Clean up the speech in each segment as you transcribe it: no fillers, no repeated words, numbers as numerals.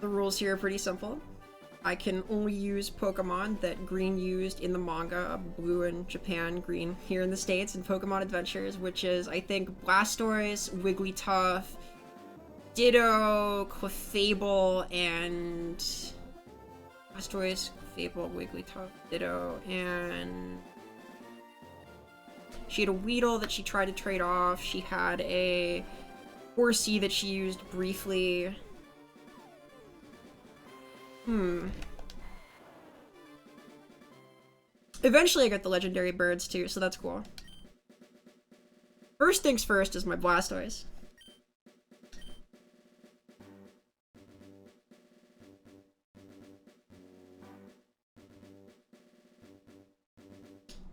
The rules here are pretty simple. I can only use Pokemon that Green used in the manga, Blue in Japan, Green here in the States, and Pokemon Adventures, which is, I think, Blastoise, Wigglytuff, Ditto, Clefable, and... Blastoise, Clefable, Wigglytuff, Ditto, and... She had a Weedle that she tried to trade off. She had a Horsey that she used briefly. Eventually I got the legendary birds too, so that's cool. First things first is my Blastoise.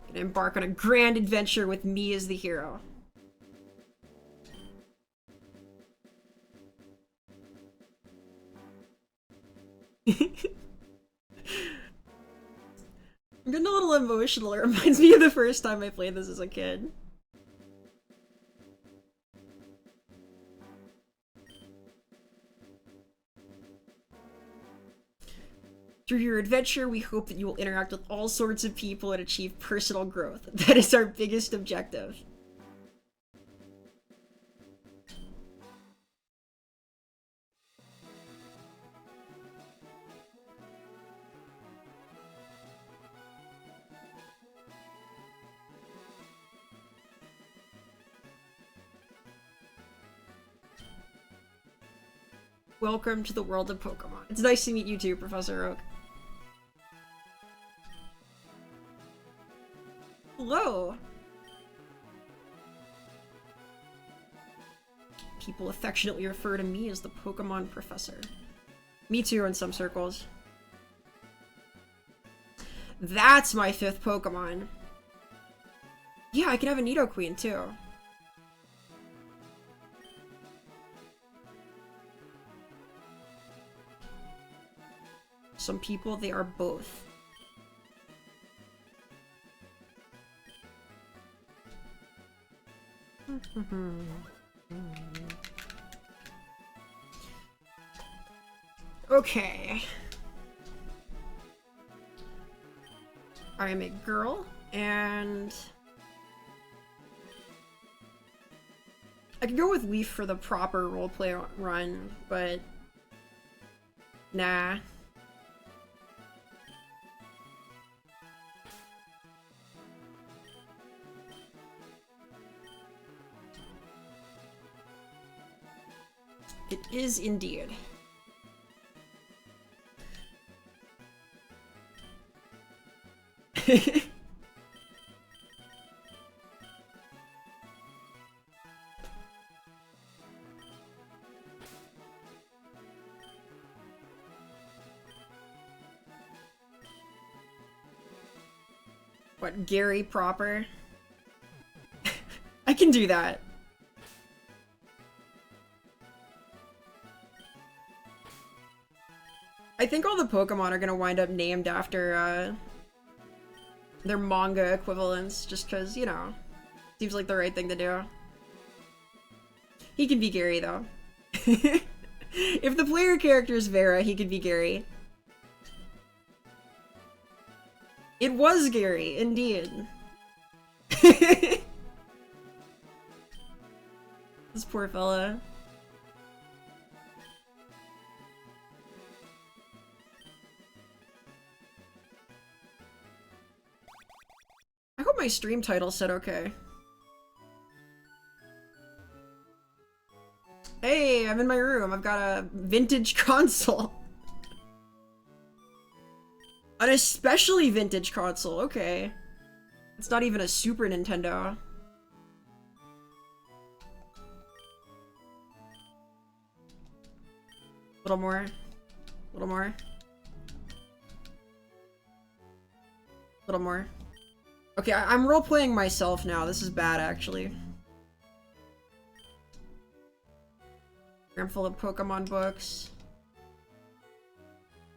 Gonna embark on a grand adventure with me as the hero. I'm getting a little emotional. It reminds me of the first time I played this as a kid. Through your adventure, we hope that you will interact with all sorts of people and achieve personal growth. That is our biggest objective. Welcome to the world of Pokemon. It's nice to meet you too, Professor Oak. Hello! People affectionately refer to me as the Pokemon Professor. Me too in some circles. That's my 5th Pokemon. Yeah, I can have a Nidoqueen too. Some people, they are both. Okay. I am a girl, and I could go with Leaf for the proper roleplay run, but nah. It is indeed. What, Gary proper? I can do that. I think all the Pokemon are gonna wind up named after, their manga equivalents, just because, you know, seems like the right thing to do. He can be Gary, though. If the player character is Vera, he could be Gary. It was Gary, indeed. This poor fella. I hope my stream title said okay. Hey, I'm in my room. I've got a vintage console. An especially vintage console, okay. It's not even a Super Nintendo. Little more. Little more. Little more. Okay, I'm role-playing myself now. This is bad, actually. Room full of Pokemon books.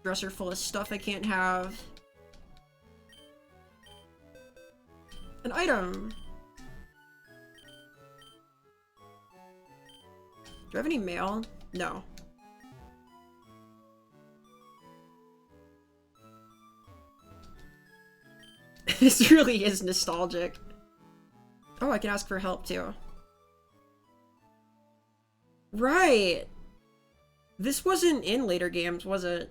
Dresser full of stuff I can't have. An item! Do I have any mail? No. This really is nostalgic. Oh, I can ask for help too. Right! This wasn't in later games, was it?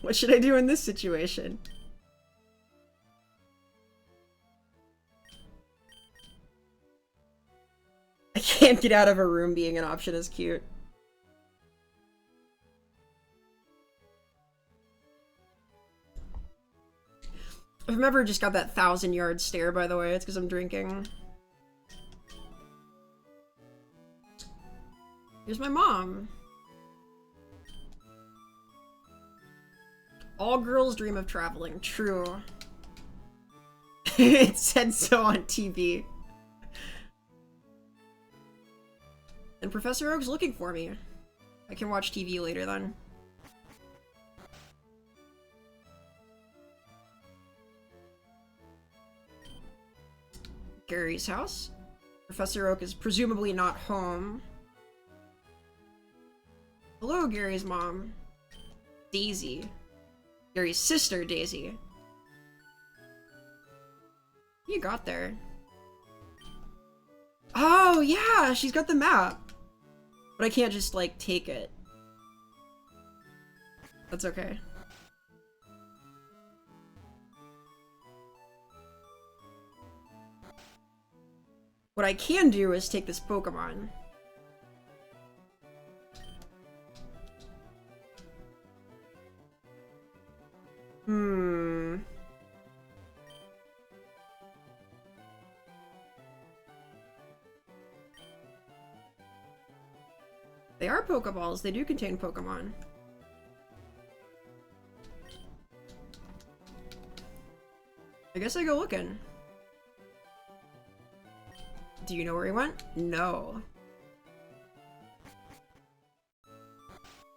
What should I do in this situation? I can't get out of a room being an option is cute. I've never just got that 1,000-yard stare, by the way. It's because I'm drinking. Here's my mom. All girls dream of traveling. True. It said so on TV. And Professor Oak's looking for me. I can watch TV later then. Gary's house. Professor Oak is presumably not home. Hello, Gary's mom. Daisy. Gary's sister, Daisy. You got there. Oh, yeah! She's got the map. But I can't just, like, take it. That's okay. What I can do is take this Pokemon. They are Pokeballs. They do contain Pokemon. I guess I go looking. Do you know where he went? No.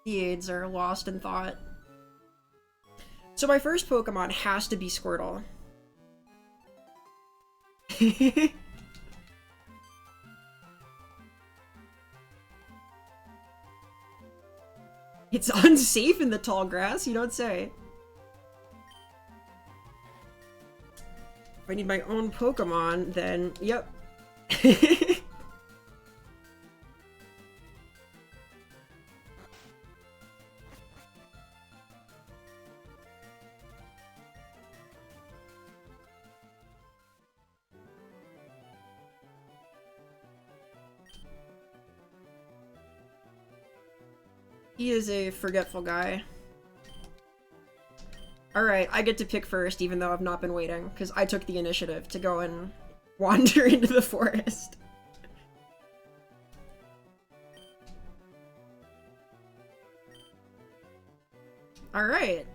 The aides are lost in thought. So my first Pokemon has to be Squirtle. It's unsafe in the tall grass, you don't say. If I need my own Pokemon, then yep. He is a forgetful guy. Alright, I get to pick first, even though I've not been waiting, because I took the initiative to go and wander into the forest. Alright.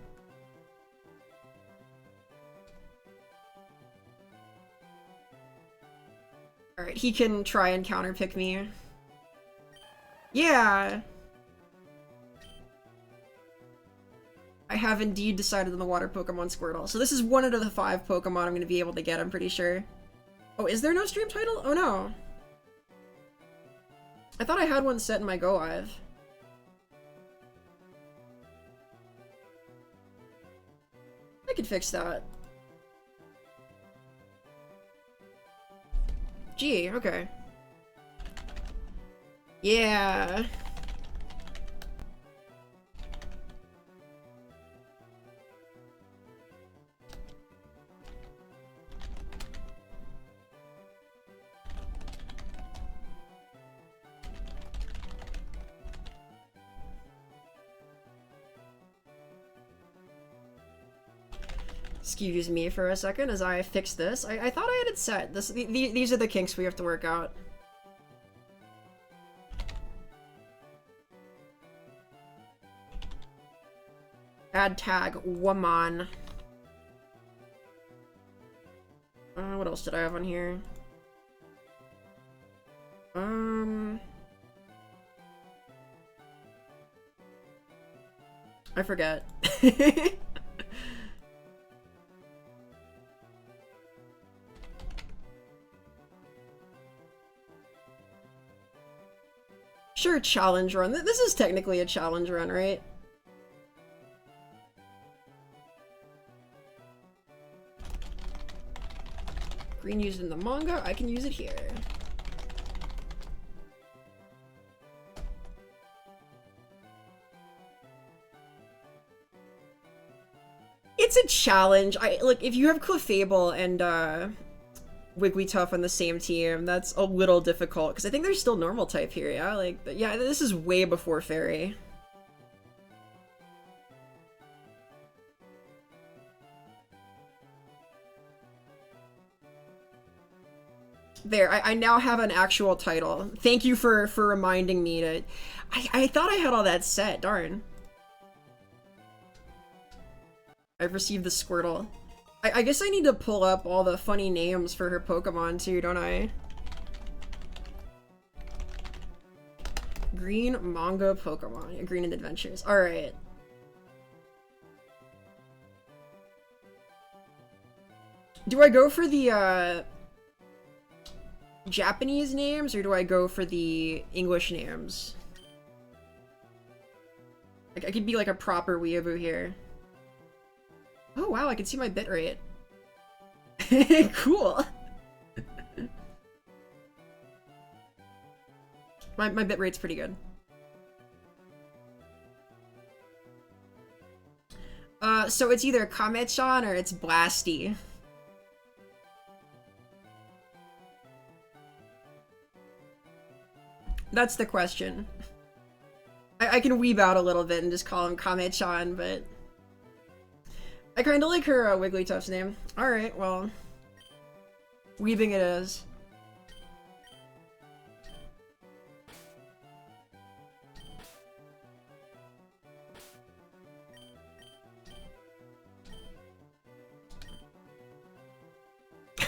Alright, he can try and counterpick me. Yeah! I have indeed decided on the water Pokemon Squirtle. So this is one out of the 5 Pokemon I'm going to be able to get, I'm pretty sure. Oh, is there no stream title? Oh no. I thought I had one set in my Go Live. I could fix that. Gee, okay. Yeah. Excuse me for a second as I fix this. I thought I had it set. These are the kinks we have to work out. Add tag woman. What else did I have on here? I forget. Sure, challenge run. This is technically a challenge run, right? Green used in the manga, I can use it here. It's a challenge. Look, if you have Clefable and Wigglytuff on the same team, that's a little difficult because I think there's still normal type here. Yeah, like yeah, this is way before Fairy. There, I now have an actual title. Thank you for reminding me to. I thought I had all that set. Darn. I've received the Squirtle. I guess I need to pull up all the funny names for her Pokemon too, don't I? Green manga Pokemon. Green and Adventures. Alright. Do I go for the, Japanese names, or do I go for the English names? Like, I could be like a proper weeaboo here. Oh wow, I can see my bitrate. Cool. my bitrate's pretty good. So it's either Kame-chan or it's Blasty. That's the question. I can weeb out a little bit and just call him Kame-chan, but I kinda like her Wigglytuff's name. Alright, well, weebing it is.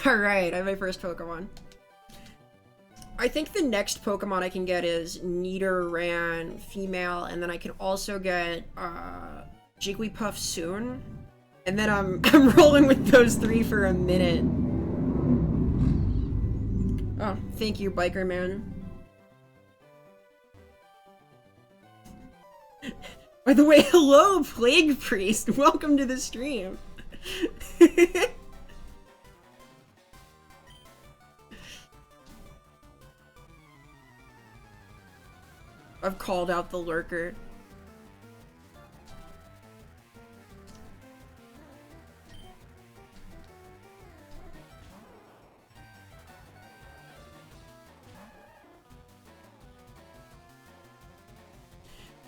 Alright, I have my first Pokemon. I think the next Pokemon I can get is Nidoran female, and then I can also get Jigglypuff soon. And then I'm rolling with those three for a minute. Oh, thank you, Biker Man. By the way, hello, Plague Priest! Welcome to the stream! I've called out the lurker.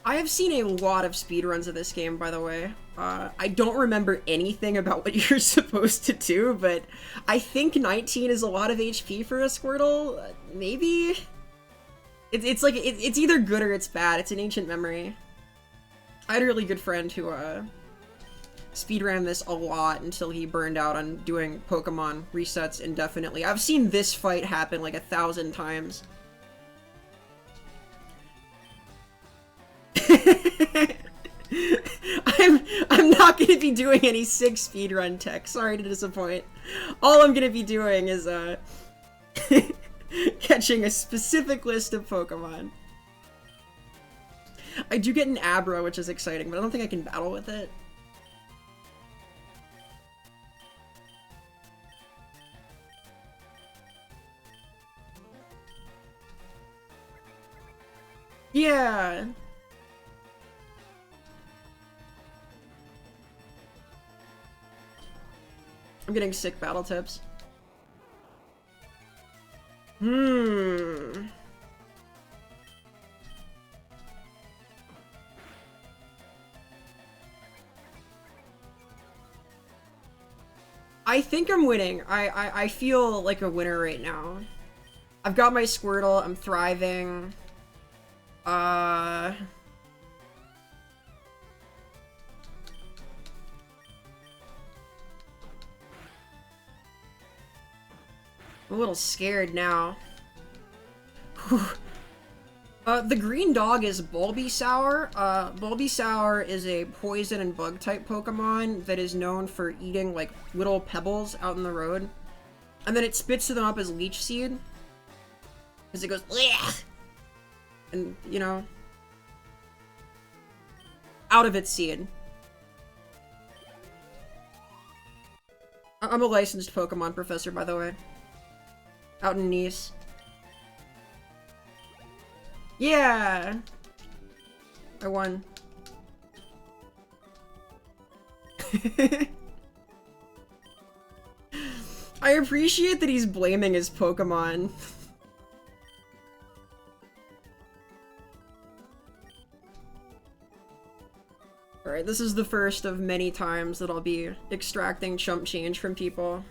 I have seen a lot of speedruns of this game, by the way. I don't remember anything about what you're supposed to do, but I think 19 is a lot of HP for a Squirtle. Maybe? It's like, it's either good or it's bad. It's an ancient memory. I had a really good friend who, speedran this a lot until he burned out on doing Pokemon resets indefinitely. I've seen this fight happen like 1,000 times. I'm not gonna be doing any 6 speedrun tech. Sorry to disappoint. All I'm gonna be doing is, catching a specific list of Pokemon. I do get an Abra, which is exciting, but I don't think I can battle with it. Yeah. I'm getting sick battle tips. I think I'm winning. I feel like a winner right now. I've got my Squirtle, I'm thriving. I'm a little scared now. The green dog is Bulbasaur. Bulbasaur is a poison and bug type Pokemon that is known for eating like little pebbles out in the road. And then it spits them up as leech seed. Because it goes, bleh! And, you know, out of its seed. I'm a licensed Pokemon professor, by the way. Out in Nice. Yeah! I won. I appreciate that he's blaming his Pokemon. Alright, this is the first of many times that I'll be extracting chump change from people.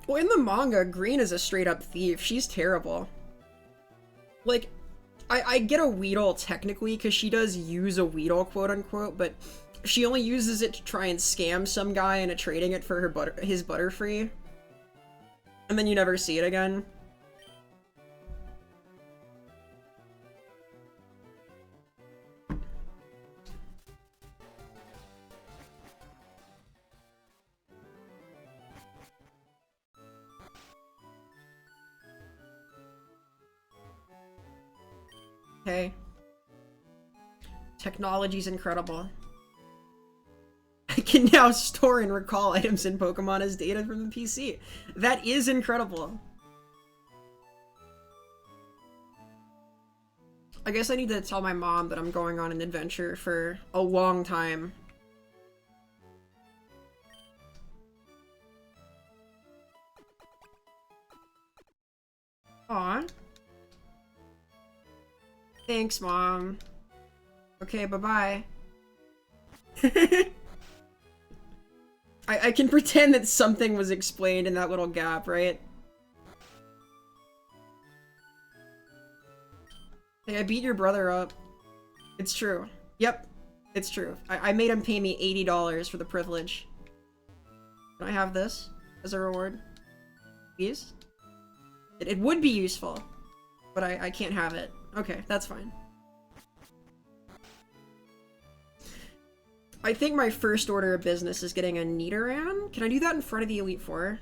Well, in the manga, Green is a straight-up thief. She's terrible. Like, I get a Weedle technically, because she does use a Weedle, quote-unquote, but she only uses it to try and scam some guy into trading it for his Butterfree. And then you never see it again. Hey. Technology's incredible. I can now store and recall items in Pokemon as data from the PC. That is incredible. I guess I need to tell my mom that I'm going on an adventure for a long time. Aw. Thanks, Mom. Okay, bye-bye. I can pretend that something was explained in that little gap, right? Hey, I beat your brother up. It's true. Yep, it's true. I made him pay me $80 for the privilege. Can I have this as a reward? Please? It would be useful, but I can't have it. Okay, that's fine. I think my first order of business is getting a Nidoran. Can I do that in front of the Elite Four?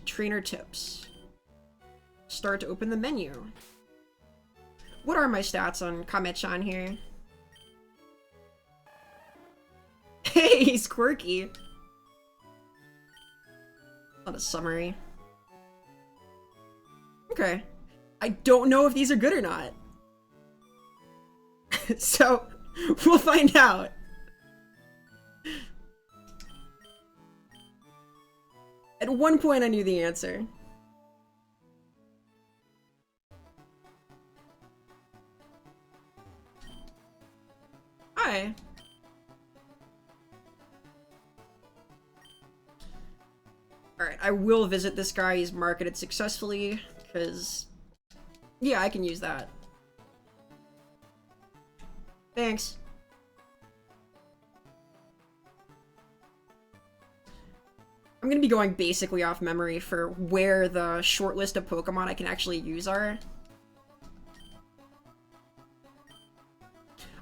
Trainer tips. Start to open the menu. What are my stats on Kame-chan here? Hey, he's quirky. Not a summary. Okay. I don't know if these are good or not. So, we'll find out. At one point I knew the answer. Hi. Alright, I will visit this guy. He's marketed successfully, because... yeah, I can use that. Thanks. I'm gonna be going basically off memory for where the short list of Pokemon I can actually use are.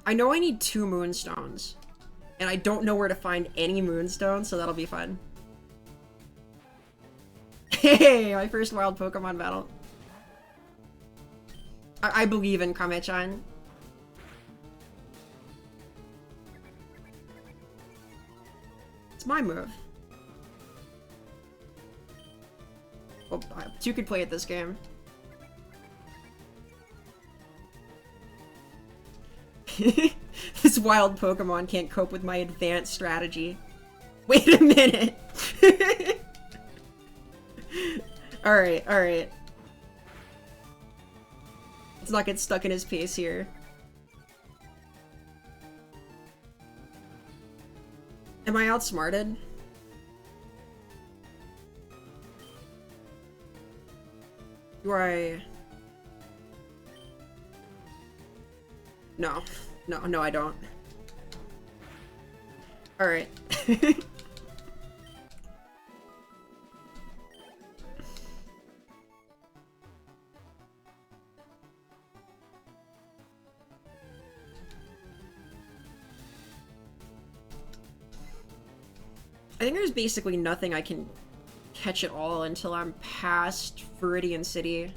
I know I need 2 Moonstones, and I don't know where to find any Moonstones, so that'll be fun. Hey, my first wild Pokemon battle. I believe in Kame-chan. It's my move. Well, 2 could play at this game. This wild Pokemon can't cope with my advanced strategy. Wait a minute! Alright, alright. Let's not get stuck in his pace here. Am I outsmarted? Do I... No. No, I don't. Alright. I think there's basically nothing I can catch at all until I'm past Viridian City.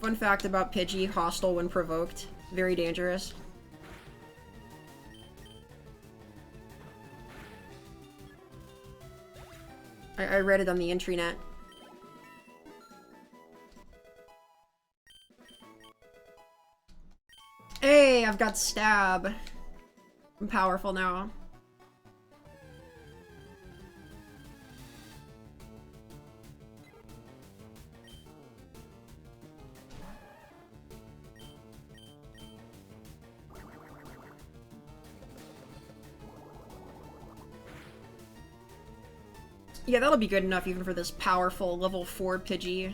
Fun fact about Pidgey, hostile when provoked. Very dangerous. I read it on the intranet. Hey, I've got stab. I'm powerful now. Yeah, that'll be good enough even for this powerful level 4 Pidgey.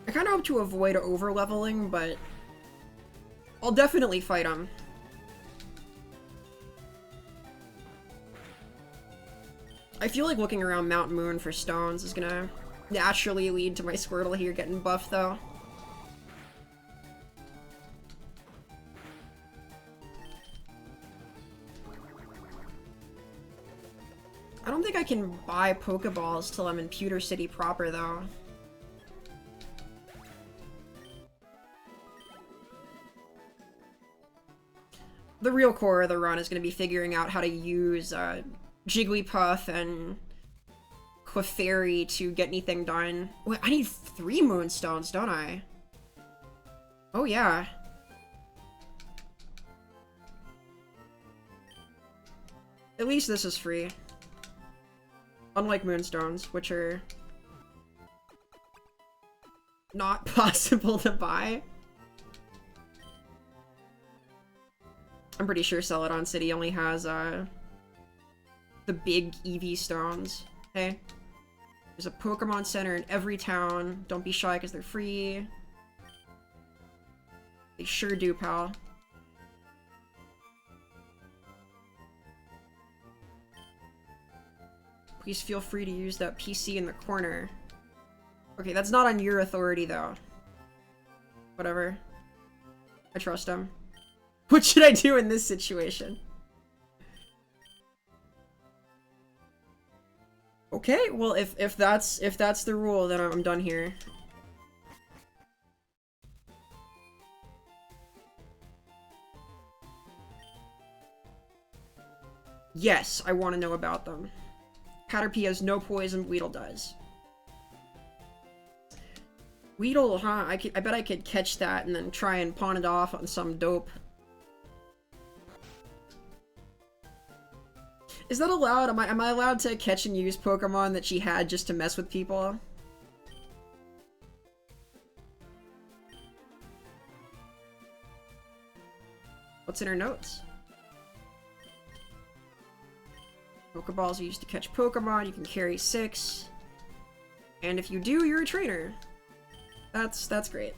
I kind of hope to avoid over-leveling, but I'll definitely fight him. I feel like looking around Mount Moon for stones is gonna naturally lead to my Squirtle here getting buffed, though. I don't think I can buy Pokeballs till I'm in Pewter City proper, though. The real core of the run is going to be figuring out how to use Jigglypuff and Clefairy to get anything done. Wait, I need 3 Moonstones, don't I? Oh, yeah. At least this is free. Unlike Moonstones, which are not possible to buy. I'm pretty sure Celadon City only has the big EV stones. Okay? There's a Pokemon Center in every town. Don't be shy because they're free. They sure do, pal. Please feel free to use that PC in the corner. Okay, that's not on your authority, though. Whatever. I trust him. What should I do in this situation? Okay, well, if that's the rule, then I'm done here. Yes, I want to know about them. Caterpie has no poison, Weedle does. Weedle, huh? I bet I could catch that and then try and pawn it off on some dope. Is that allowed? Am I allowed to catch and use Pokemon that she had just to mess with people? What's in her notes? Pokeballs are used to catch Pokemon. You can carry 6. And if you do, you're a trainer. That's great.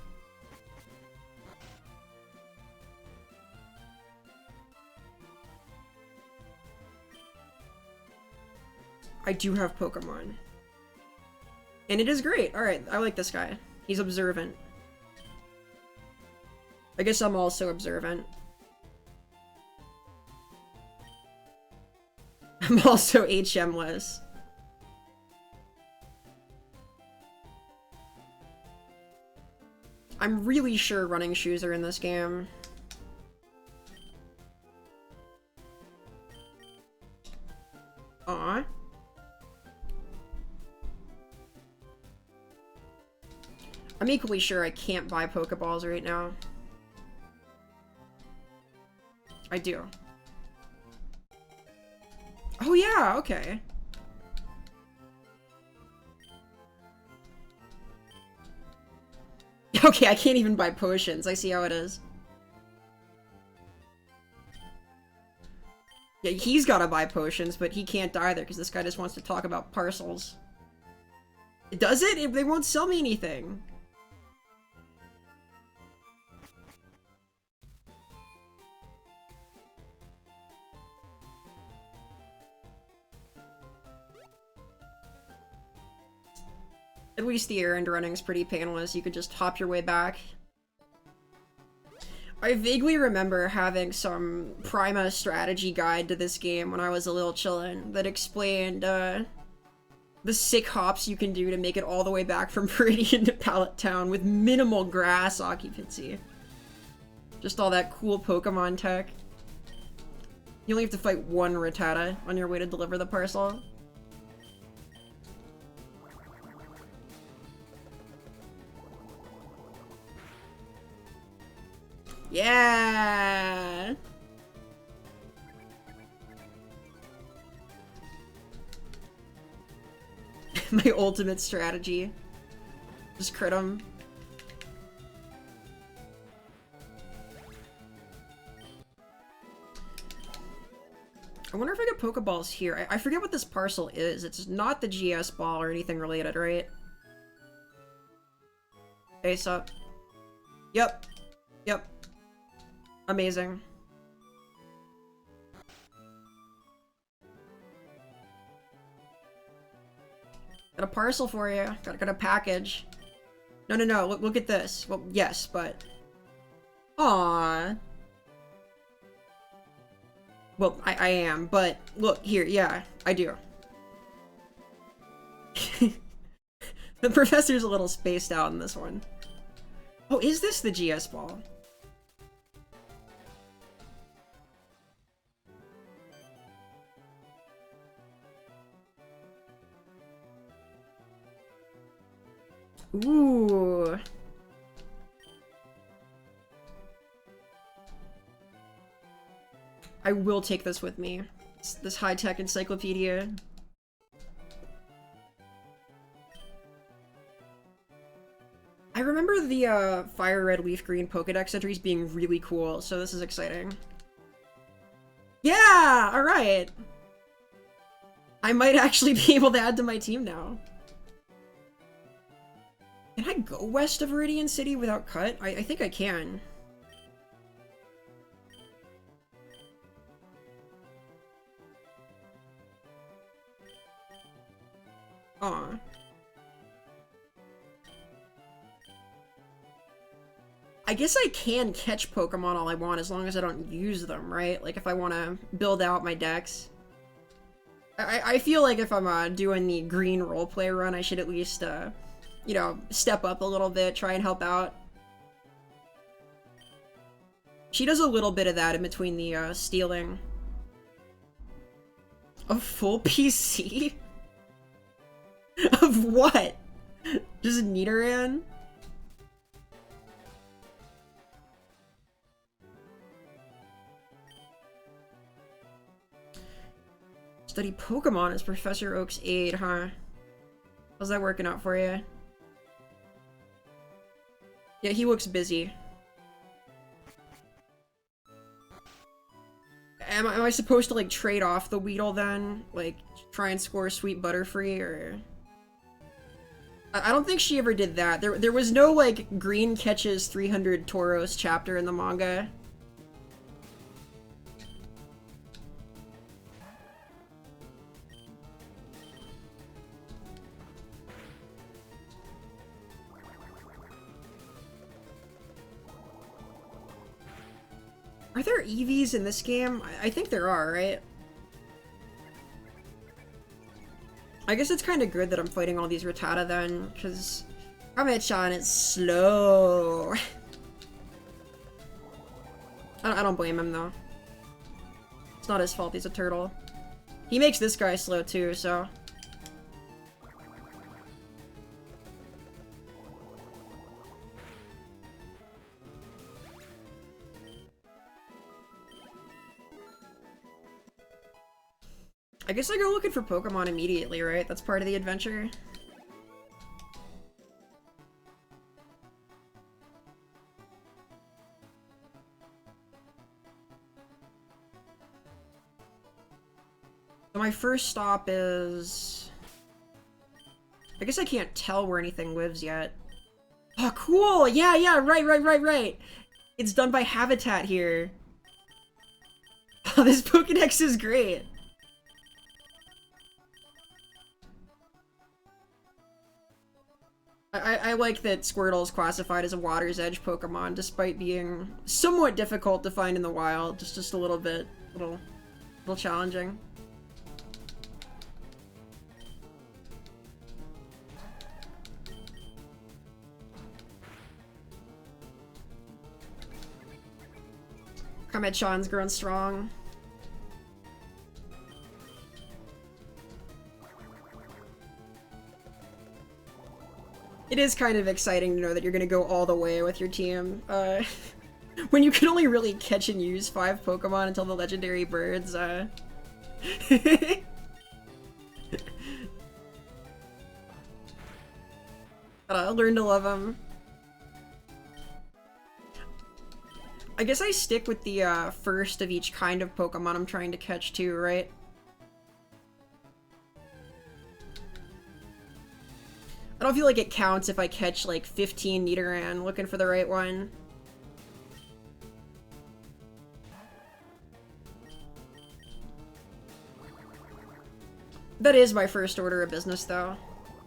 I do have Pokemon. And it is great. Alright, I like this guy. He's observant. I guess I'm also observant. I'm also HM-less. I'm really sure running shoes are in this game. Aw. I'm equally sure I can't buy Pokeballs right now. I do. Oh yeah, okay. Okay, I can't even buy potions. I see how it is. Yeah, he's gotta buy potions, but he can't either, because this guy just wants to talk about parcels. Does it? They won't sell me anything. At least the errand running's pretty painless. You could just hop your way back. I vaguely remember having some Prima strategy guide to this game when I was a little chillin' that explained, the sick hops you can do to make it all the way back from Viridian to Pallet Town with minimal grass occupancy. Just all that cool Pokemon tech. You only have to fight one Rattata on your way to deliver the parcel. Yeah! My ultimate strategy. Just crit him. I wonder if I get Pokeballs here. I forget what this parcel is. It's not the GS ball or anything related, right? Ace up. Yep. Yep. Amazing. Got a parcel for you. Got a package. No, no, no. Look at this. Well, yes, but... Aww. Well, I am, but look, here, yeah, I do. The professor's a little spaced out in this one. Oh, is this the GS ball? Ooh. I will take this with me. This high-tech encyclopedia. I remember the FireRed LeafGreen Pokedex entries being really cool, so this is exciting. Yeah! Alright! I might actually be able to add to my team now. Can I go west of Viridian City without cut? I think I can. Aw. I guess I can catch Pokemon all I want as long as I don't use them, right? Like if I want to build out my decks. I feel like if I'm doing the green roleplay run, I should at least, you know, step up a little bit, try and help out. She does a little bit of that in between the stealing. A full PC? Of what? Just Nidoran? Study Pokemon as Professor Oak's aide, huh? How's that working out for you? Yeah, he looks busy. Am I supposed to, like, trade off the Weedle then? Like, try and score Sweet Butterfree, or... I don't think she ever did that. There was no, like, Green catches 300 Tauros chapter in the manga. Are there EVs in this game? I think there are, right? I guess it's kind of good that I'm fighting all these Rattata then, because Ramechan is slow. I don't blame him though. It's not his fault, he's a turtle. He makes this guy slow too, so... I guess I go looking for Pokemon immediately, right? That's part of the adventure. So my first stop is... I guess I can't tell where anything lives yet. Oh, cool! Yeah, right. It's done by Habitat here. Oh, this Pokédex is great. I like that Squirtle is classified as a Water's Edge Pokemon, despite being somewhat difficult to find in the wild. Just a little bit, little challenging. Kamechan's grown strong. It is kind of exciting to know that you're gonna go all the way with your team. When you can only really catch and use 5 Pokemon until the legendary birds, I learn to love them. I guess I stick with the first of each kind of Pokemon I'm trying to catch too, right? I don't feel like it counts if I catch like 15 Nidoran looking for the right one. That is my first order of business though,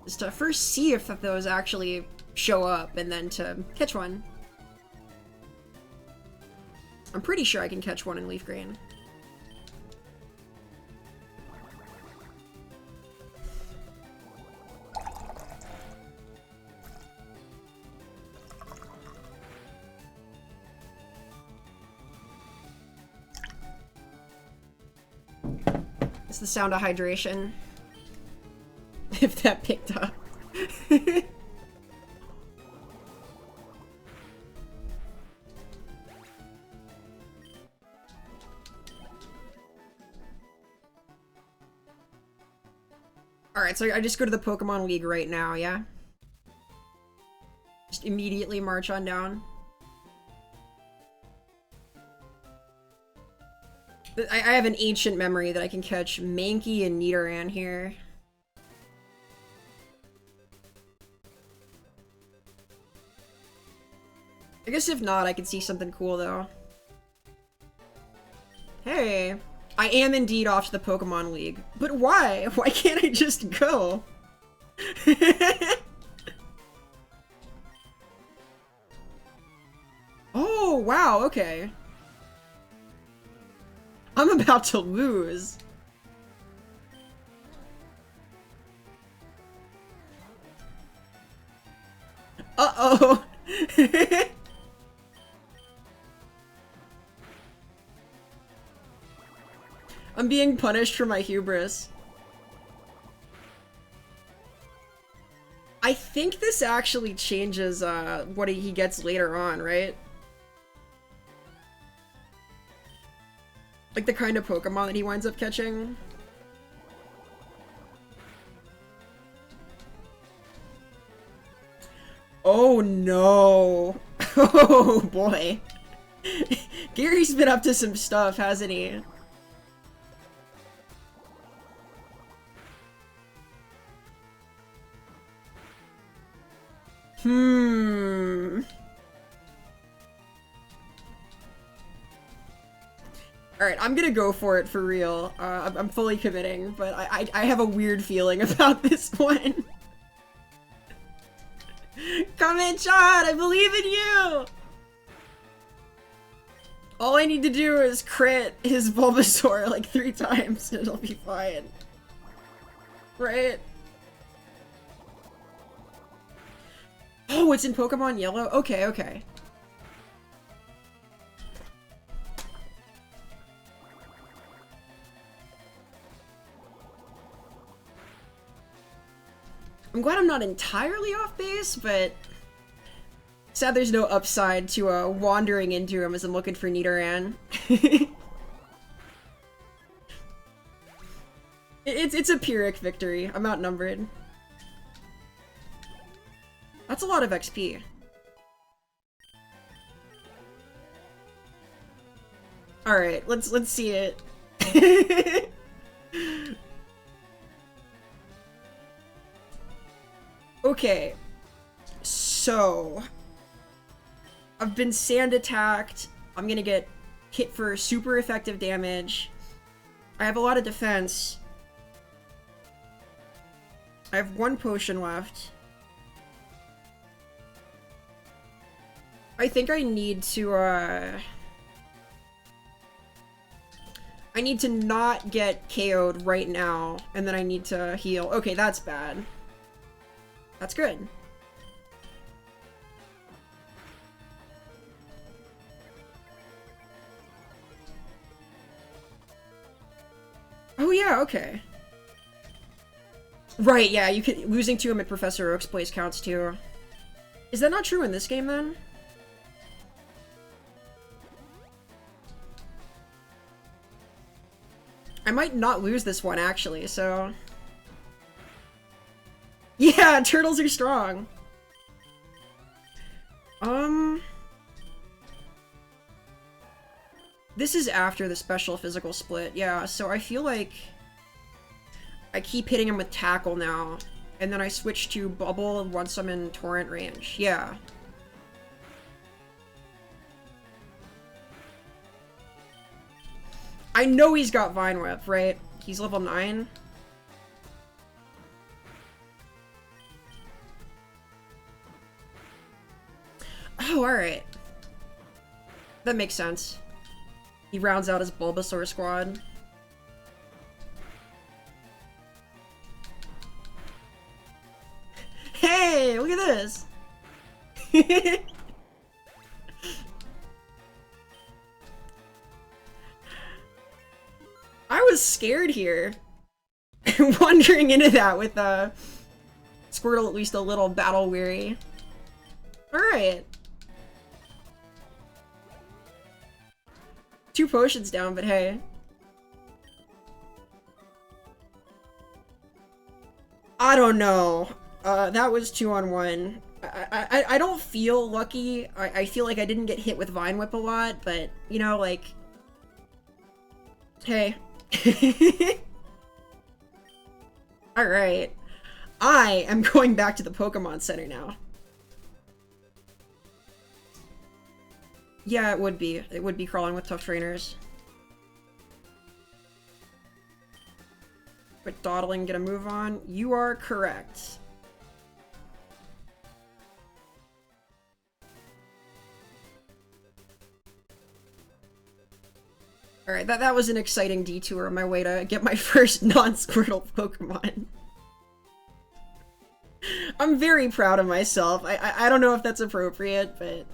is to first see if those actually show up and then to catch one. I'm pretty sure I can catch one in LeafGreen. It's the sound of hydration. If that picked up. Alright, so I just go to the Pokemon League right now, yeah? Just immediately march on down. I have an ancient memory that I can catch Mankey and Nidoran here. I guess if not, I could see something cool though. Hey, I am indeed off to the Pokemon League. But why? Why can't I just go? Oh, wow, okay. I'm about to lose. Uh-oh. I'm being punished for my hubris. I think this actually changes what he gets later on, right? Like the kind of Pokemon that he winds up catching. Oh no. Oh boy. Gary's been up to some stuff, hasn't he? Alright, I'm gonna go for it for real. I'm fully committing, but I have a weird feeling about this one. Come in, Chad! I believe in you! All I need to do is crit his Bulbasaur like 3 times and it'll be fine. Right? Oh, it's in Pokemon Yellow? Okay, okay. I'm glad I'm not entirely off base, but sad there's no upside to wandering into him as I'm looking for Nidoran. It's a Pyrrhic victory. I'm outnumbered. That's a lot of XP. Alright, let's see it. Okay, so I've been sand attacked. I'm gonna get hit for super effective damage. I have a lot of defense. I have 1 potion left. I think I need to, I need to not get KO'd right now, and then I need to heal. Okay, that's bad. That's good. Oh yeah, okay. Right, yeah, you could losing to him at Professor Oak's place counts too. Is that not true in this game then? I might not lose this one actually, so... Yeah, turtles are strong! This is after the special physical split, yeah, so I feel like I keep hitting him with Tackle now, and then I switch to Bubble once I'm in Torrent range, yeah. I know he's got Vine Whip, right? He's level 9. Oh, alright. That makes sense. He rounds out his Bulbasaur squad. Hey, look at this! I was scared here. Wandering into that with Squirtle at least a little battle weary. Alright. 2 potions down, but hey. I don't know. That was 2-on-1. I don't feel lucky. I feel like I didn't get hit with Vine Whip a lot, but, you know, like... Hey. Alright. I am going back to the Pokemon Center now. Yeah, it would be. It would be crawling with tough trainers. But dawdling, get a move on. You are correct. Alright, that was an exciting detour on my way to get my first non-Squirtle Pokemon. I'm very proud of myself. I don't know if that's appropriate, but...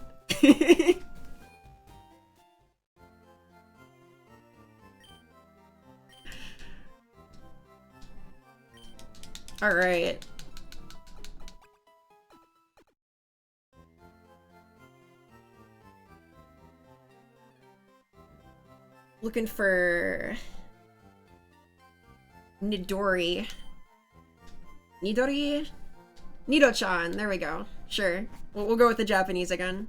Alright. Looking for... Nidori. Nidori? Nido-chan, there we go. Sure. We'll go with the Japanese again.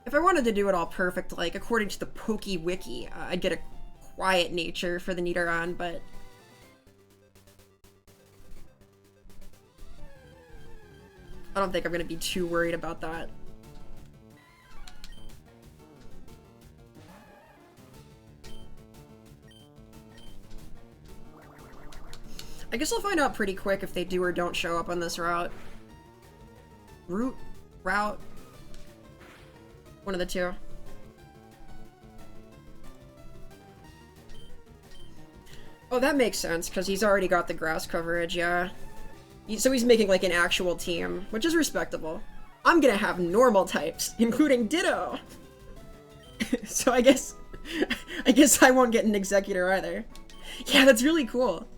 If I wanted to do it all perfect, like, according to the Poke Wiki, I'd get a quiet nature for the Nidoran, but... I don't think I'm gonna be too worried about that. I guess I'll find out pretty quick if they do or don't show up on this route. Route? One of the two. Oh, that makes sense, because he's already got the grass coverage, yeah. So he's making, like, an actual team, which is respectable. I'm gonna have normal types, including Ditto! So I guess I won't get an Executor either. Yeah, that's really cool.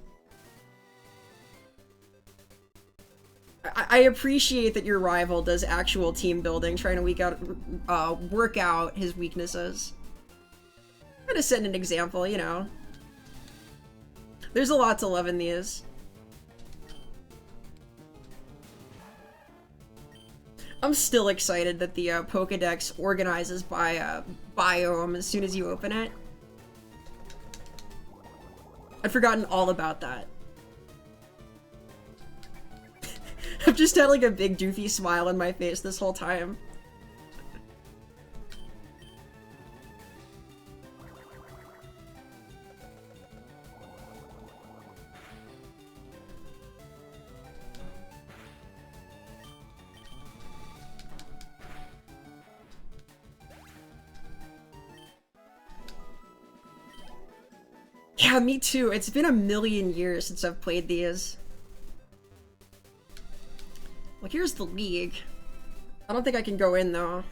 I appreciate that your rival does actual team building, trying to work out his weaknesses. I'm gonna set an example, you know. There's a lot to love in these. I'm still excited that the Pokédex organizes by biome as soon as you open it. I'd forgotten all about that. I've just had like a big doofy smile on my face this whole time. Yeah, me too. It's been a million years since I've played these. Well, here's the league. I don't think I can go in, though.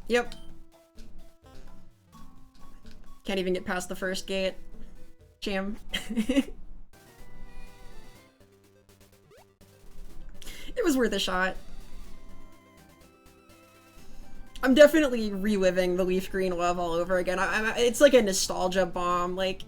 Yep. Can't even get past the first gate. Jam. It was worth a shot. I'm definitely reliving the LeafGreen love all over again. It's like a nostalgia bomb. Like,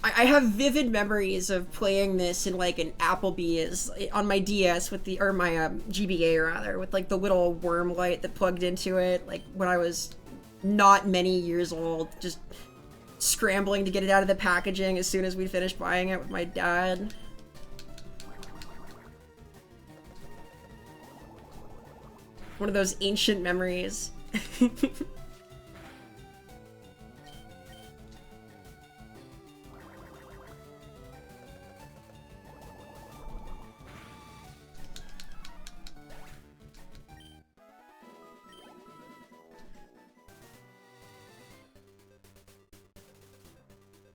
I have vivid memories of playing this in like an Applebee's on my DS with the, or my GBA rather, with like the little worm light that plugged into it, like when I was not many years old, just scrambling to get it out of the packaging as soon as we finished buying it with my dad. One of those ancient memories.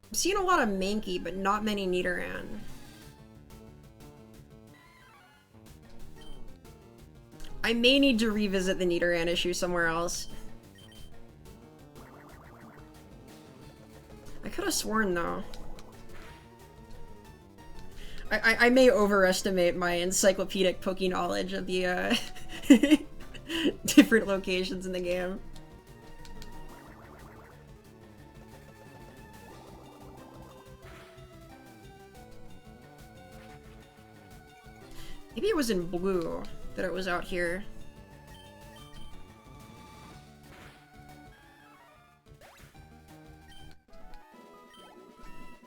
I'm seeing a lot of Mankey, but not many Nidoran. I may need to revisit the Nidoran issue somewhere else. I could have sworn, though. I may overestimate my encyclopedic Poke knowledge of the different locations in the game. Maybe it was in blue that it was out here.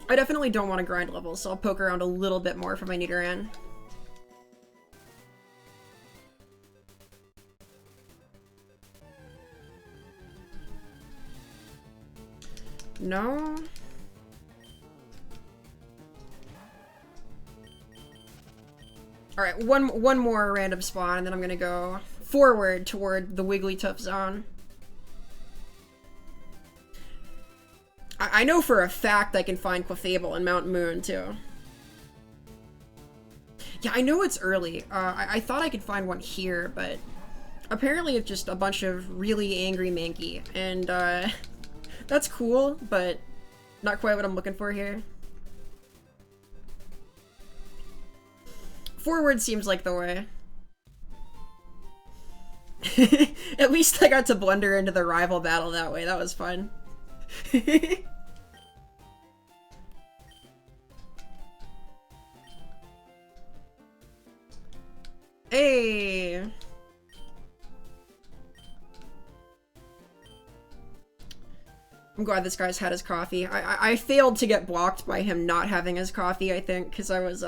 I definitely don't want to grind levels, so I'll poke around a little bit more for my Nidoran. No? Alright, one more random spawn, and then I'm gonna go forward toward the Wigglytuff zone. I know for a fact I can find Clefable in Mount Moon, too. Yeah, I know it's early. I thought I could find one here, but apparently it's just a bunch of really angry Mankey, and that's cool, but not quite what I'm looking for here. Forward seems like the way. At least I got to blunder into the rival battle that way. That was fun. Hey! I'm glad this guy's had his coffee. I failed to get blocked by him not having his coffee, I think, because I was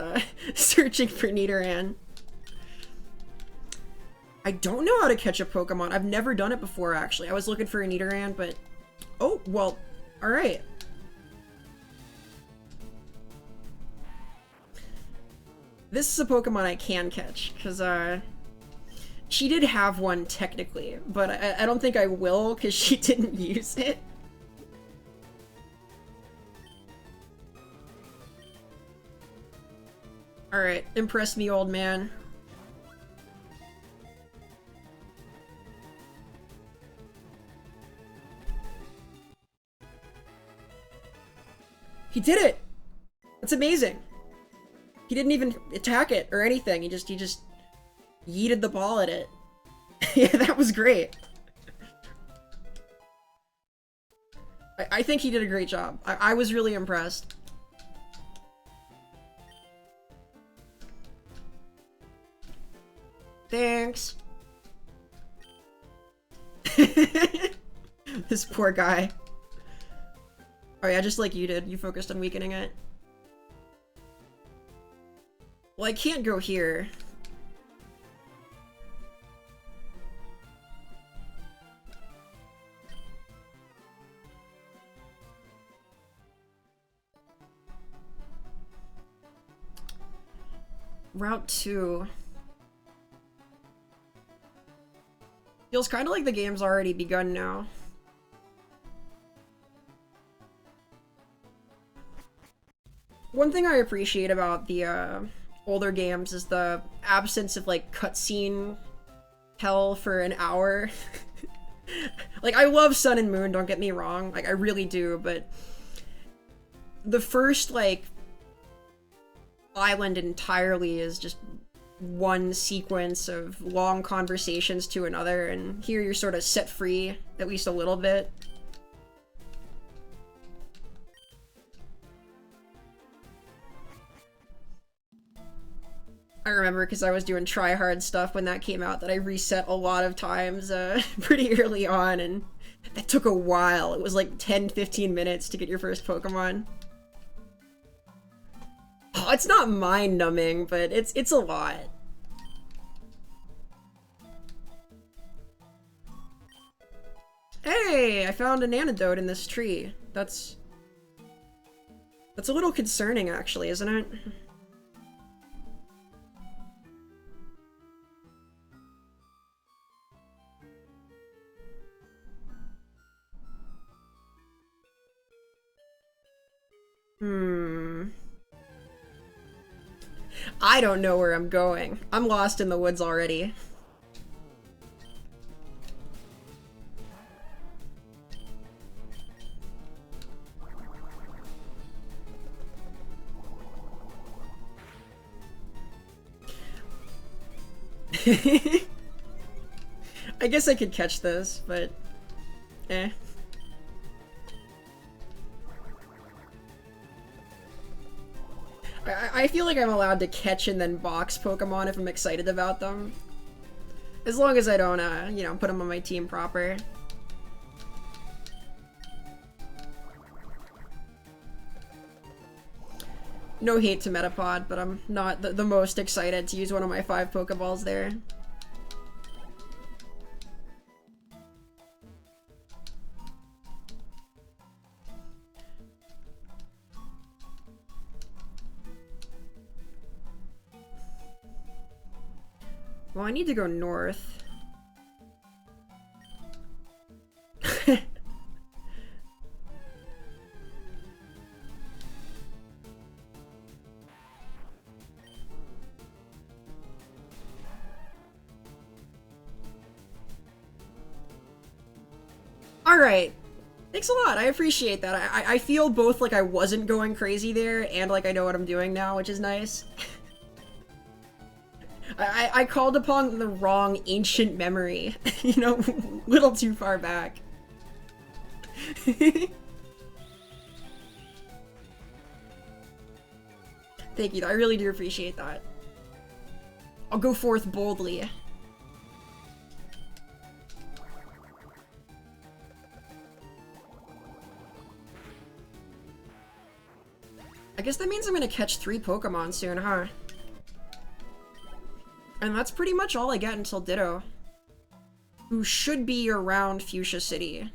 searching for Nidoran. I don't know how to catch a Pokemon. I've never done it before, actually. I was looking for a Nidoran, but... Oh, well, alright. This is a Pokemon I can catch, because, she did have one, technically, but I don't think I will, because she didn't use it. Alright, impress me, old man. He did it! That's amazing! He didn't even attack it or anything, he just yeeted the ball at it. Yeah, that was great. I think he did a great job. I was really impressed. Thanks. This poor guy. Oh yeah, just like you did. You focused on weakening it. Well, I can't go here. Route 2. Feels kind of like the game's already begun now. One thing I appreciate about the older games is the absence of like cutscene hell for an hour. Like, I love Sun and Moon, don't get me wrong. Like, I really do, but the first, like, island entirely is just one sequence of long conversations to another, and here you're sort of set free, at least a little bit. I remember because I was doing try-hard stuff when that came out that I reset a lot of times pretty early on, and that took a while. It was like 10-15 minutes to get your first Pokemon. Oh, it's not mind-numbing, but it's a lot. Hey, I found an antidote in this tree. That's a little concerning, actually, isn't it? I don't know where I'm going. I'm lost in the woods already. I guess I could catch this, but eh. I feel like I'm allowed to catch and then box Pokemon if I'm excited about them. As long as I don't, you know, put them on my team proper. No hate to Metapod, but I'm not the most excited to use one of my 5 Pokeballs there. Well, I need to go north. Alright. Thanks a lot, I appreciate that. I feel both like I wasn't going crazy there and like I know what I'm doing now, which is nice. I called upon the wrong ancient memory, you know, little too far back. Thank you, I really do appreciate that. I'll go forth boldly. I guess that means I'm gonna catch 3 Pokemon soon, huh? And that's pretty much all I get until Ditto, who should be around Fuchsia City.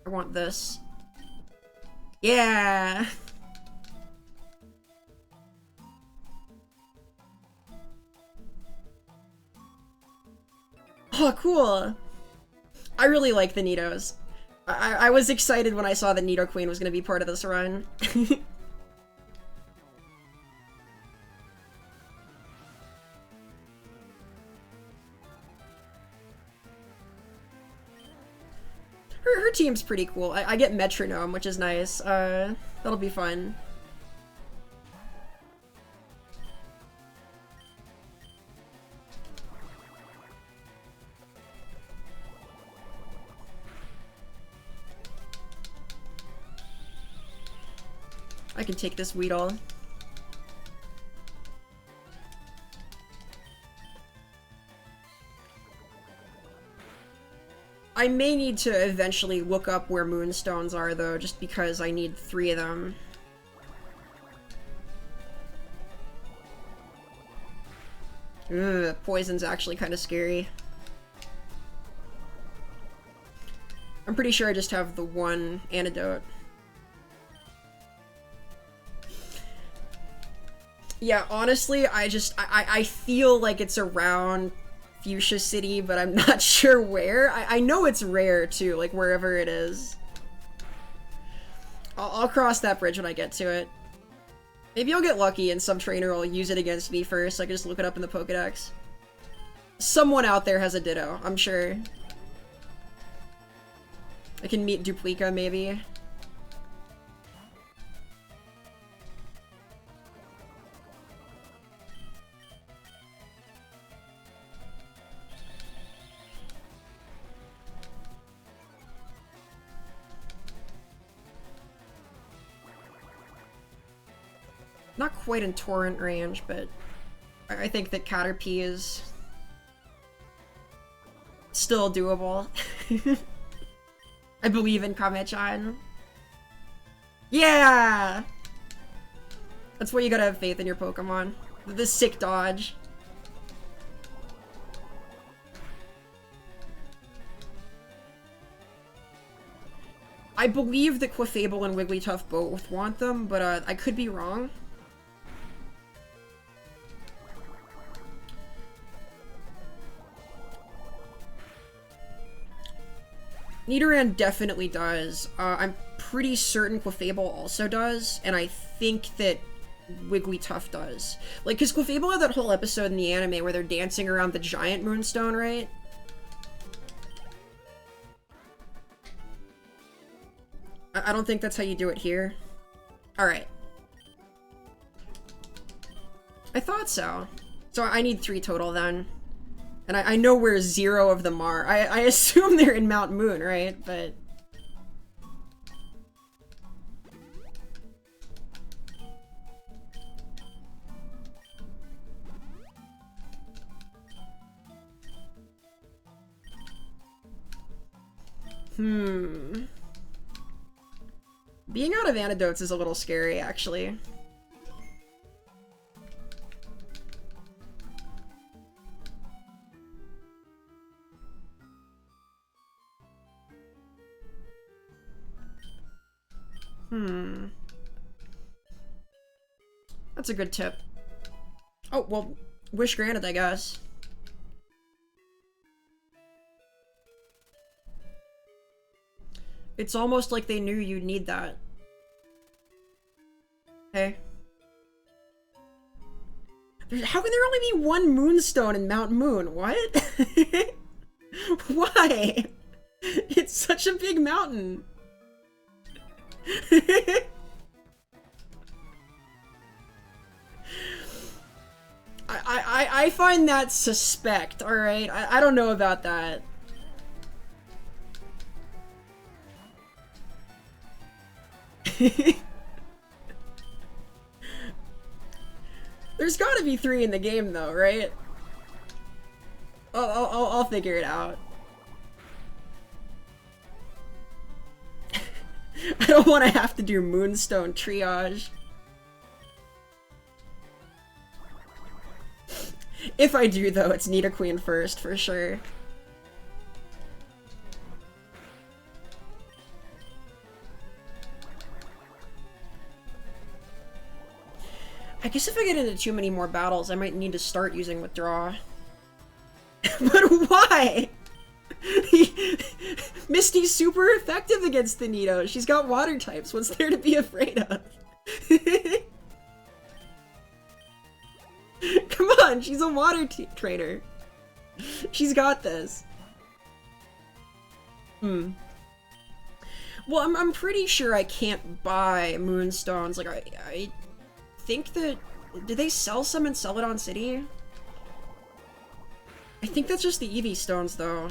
I want this. Yeah! Oh, cool! I really like the Nidos. I was excited when I saw that Nidoqueen was going to be part of this run. her team's pretty cool. I get Metronome, which is nice. That'll be fun. I can take this Weedle. I may need to eventually look up where Moonstones are, though, just because I need 3 of them. Ugh, poison's actually kind of scary. I'm pretty sure I just have the one antidote. Yeah, honestly, I feel like it's around Fuchsia City, but I'm not sure where. I know it's rare, too, like, wherever it is. I'll cross that bridge when I get to it. Maybe I'll get lucky and some trainer will use it against me first, so I can just look it up in the Pokedex. Someone out there has a Ditto, I'm sure. I can meet Duplica, maybe. Not quite in Torrent range, but I think that Caterpie is still doable. I believe in Kame-chan. Yeah! That's why you gotta have faith in your Pokemon. The sick dodge. I believe that Clefable and Wigglytuff both want them, but I could be wrong. Nidoran definitely does. I'm pretty certain Clefable also does, and I think that Wigglytuff does. Like, because Clefable had that whole episode in the anime where they're dancing around the giant moonstone, right? I don't think that's how you do it here. Alright. I thought so. So I need 3 total then. And I know where 0 of them are. I assume they're in Mount Moon, right? But... Being out of antidotes is a little scary, actually. That's a good tip. Oh, well, wish granted, I guess. It's almost like they knew you'd need that. Okay. How can there only be one moonstone in Mount Moon? What? Why? It's such a big mountain. I find that suspect, alright? I don't know about that. There's gotta be 3 in the game though, right? I'll figure it out. I don't want to have to do Moonstone triage. If I do though, it's Nidoqueen first, for sure. I guess if I get into too many more battles, I might need to start using Withdraw. But why? Misty's super effective against the Nido. She's got water types. What's there to be afraid of? Come on, she's a water trainer. She's got this. Well, I'm pretty sure I can't buy Moonstones. Like, I think that... Did they sell some in Celadon City? I think that's just the Eevee stones, though.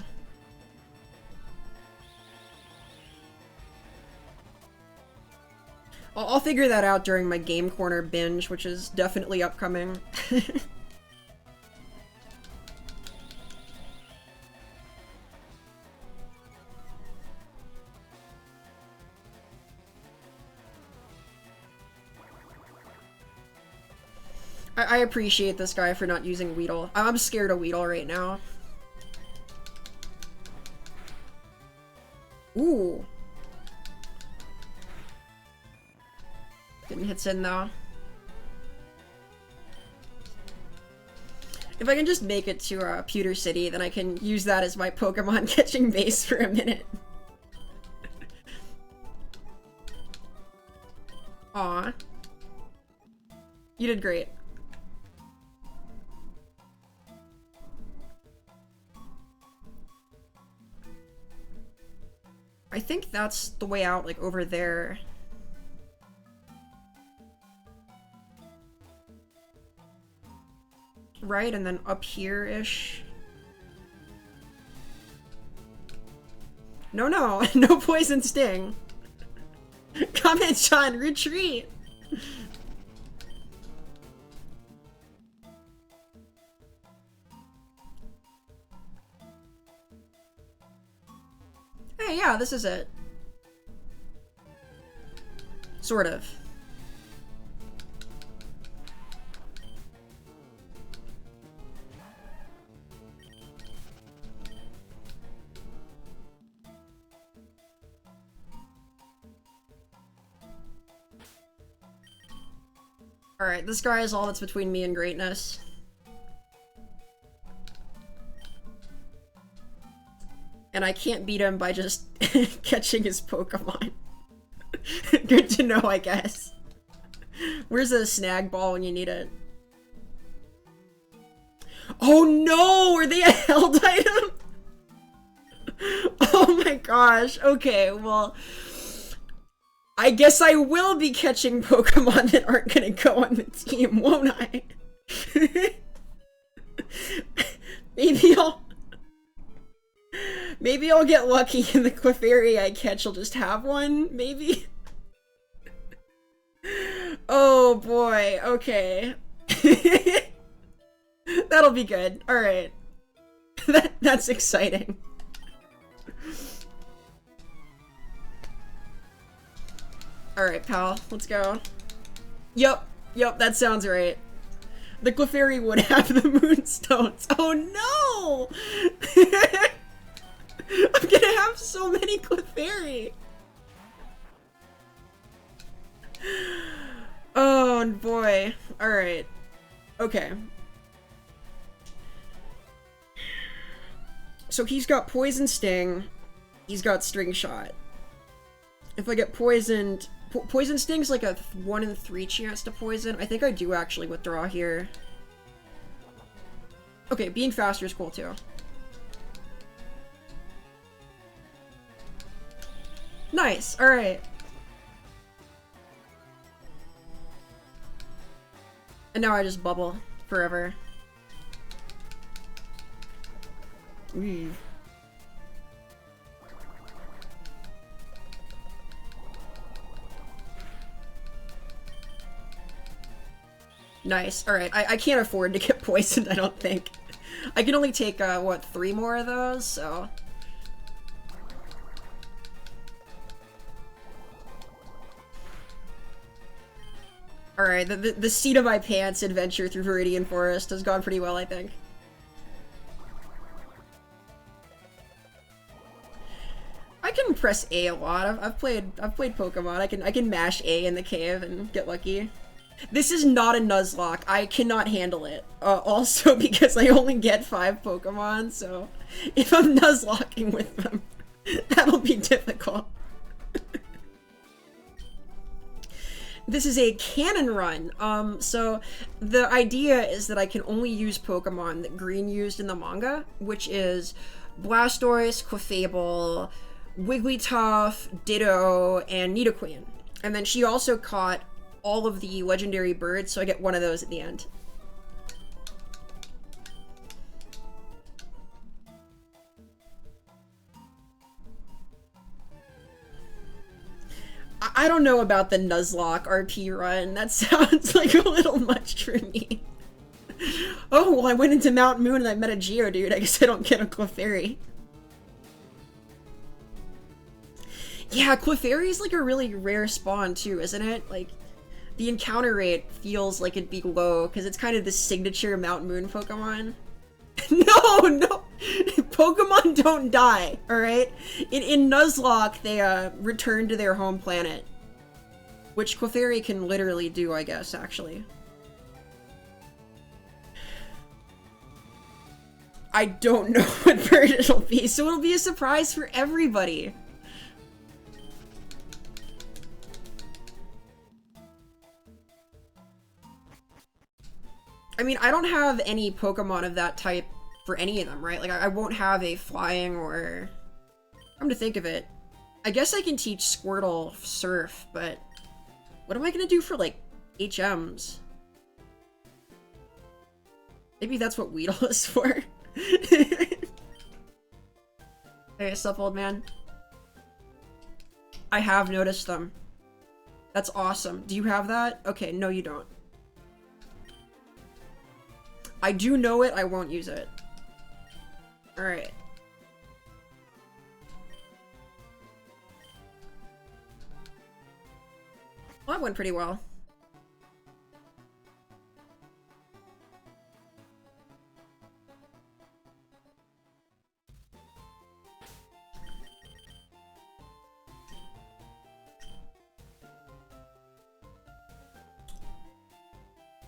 I'll figure that out during my Game Corner binge, which is definitely upcoming. I appreciate this guy for not using Weedle. I'm scared of Weedle right now. Ooh. Getting hits in though. If I can just make it to Pewter City, then I can use that as my Pokemon catching base for a minute. Aw. You did great. I think that's the way out, like, over there. Right, and then up here-ish. No, no, no poison sting. Comment-chan, retreat! Hey, yeah, this is it. Sort of. Alright, this guy is all that's between me and greatness. And I can't beat him by just catching his Pokemon. Good to know, I guess. Where's a snag ball when you need it? Oh no! Are they a held item? Oh my gosh. Okay, well... I guess I will be catching Pokemon that aren't gonna go on the team, won't I? Maybe I'll get lucky and the Clefairy I catch will just have one, maybe? Oh boy, okay. That'll be good, alright. That's exciting. Alright, pal, let's go. Yup, that sounds right. The Clefairy would have the Moonstones. Oh no! I'm gonna have so many Clefairy! Oh boy. Alright. Okay. So he's got Poison Sting. He's got String Shot. If I get poisoned... Poison Sting's like a 1 in 3 chance to poison. I think I do actually withdraw here. Okay, being faster is cool too. Nice, alright. And now I just bubble forever. Ooh. Nice. Alright, I can't afford to get poisoned, I don't think. I can only take, what, 3 more of those, so... Alright, the seat of my pants adventure through Viridian Forest has gone pretty well, I think. I can press A a lot. I've played Pokemon. I can mash A in the cave and get lucky. This is not a Nuzlocke. I cannot handle it. Also because I only get 5 Pokemon, so if I'm Nuzlocking with them, that'll be difficult. This is a canon run. So the idea is that I can only use Pokemon that Green used in the manga, which is Blastoise, Clefable, Wigglytuff, Ditto, and Nidoqueen. And then she also caught all of the legendary birds, so I get one of those at the end. I don't know about the Nuzlocke RP run. That sounds like a little much for me. Oh, well, I went into Mount Moon and I met a Geodude. I guess I don't get a Clefairy. Yeah, Clefairy is like a really rare spawn too, isn't it? Like, the encounter rate feels like it'd be low, because it's kind of the signature Mount Moon Pokemon. No! Pokemon don't die, alright? In Nuzlocke, they return to their home planet. Which Clefairy can literally do, I guess, actually. I don't know what bird it'll be, so it'll be a surprise for everybody. I mean, I don't have any Pokemon of that type for any of them, right? Like, I won't have a flying or... Come to think of it, I guess I can teach Squirtle Surf, but what am I gonna do for, like, HMs? Maybe that's what Weedle is for. Hey, what's up, old man? I have noticed them. That's awesome. Do you have that? Okay, no you don't. I do know it, I won't use it. Alright. Well, that went pretty well.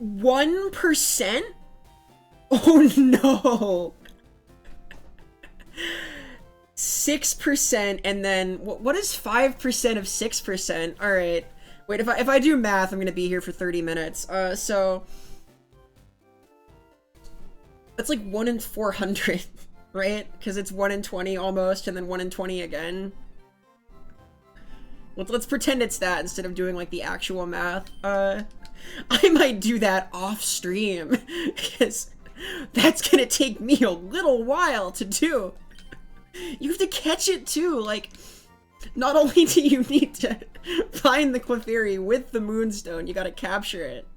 $1%? Oh no! 6% and then what is 5% of 6%? Alright. Wait, if I do math, I'm gonna be here for 30 minutes. So that's like 1 in 400, right? Because it's 1 in 20 almost, and then 1 in 20 again. Let's pretend it's that instead of doing like the actual math. I might do that off stream because that's gonna take me a little while to do. You have to catch it too, like, not only do you need to find the Clefairy with the Moonstone, you gotta capture it.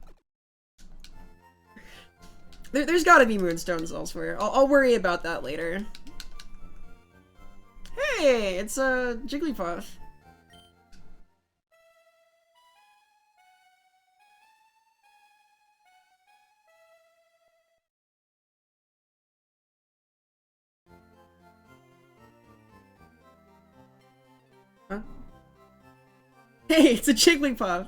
There's gotta be Moonstones elsewhere. I'll worry about that later. Hey, it's a Jigglypuff. Huh? Hey, it's a Jigglypuff!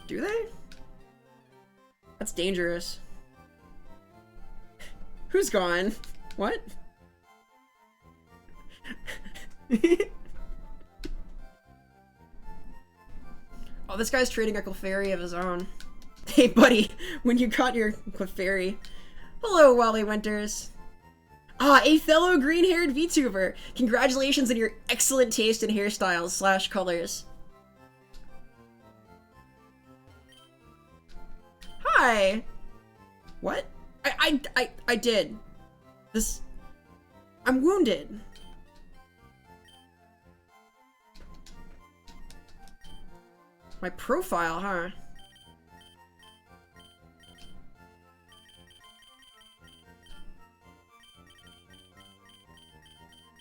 Do they? That's dangerous. Who's gone? What? Oh, this guy's trading a Clefairy of his own. Hey buddy, when you got your Clefairy. Hello, Wally Winters. Ah, a fellow green-haired VTuber! Congratulations on your excellent taste in hairstyles / colors. Hi! What? I did. This... I'm wounded. My profile, huh?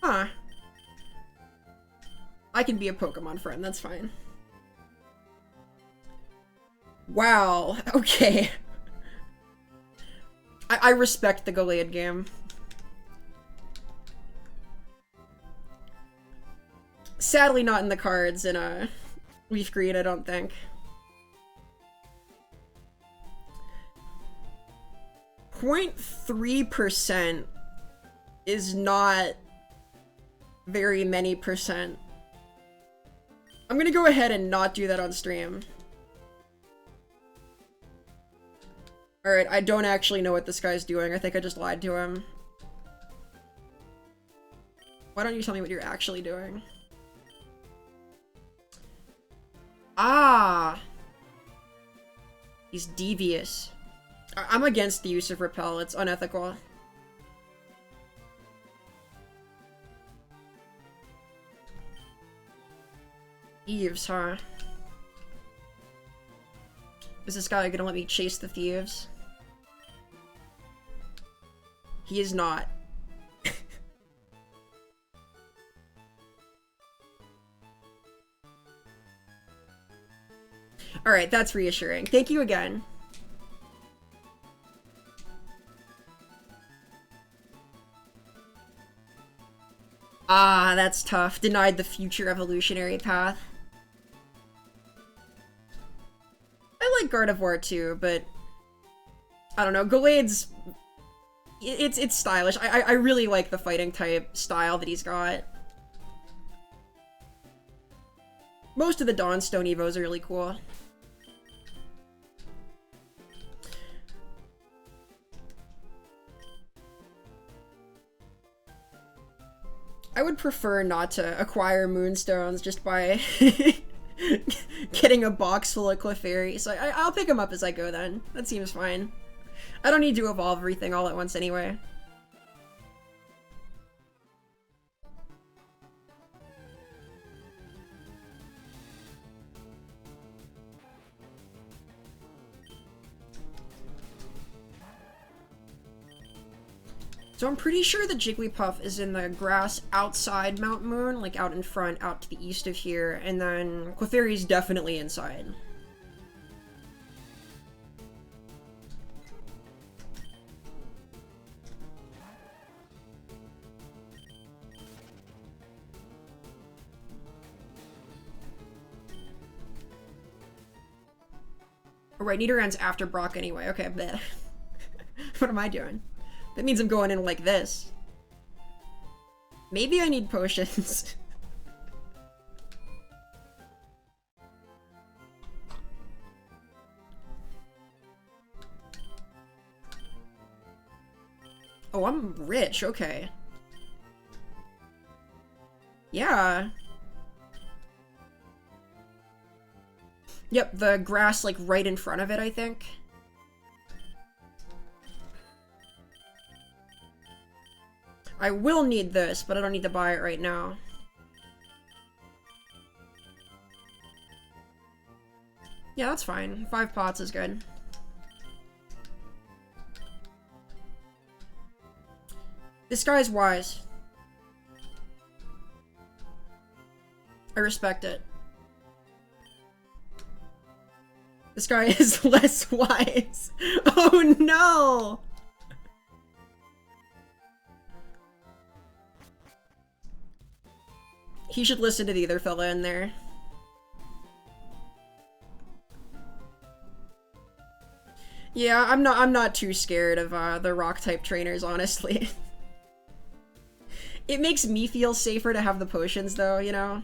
Huh. I can be a Pokemon friend, that's fine. Wow, okay. I respect the Gallade game. Sadly not in the cards in LeafGreen, I don't think. .3% is not very many percent. I'm gonna go ahead and not do that on stream. Alright, I don't actually know what this guy's doing. I think I just lied to him. Why don't you tell me what you're actually doing? Ah! He's devious. I'm against the use of Repel. It's unethical. Thieves, huh? Is this guy gonna let me chase the thieves? He is not. Alright, that's reassuring. Thank you again. Ah, that's tough. Denied the future evolutionary path. I like Gardevoir too, but I don't know. Gallade's it's stylish. I really like the fighting type style that he's got. Most of the Dawnstone Evos are really cool. I would prefer not to acquire moonstones just by getting a box full of Clefairy, so I'll pick them up as I go then. That seems fine. I don't need to evolve everything all at once anyway. So I'm pretty sure the Jigglypuff is in the grass outside Mount Moon, like out in front, out to the east of here, and then Clefairy's definitely inside. Oh, right, Nidoran's after Brock anyway. Okay, bleh. What am I doing? That means I'm going in like this. Maybe I need potions. Oh, I'm rich, okay. Yeah. Yep, the grass, like, right in front of it, I think. I will need this, but I don't need to buy it right now. Yeah, that's fine. 5 pots is good. This guy's wise. I respect it. This guy is less wise. Oh no! He should listen to the other fella in there. Yeah, I'm not too scared of the rock type trainers, honestly. It makes me feel safer to have the potions though, you know?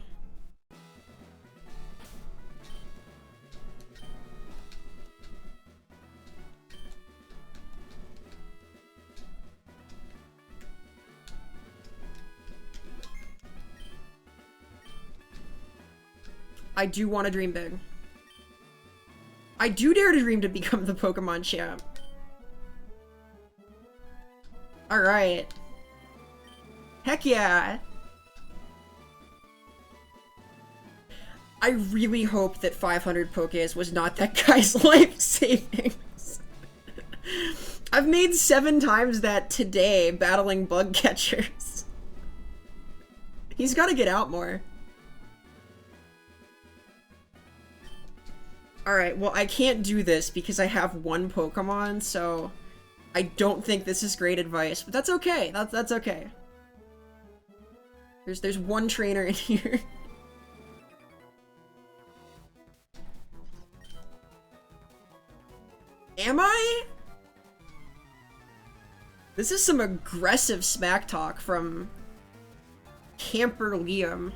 I do want to dream big. I do dare to dream to become the Pokemon champ. Alright. Heck yeah! I really hope that 500 Pokés was not that guy's life savings. I've made 7 times that today battling bug catchers. He's gotta get out more. Alright, well I can't do this because I have 1 Pokemon, so I don't think this is great advice, but that's okay. That's okay. There's 1 trainer in here. Am I? This is some aggressive smack talk from Camper Liam.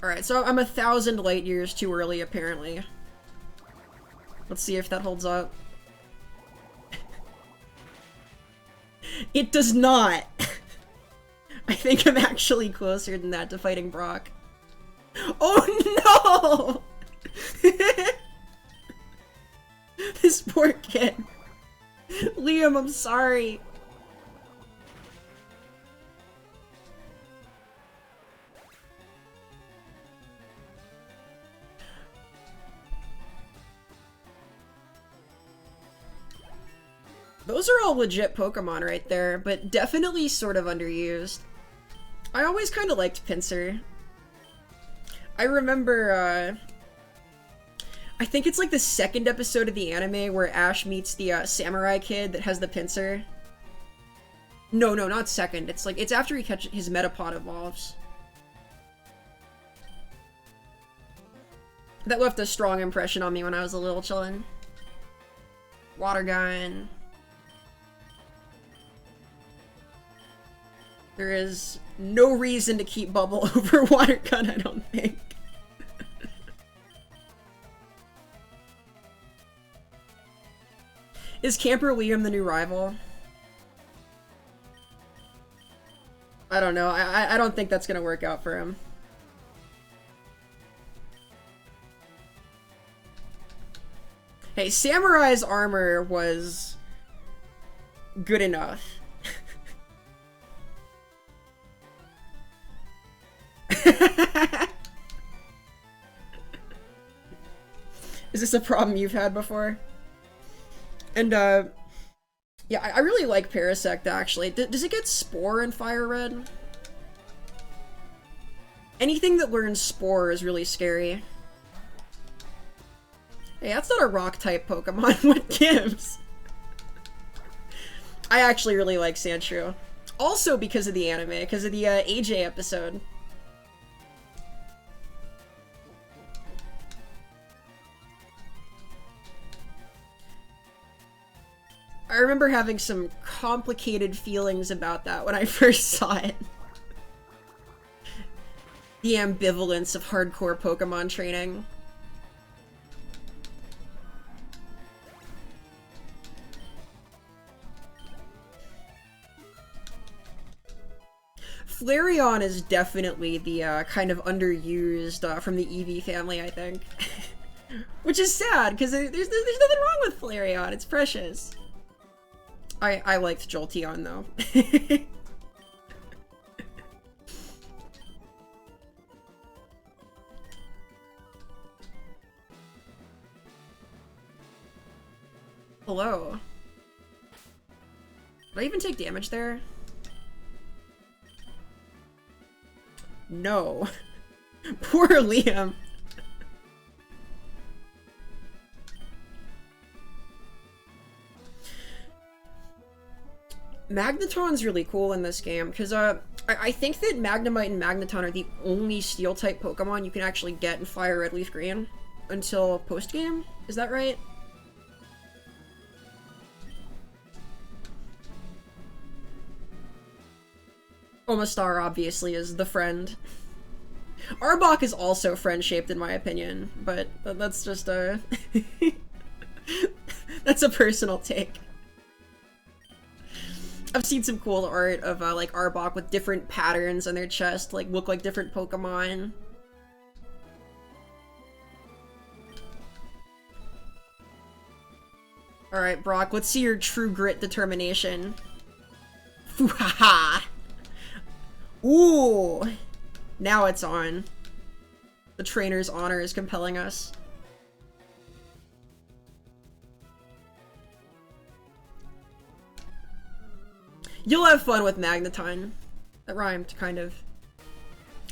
Alright, so I'm 1,000 light years too early, apparently. Let's see if that holds up. It does not! I think I'm actually closer than that to fighting Brock. Oh no! This poor kid. Liam, I'm sorry. Those are all legit Pokemon right there, but definitely sort of underused. I always kind of liked Pinsir. I remember, I think it's like the 2nd episode of the anime where Ash meets the samurai kid that has the Pinsir. No, not 2nd. It's like, it's after his Metapod evolves. That left a strong impression on me when I was a little chillin'. Water gun. There is no reason to keep Bubble over Water Gun, I don't think. Is Camper Liam the new rival? I don't know. I don't think that's gonna work out for him. Hey, Samurai's armor was good enough. Is this a problem you've had before? And, yeah, I really like Parasect, actually. Does it get Spore in FireRed? Anything that learns Spore is really scary. Hey, that's not a rock-type Pokemon. What gives? I actually really like Sandshrew. Also because of the anime, because of the AJ episode. I remember having some complicated feelings about that when I first saw it. The ambivalence of hardcore Pokemon training. Flareon is definitely the kind of underused from the Eevee family, I think. Which is sad, because there's nothing wrong with Flareon, it's precious. I liked Jolteon, though. Hello. Did I even take damage there? No. Poor Liam. Magneton's really cool in this game, because I think that Magnemite and Magneton are the only Steel-type Pokemon you can actually get in Fire Red, Leaf Green until post-game. Is that right? Omastar, obviously, is the friend. Arbok is also friend-shaped, in my opinion, but that's just a... that's a personal take. I've seen some cool art of, like, Arbok with different patterns on their chest, like, look like different Pokemon. Alright, Brock, let's see your true grit determination. Foo-ha-ha! Ooh! Now it's on. The trainer's honor is compelling us. You'll have fun with Magneton. That rhymed, kind of.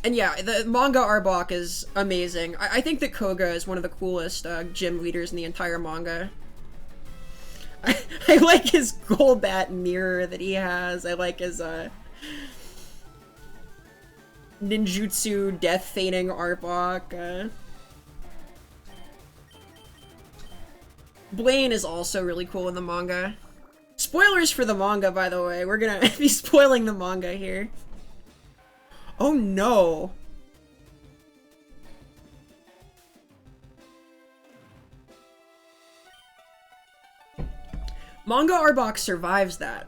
And yeah, the manga Arbok is amazing. I think that Koga is one of the coolest gym leaders in the entire manga. I like his Golbat mirror that he has. I like his ninjutsu death feigning Arbok. Blaine is also really cool in the manga. Spoilers for the manga, by the way. We're gonna be spoiling the manga here. Oh no! Manga Arbok survives that.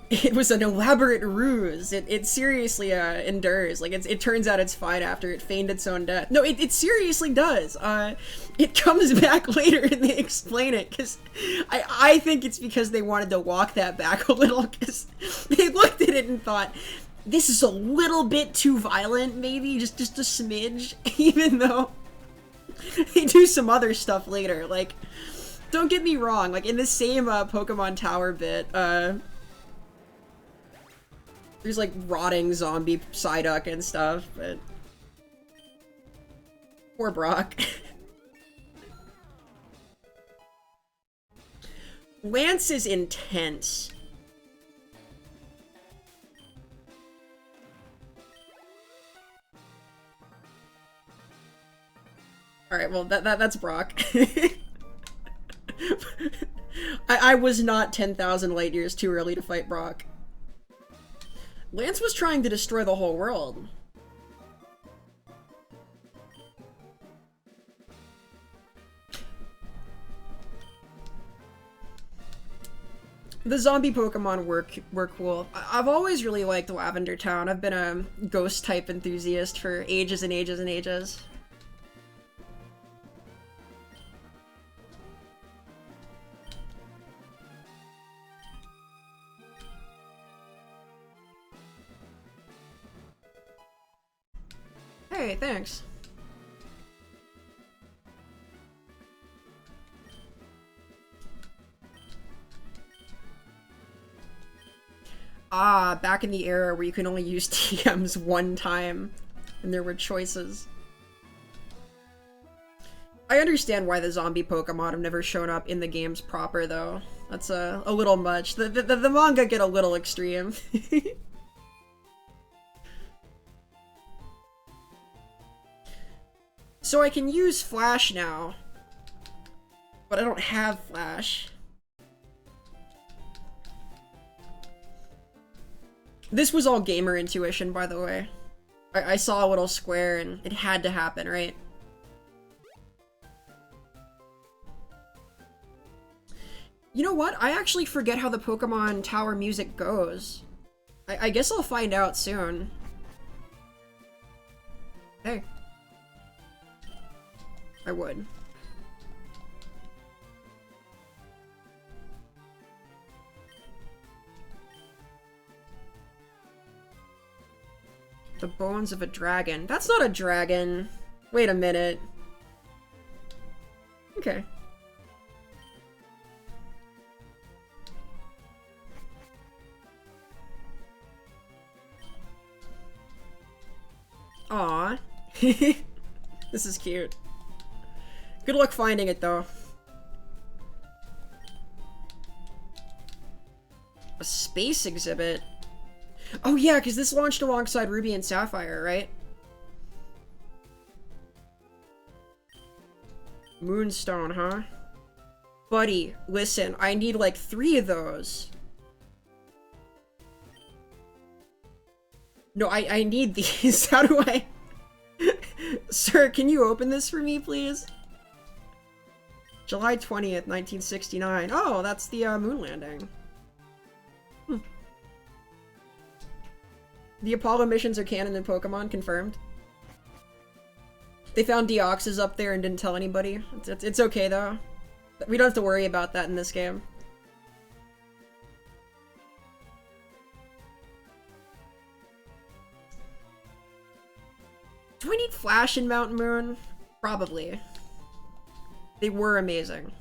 It was an elaborate ruse. It seriously endures. Like, it turns out it's fine after it feigned its own death. No, it seriously does. It comes back later and they explain it, because I think it's because they wanted to walk that back a little, because they looked at it and thought, this is a little bit too violent, maybe, just a smidge, even though they do some other stuff later. Like, don't get me wrong, like, in the same Pokemon Tower bit, there's like rotting zombie Psyduck and stuff, but... Poor Brock. Lance is intense. Alright, well, that's Brock. I was not 10,000 light years too early to fight Brock. Lance was trying to destroy the whole world. The zombie Pokemon were cool. I've always really liked Lavender Town. I've been a ghost type enthusiast for ages and ages and ages. Hey, thanks. Ah, back in the era where you can only use TMs one time, and there were choices. I understand why the zombie Pokemon have never shown up in the games proper, though. That's a little much. The manga get a little extreme. So I can use Flash now, but I don't have Flash. This was all gamer intuition, by the way. I saw a little square and it had to happen, right? You know what? I actually forget how the Pokemon Tower music goes. I guess I'll find out soon. Hey. I would. The bones of a dragon. That's not a dragon. Wait a minute. Okay. Aww. This is cute. Good luck finding it, though. A space exhibit? Oh yeah, because this launched alongside Ruby and Sapphire, right? Moonstone, huh? Buddy, listen, I need like 3 of those. No, I need these. How do I... Sir, can you open this for me, please? July 20th, 1969. Oh, that's the moon landing. The Apollo missions are canon in Pokemon, confirmed. They found Deoxys up there and didn't tell anybody. It's okay, though. We don't have to worry about that in this game. Do I need Flash in Mountain Moon? Probably. They were amazing.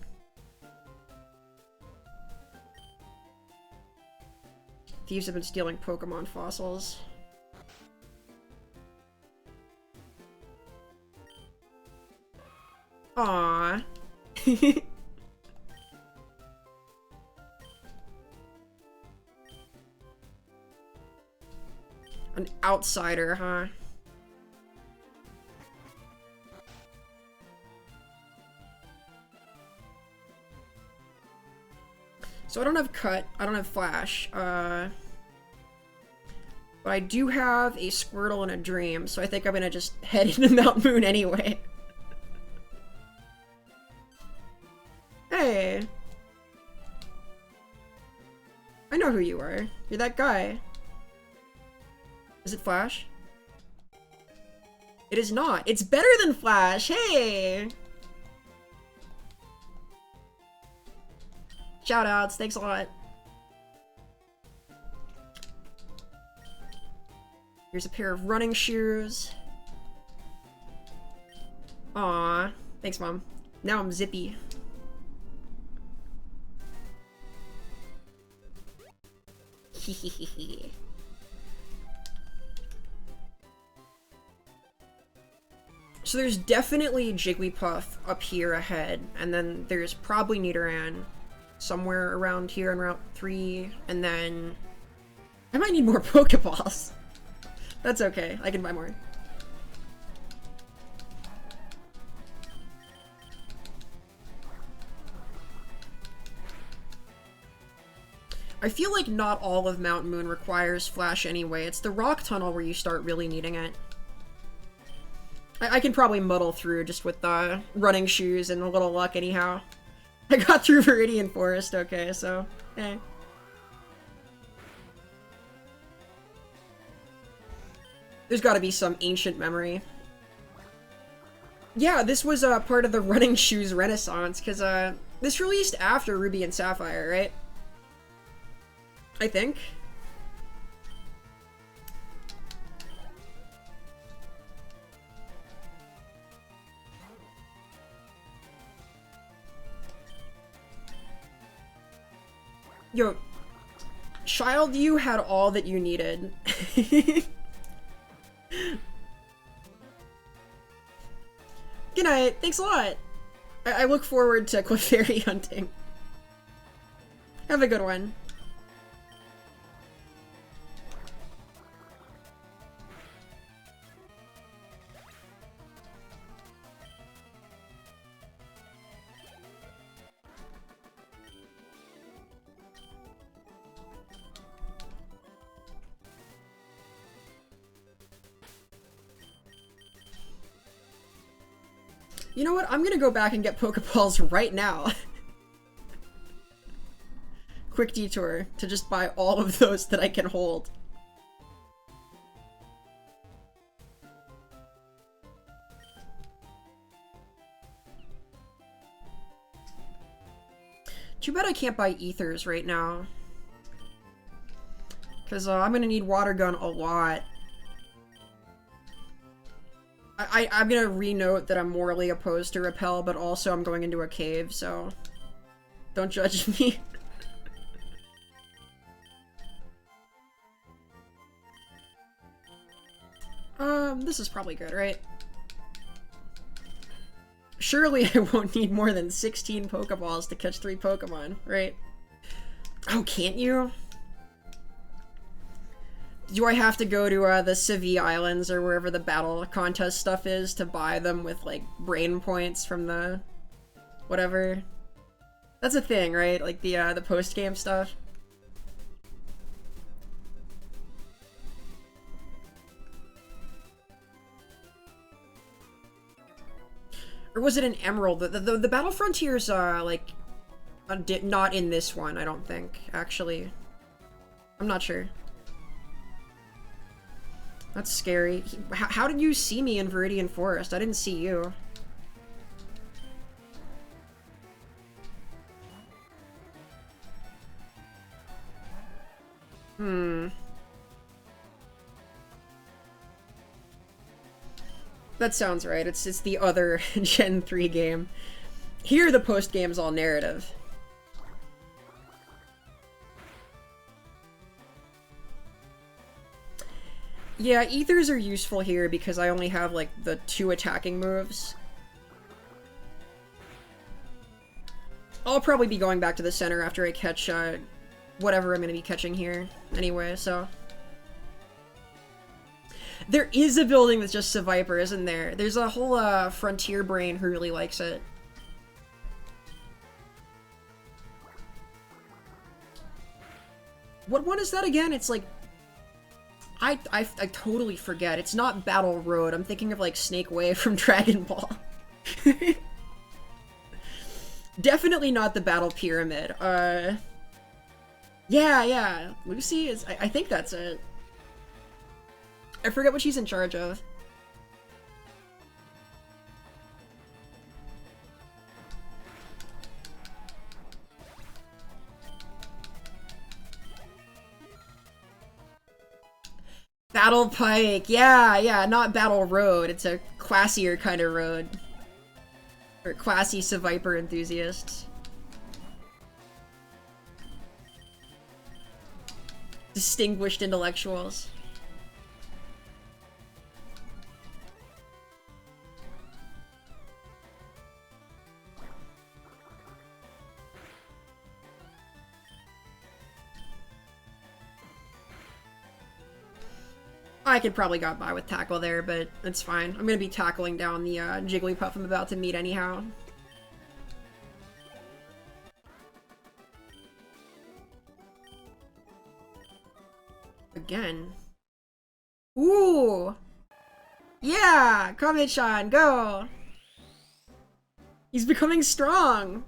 Thieves have been stealing Pokemon fossils. Aww. An outsider, huh? So I don't have Cut, I don't have Flash, but I do have a Squirtle and a Dream, so I think I'm gonna just head into Mount Moon anyway. Hey! I know who you are. You're that guy. Is it Flash? It is not. It's better than Flash! Hey! Shoutouts, thanks a lot. Here's a pair of running shoes. Aw, thanks, Mom. Now I'm zippy. So there's definitely Jigglypuff up here ahead, and then there's probably Nidoran somewhere around here on Route 3, and then I might need more Pokeballs. That's okay, I can buy more. I feel like not all of Mount Moon requires Flash anyway. It's the Rock Tunnel where you start really needing it. I can probably muddle through just with the running shoes and a little luck anyhow. I got through Viridian Forest, okay, so, eh. There's gotta be some ancient memory. Yeah, this was part of the running shoes renaissance, because this released after Ruby and Sapphire, right? I think. Yo, Child, you had all that you needed. Good night. Thanks a lot. I look forward to Clefairy hunting. Have a good one. You know what? I'm gonna go back and get Pokeballs right now. Quick detour to just buy all of those that I can hold. Too bad I can't buy ethers right now. Because I'm gonna need Water Gun a lot. I'm gonna re-note that I'm morally opposed to Repel, but also I'm going into a cave, so don't judge me. This is probably good, right? Surely I won't need more than 16 Pokeballs to catch 3 Pokemon, right? Oh, can't you? Do I have to go to the Civi Islands or wherever the battle contest stuff is to buy them with, like, brain points from the... whatever? That's a thing, right? Like, the post-game stuff? Or was it an Emerald? The Battle Frontiers, like, not in this one, I don't think, actually. I'm not sure. That's scary. How did you see me in Viridian Forest? I didn't see you. That sounds right. It's the other Gen 3 game. Here the post-game's all narrative. Yeah, ethers are useful here because I only have, like, the 2 attacking moves. I'll probably be going back to the center after I catch, whatever I'm gonna be catching here. Anyway, so... There is a building that's just Seviper, isn't there? There's a whole, Frontier brain who really likes it. What one is that again? It's like... I totally forget. It's not Battle Road. I'm thinking of, like, Snake Way from Dragon Ball. Definitely not the Battle Pyramid. Yeah. Lucy is... I think that's it. I forget what she's in charge of. Battle Pike, yeah, not Battle Road. It's a classier kind of road. For classy Seviper enthusiasts. Distinguished intellectuals. I could probably got by with Tackle there, but it's fine. I'm gonna be tackling down the Jigglypuff I'm about to meet anyhow. Again. Ooh! Yeah! Kame-chan, go! He's becoming strong!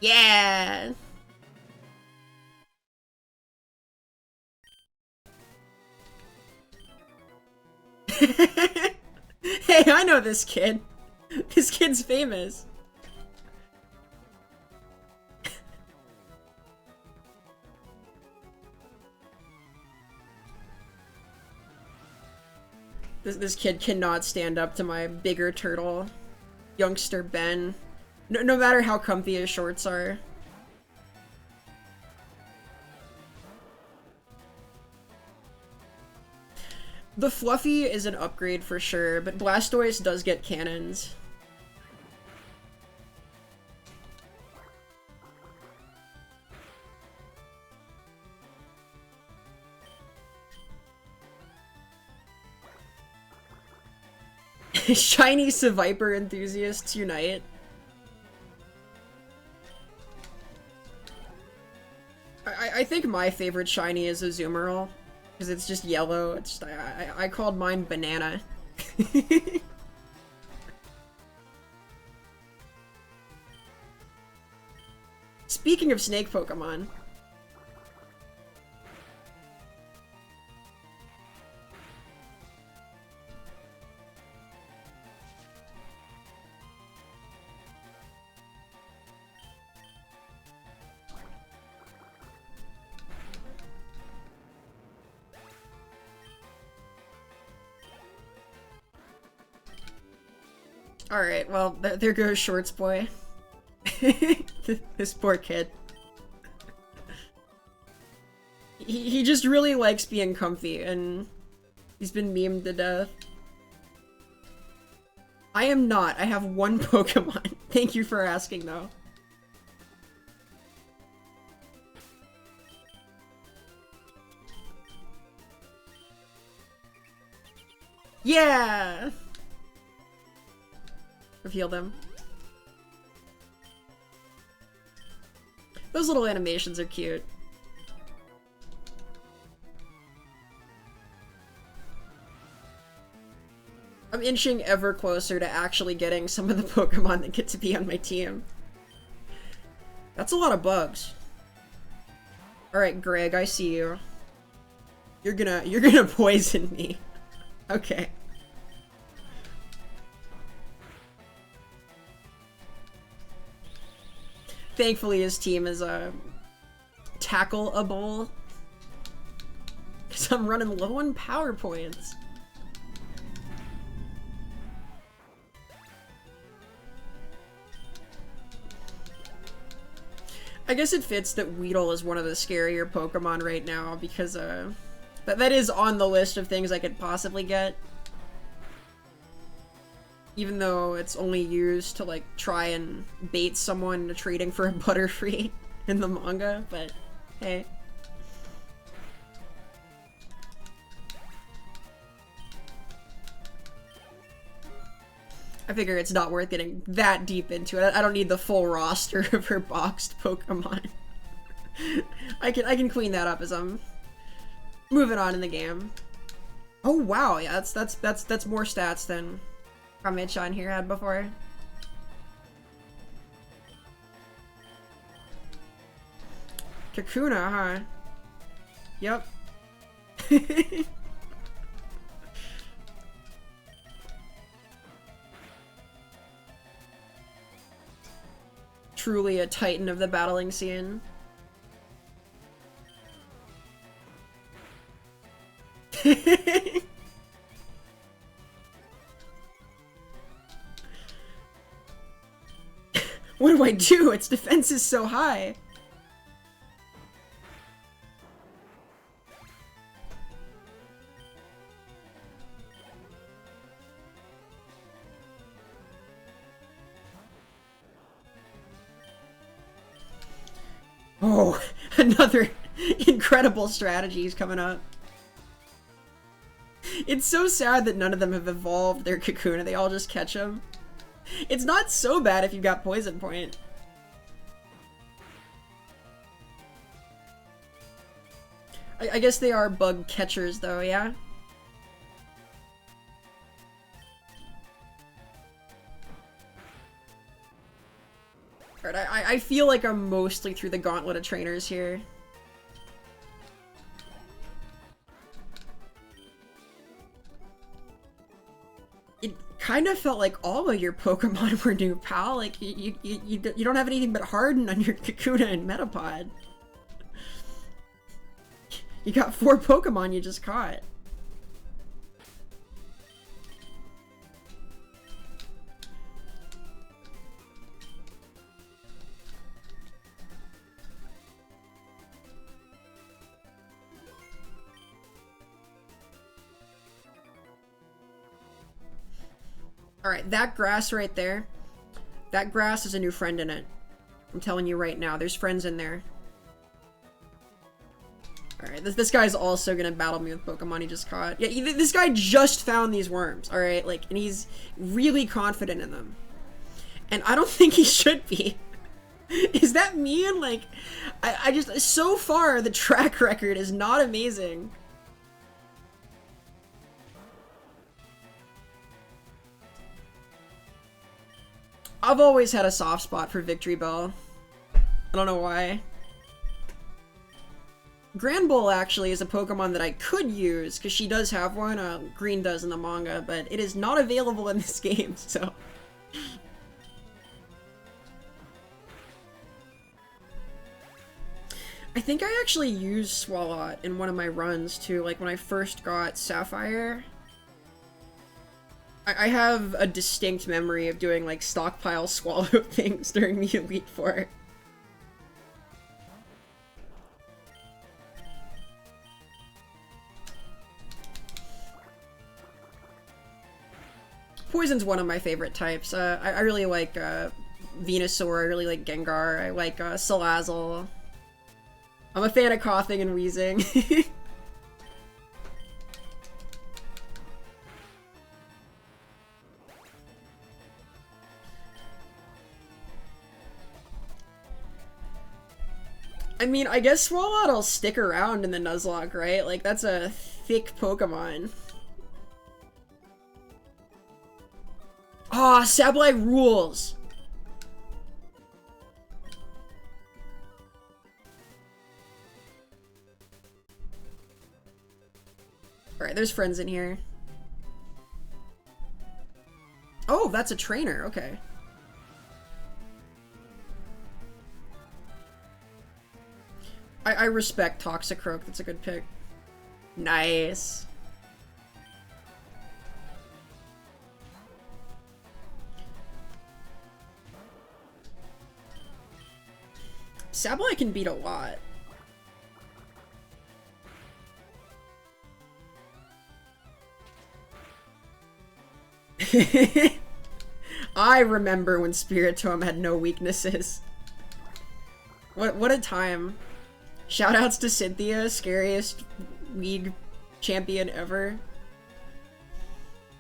Yeah! Hey, I know this kid. This kid's famous. This kid cannot stand up to my bigger turtle, youngster Ben. No matter how comfy his shorts are. The Fluffy is an upgrade for sure, but Blastoise does get cannons. Shiny Seviper enthusiasts unite. I think my favorite shiny is Azumarill, because it's just yellow. It's I called mine Banana. Speaking of snake Pokemon. Alright, well, there goes Shorts Boy. This poor kid. He just really likes being comfy, and he's been memed to death. I am not. I have one Pokemon. Thank you for asking, though. Yeah! Reveal them. Those little animations are cute. I'm inching ever closer to actually getting some of the Pokemon that get to be on my team. That's a lot of bugs. Alright, Greg, I see you. You're gonna poison me. Okay. Thankfully, his team is tackleable. Because I'm running low on power points. I guess it fits that Weedle is one of the scarier Pokemon right now because that is on the list of things I could possibly get. Even though it's only used to, like, try and bait someone into trading for a Butterfree in the manga, but hey. I figure it's not worth getting that deep into it. I don't need the full roster of her boxed Pokemon. I can clean that up as I'm moving on in the game. Oh wow, yeah, that's more stats than Mitchon here had before. Kakuna, huh? Yep. Truly a titan of the battling scene. What do I do? Its defense is so high. Oh, another incredible strategy is coming up. It's so sad that none of them have evolved their Kakuna. They all just catch them. It's not so bad if you've got Poison Point. I guess they are bug catchers though, yeah? Alright, I feel like I'm mostly through the gauntlet of trainers here. It kind of felt like all of your Pokemon were new, pal. Like, you don't have anything but Harden on your Kakuna and Metapod. You got 4 Pokemon you just caught. Alright, that grass right there. That grass has a new friend in it. I'm telling you right now, there's friends in there. Alright, this guy's also gonna battle me with Pokemon he just caught. Yeah, this guy just found these worms, alright? Like, and he's really confident in them. And I don't think he should be. Is that mean? Like, I just, so far, the track record is not amazing. I've always had a soft spot for Victory Bell. I don't know why. Granbull actually is a Pokemon that I could use, because she does have one, Green does in the manga, but it is not available in this game, so... I think I actually used Swalot in one of my runs, too, like when I first got Sapphire. I have a distinct memory of doing, like, stockpile swallow things during the Elite Four. Poison's one of my favorite types. I really like, Venusaur, I really like Gengar, I like, Salazzle. I'm a fan of coughing and wheezing. I mean, I guess Swalot will stick around in the Nuzlocke, right? Like, that's a thick Pokemon. Ah, oh, Sableye rules! Alright, there's friends in here. Oh, that's a trainer, okay. I respect Toxicroak, that's a good pick. Nice. Sableye can beat a lot. I remember when Spiritomb had no weaknesses. What a time. Shoutouts to Cynthia, scariest league champion ever.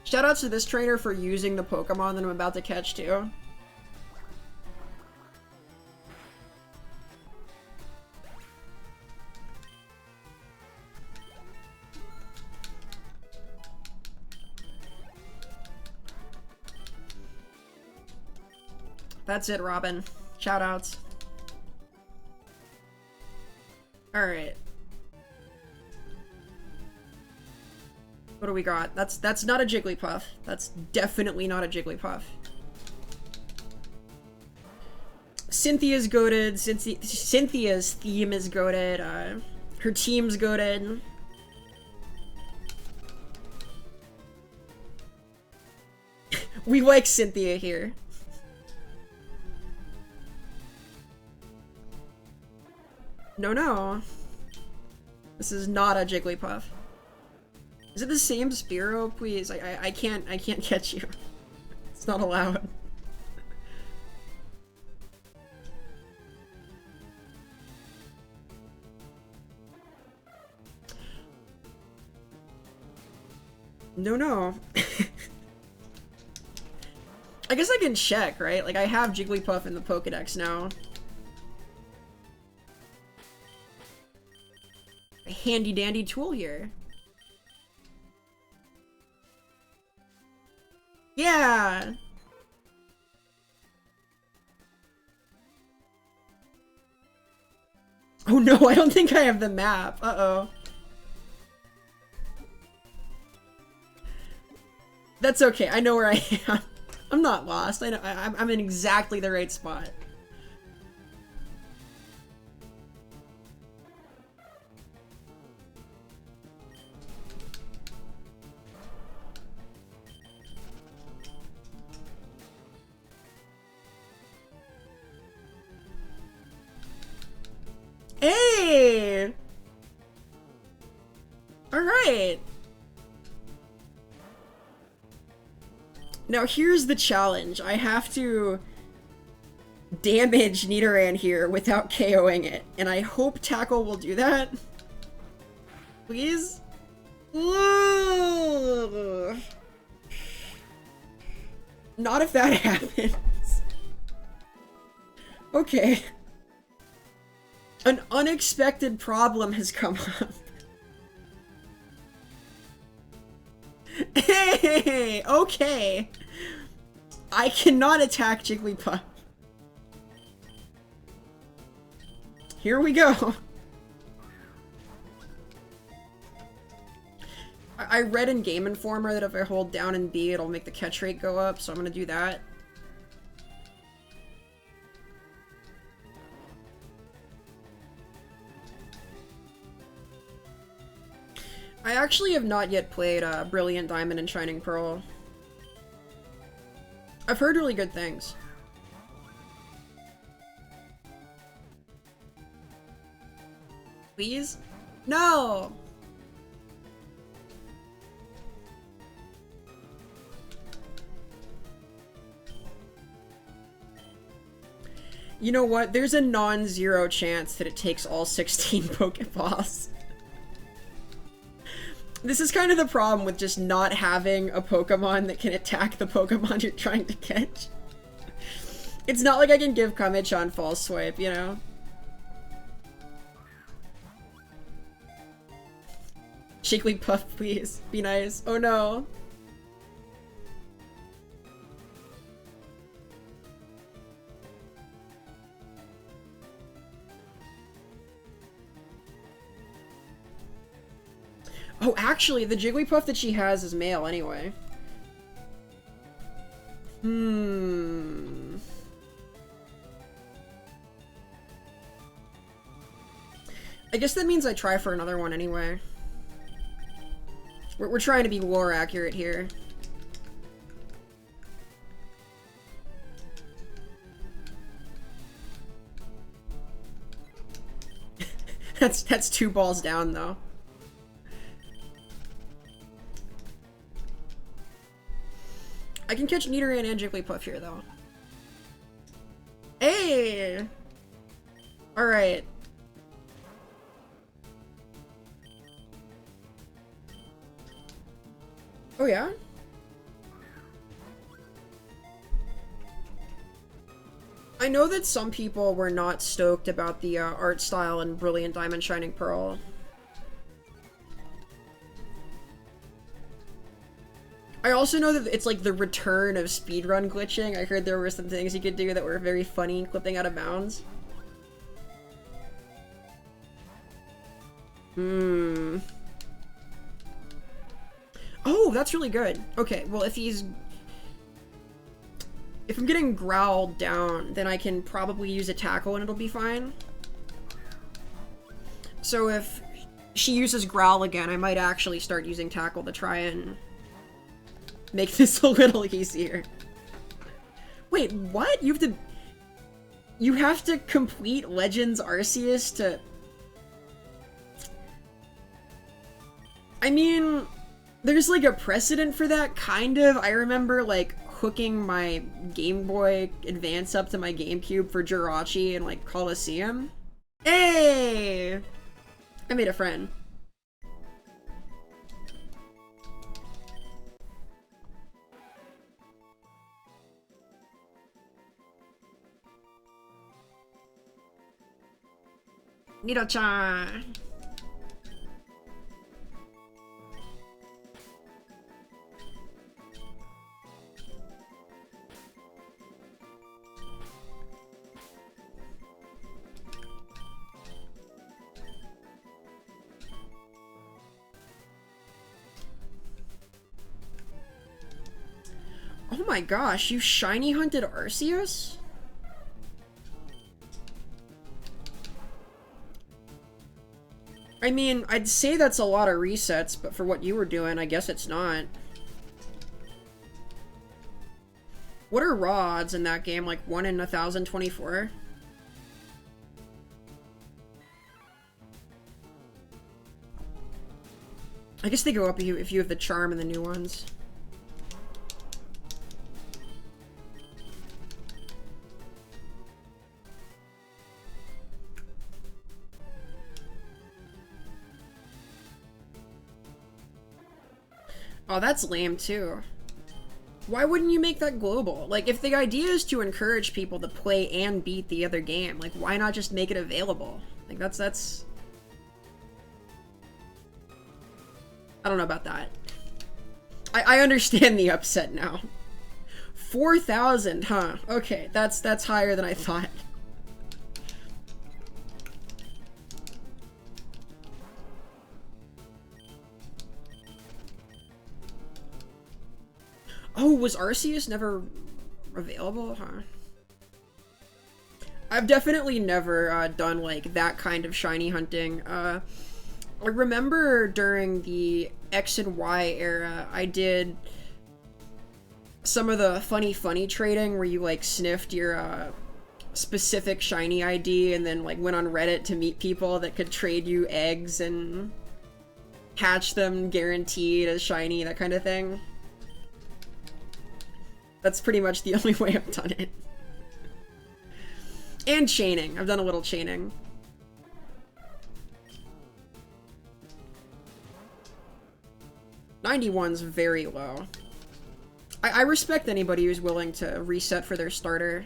Shoutouts to this trainer for using the Pokemon that I'm about to catch too. That's it, Robin. Shoutouts. Alright. What do we got? That's not a Jigglypuff. That's definitely not a Jigglypuff. Cynthia's goated. Cynthia's theme is goated. Her team's goated. We like Cynthia here. No. This is not a Jigglypuff. Is it the same Spearow? Please, I can't catch you. It's not allowed. No. I guess I can check, right? Like, I have Jigglypuff in the Pokedex now. A handy-dandy tool here. Yeah! no, I don't think I have the map. Uh-oh. That's okay, I know where I am. I'm not lost, I know, I'm in exactly the right spot. Hey! Alright. Now here's the challenge. I have to damage Nidoran here without KOing it. And I hope Tackle will do that. Please? Ugh. Not if that happens. Okay. An unexpected problem has come up. Hey, okay. I cannot attack Jigglypuff. Here we go. I read in Game Informer that if I hold down and B, it'll make the catch rate go up, so I'm gonna do that. I actually have not yet played Brilliant Diamond and Shining Pearl. I've heard really good things. Please? No! You know what? There's a non-zero chance that it takes all 16 Pokeballs. This is kind of the problem with just not having a Pokemon that can attack the Pokemon you're trying to catch. It's not like I can give Kamichan False Swipe, you know? Jigglypuff, please. Be nice. Oh no. Oh, actually, the Jigglypuff that she has is male anyway. I guess that means I try for another one anyway. We're trying to be lore accurate here. That's 2 balls down though. I can catch Nidoran and Jigglypuff here, though. Hey! Alright. Oh, yeah? I know that some people were not stoked about the art style in Brilliant Diamond Shining Pearl. I also know that it's like the return of speedrun glitching. I heard there were some things you could do that were very funny, clipping out of bounds. Oh, that's really good. Okay, well if I'm getting growled down, then I can probably use a tackle and it'll be fine. So if she uses growl again, I might actually start using tackle to try and make this a little easier. Wait, what? You have to complete Legends Arceus to... I mean, there's like a precedent for that, kind of. I remember like hooking my Game Boy Advance up to my GameCube for Jirachi and like Coliseum. Hey! I made a friend. Nido-chan! Oh my gosh, you shiny hunted Arceus? I mean, I'd say that's a lot of resets, but for what you were doing, I guess it's not. What are raw odds in that game? Like 1 in 1,024? I guess they go up if you have the charm and the new ones. Oh, that's lame too. Why wouldn't you make that global? Like, if the idea is to encourage people to play and beat the other game, like, why not just make it available? Like, that's... I don't know about that. I understand the upset now. 4,000, huh? Okay, that's higher than I thought. Oh, was Arceus never available? Huh. I've definitely never done, like, that kind of shiny hunting. I remember during the X and Y era, I did some of the funny trading where you, like, sniffed your specific shiny ID and then, like, went on Reddit to meet people that could trade you eggs and hatch them guaranteed as shiny, that kind of thing. That's pretty much the only way I've done it. And chaining. I've done a little chaining. '91's very low. I respect anybody who's willing to reset for their starter.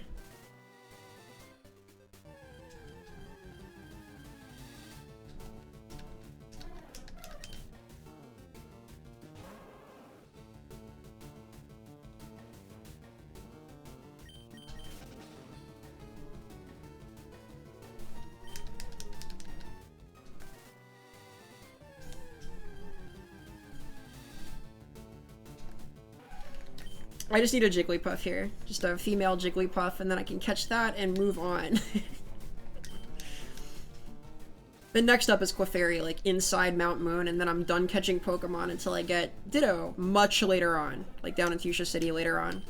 I just need a Jigglypuff here. Just a female Jigglypuff, and then I can catch that and move on. Then next up is Clefairy, like, inside Mount Moon, and then I'm done catching Pokemon until I get Ditto much later on. Like, down in Fuchsia City later on.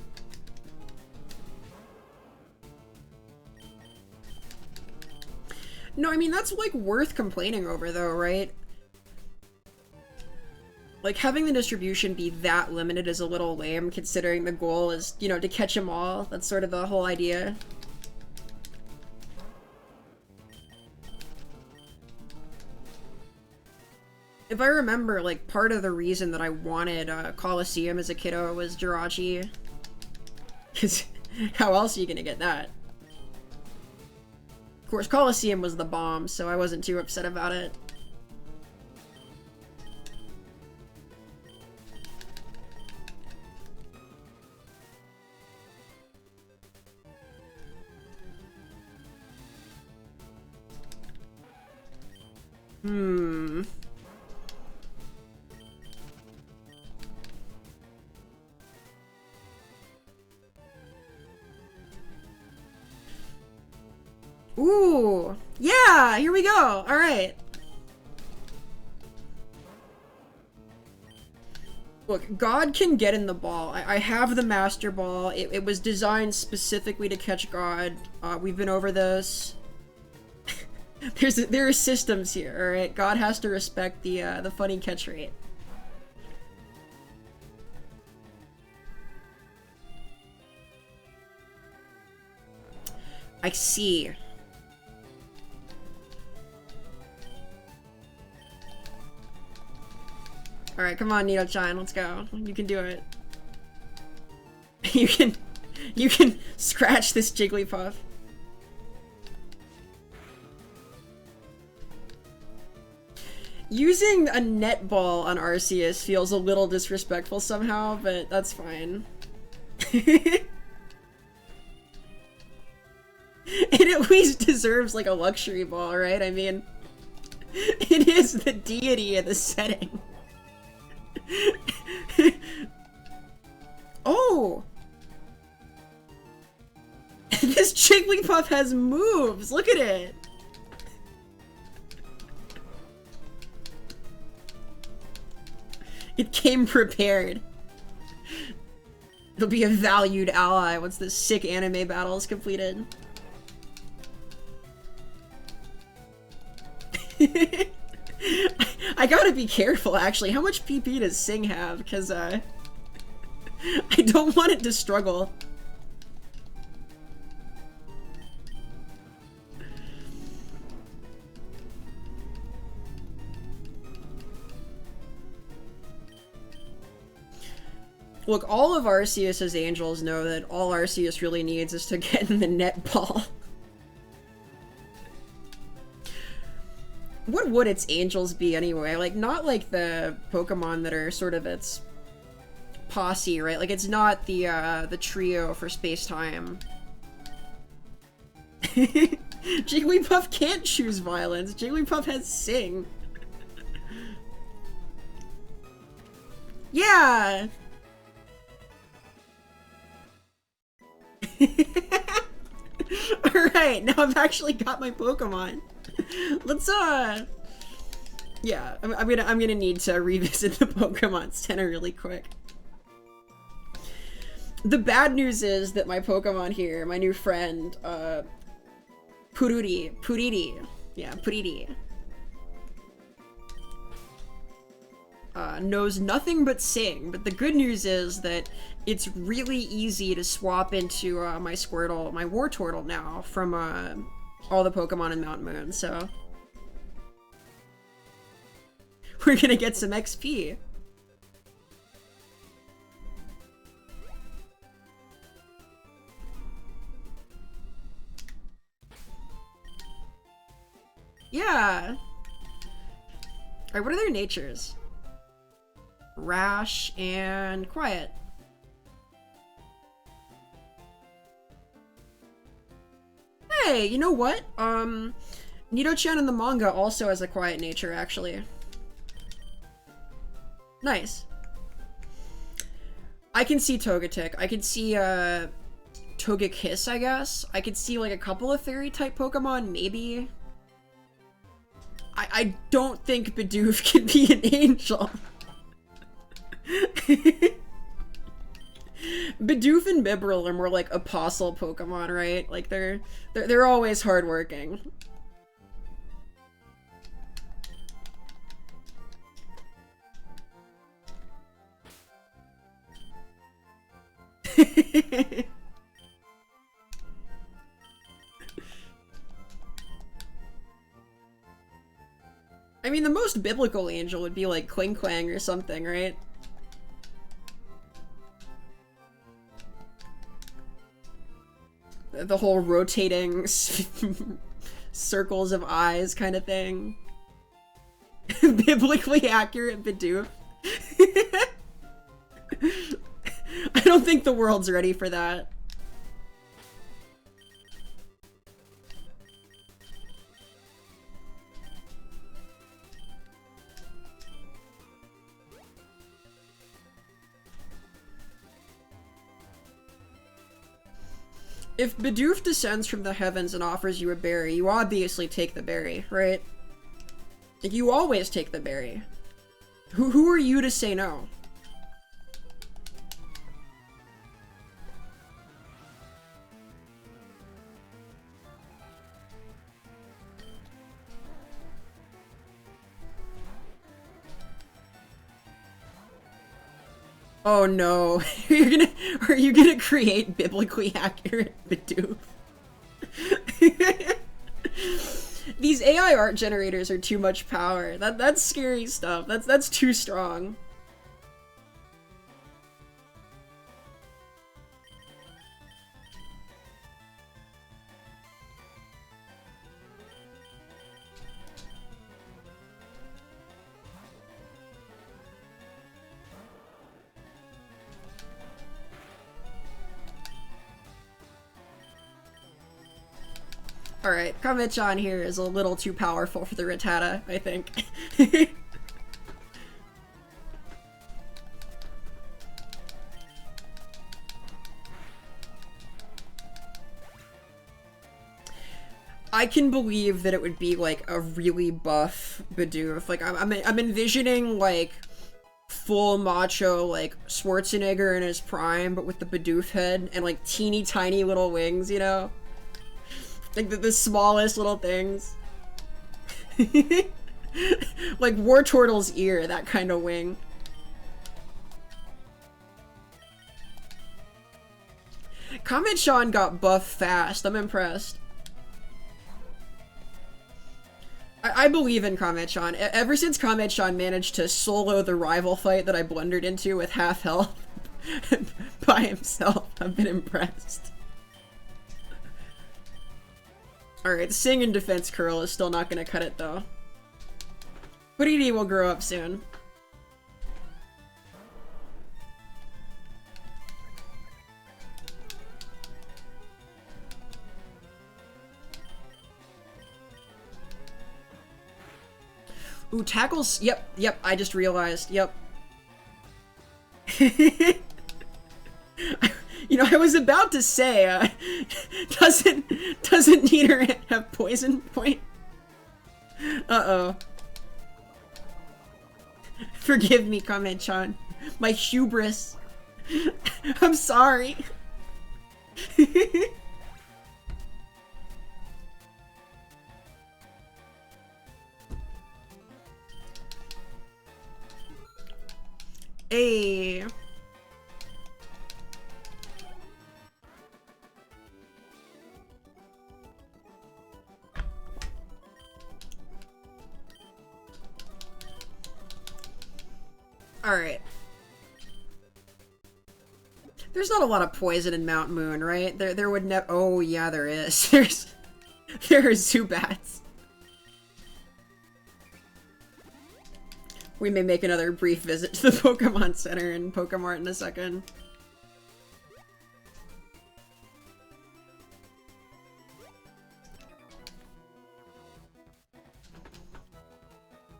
No, I mean, that's, like, worth complaining over, though, right? Like, having the distribution be that limited is a little lame, considering the goal is, you know, to catch them all. That's sort of the whole idea. If I remember, like, part of the reason that I wanted Coliseum as a kiddo was Jirachi. Because how else are you gonna get that? Of course, Coliseum was the bomb, so I wasn't too upset about it. Hmm. Ooh. Yeah, here we go. All right. Look, God can get in the ball. I have the Master Ball. It was designed specifically to catch God. We've been over this. There are systems here, alright? God has to respect the funny catch rate. I see. Alright, come on, Nido-chan, let's go. You can do it. You can scratch this Jigglypuff. Using a netball on Arceus feels a little disrespectful somehow, but that's fine. It at least deserves, like, a luxury ball, right? I mean, it is the deity of the setting. Oh! Jigglypuff has moves! Look at it! It came prepared. It'll be a valued ally once this sick anime battle is completed. I gotta be careful, actually. How much PP does Sing have? Because, I don't want it to struggle. Look, all of Arceus's angels know that all Arceus really needs is to get in the netball. What would its angels be anyway? Like, not like the Pokemon that are sort of its posse, right? Like, it's not the trio for space-time. Jigglypuff can't choose violence. Jigglypuff has Sing. Yeah! Alright, now I've actually got my Pokemon. Let's, yeah, I'm gonna need to revisit the Pokemon Center really quick. The bad news is that my Pokemon here, my new friend, Puriri, yeah, Puriri, knows nothing but Sing, but the good news is that it's really easy to swap into, my Squirtle, my Wartortle now from, all the Pokemon in Mount Moon, so we're gonna get some XP. Yeah. Alright, what are their natures? Rash and Quiet. Hey, you know what? Nido-chan in the manga also has a quiet nature, actually. Nice. I can see Togetic. I can see, Togekiss, I guess. I could see, like, a couple of fairy-type Pokemon, maybe. I don't think Bidoof can be an angel. Bidoof and Bibarel are more like apostle Pokemon, right? Like they're always hardworking. I mean, the most biblical angel would be like Kling-Kwang or something, right? The whole rotating circles of eyes kind of thing. Biblically accurate Bidoof. I don't think the world's ready for that. If Bidoof descends from the heavens and offers you a berry, you obviously take the berry, right? Like, you always take the berry. Who are you to say no? Oh no, are you gonna create biblically accurate Bidoof? These AI art generators are too much power. That's scary stuff. That's too strong. Alright, Kame-chan here is a little too powerful for the Rattata, I think. I can believe that it would be like a really buff Bidoof. Like I'm envisioning like full macho like Schwarzenegger in his prime, but with the Bidoof head and like teeny tiny little wings, you know? Like the smallest little things. Like War Turtle's ear, that kind of wing. Comet Sean got buff fast. I'm impressed. I believe in Comet Sean. Ever since Comet Sean managed to solo the rival fight that I blundered into with half health by himself, I've been impressed. Alright, Sing and Defense Curl is still not gonna cut it though. Puriri will grow up soon. Ooh, tackles. Yep, I just realized. Yep. You know, I was about to say, doesn't Nidor have poison point? Uh-oh. Forgive me, Comment-chan. My hubris. I'm sorry. Hey. Alright. There's not a lot of poison in Mount Moon, right? There would never— oh yeah, there is. There are Zubats. We may make another brief visit to the Pokemon Center and Pokemart in a second.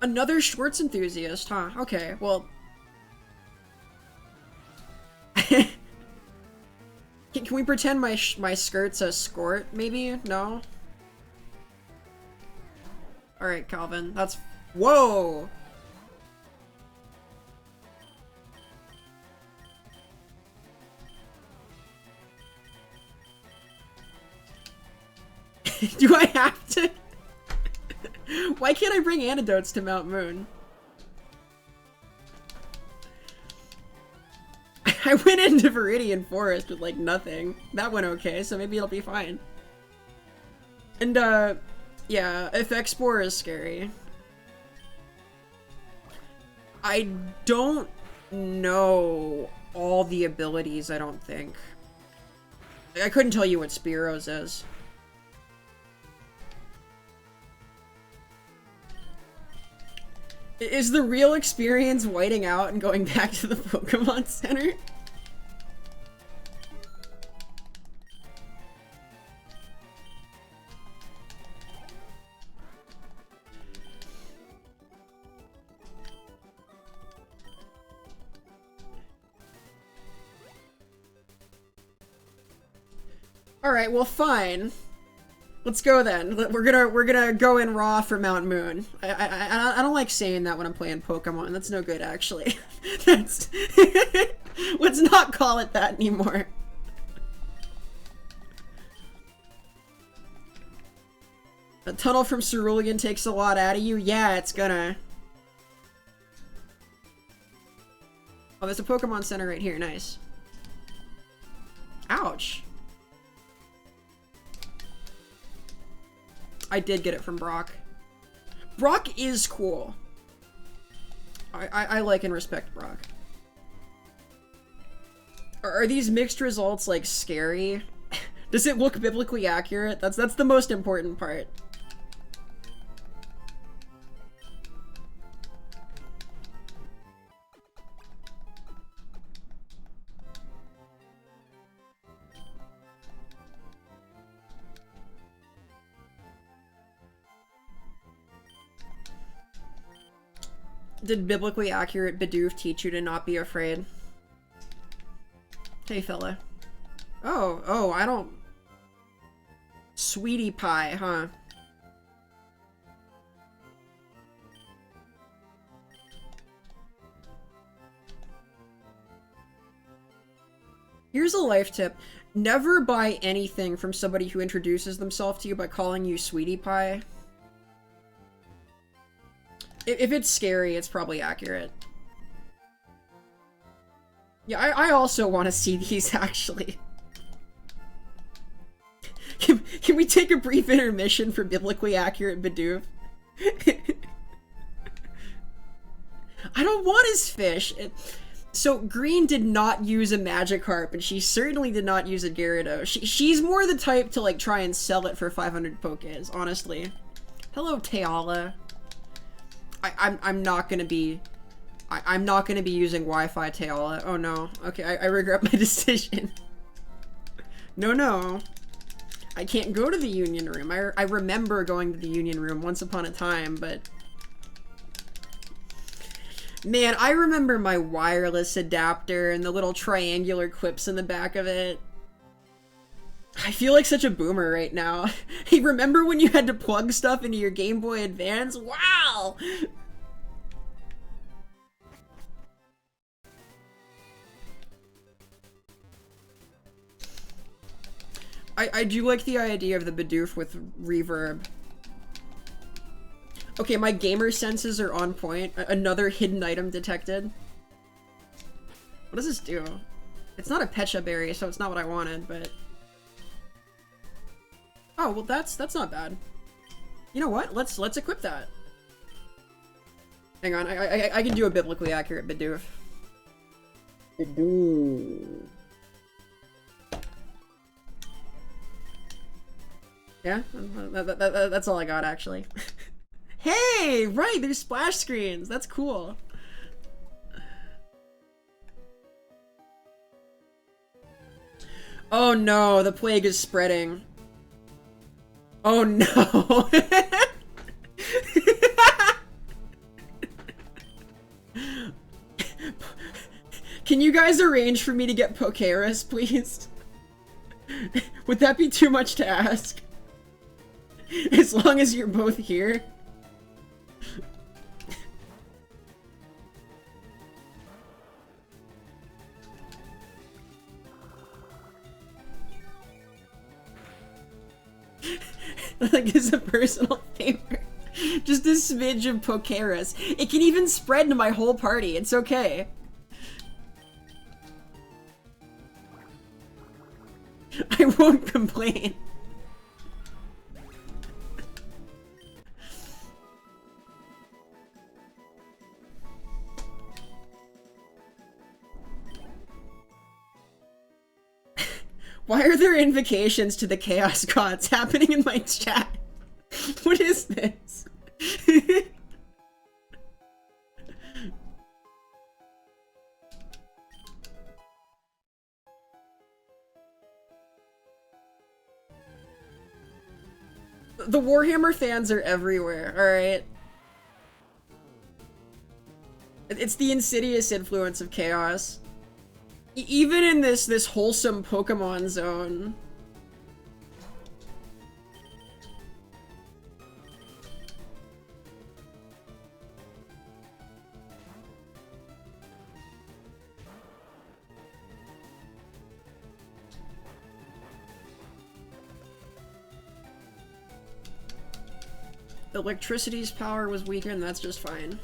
Another Schwartz enthusiast, huh? Okay, well... Can we pretend my skirt's a skort, maybe? No? Alright, Calvin, that's— whoa! Do I have to? Why can't I bring antidotes to Mount Moon? I went into Viridian Forest with like nothing. That went okay, so maybe it'll be fine. And yeah, if Explorer is scary. I don't know all the abilities, I don't think. I couldn't tell you what Spearows is. Is the real experience whiting out and going back to the Pokemon Center? Alright, well fine. Let's go then. We're gonna go in raw for Mount Moon. I don't like saying that when I'm playing Pokemon. That's no good, actually. That's let's not call it that anymore. A tunnel from Cerulean takes a lot out of you. Yeah, it's gonna. Oh, there's a Pokemon Center right here. Nice. Ouch. I did get it from Brock. Brock is cool. I like and respect Brock. Are these mixed results, like, scary? Does it look biblically accurate? That's the most important part. Did biblically accurate Bidoof teach you to not be afraid? Hey, fella. Oh, I don't... Sweetie pie, huh? Here's a life tip. Never buy anything from somebody who introduces themselves to you by calling you Sweetie Pie. If it's scary, it's probably accurate. Yeah, I also want to see these, actually. Can we take a brief intermission for biblically accurate Bidoof? I don't want his fish! So, Green did not use a Magikarp, and she certainly did not use a Gyarados. She's more the type to, like, try and sell it for 500 Pokés, honestly. Hello, Teala. I'm not gonna be... I'm not gonna be using Wi-Fi, Teala. Oh no. Okay, I regret my decision. No. I can't go to the Union Room. I remember going to the Union Room once upon a time, but... Man, I remember my wireless adapter and the little triangular clips in the back of it. I feel like such a boomer right now. Hey, remember when you had to plug stuff into your Game Boy Advance? Wow! I do like the idea of the Bidoof with reverb. Okay, my gamer senses are on point. Another hidden item detected. What does this do? It's not a Pecha Berry, so it's not what I wanted, but... Oh, well that's not bad. You know what? Let's equip that. Hang on, I can do a biblically accurate Bidoof. Bidoof. Yeah? That's all I got, actually. Hey! Right, there's splash screens! That's cool. Oh no, the plague is spreading. Oh no! Can you guys arrange for me to get Pokeris, please? Would that be too much to ask? As long as you're both here. Like, as a personal favor. Just a smidge of Pokeris. It can even spread to my whole party. It's okay. I won't complain. Why are there invocations to the Chaos Gods happening in my chat? What is this? The Warhammer fans are everywhere, alright? It's the insidious influence of chaos. Even in this wholesome Pokemon zone. Electricity's power was weaker, and that's just fine.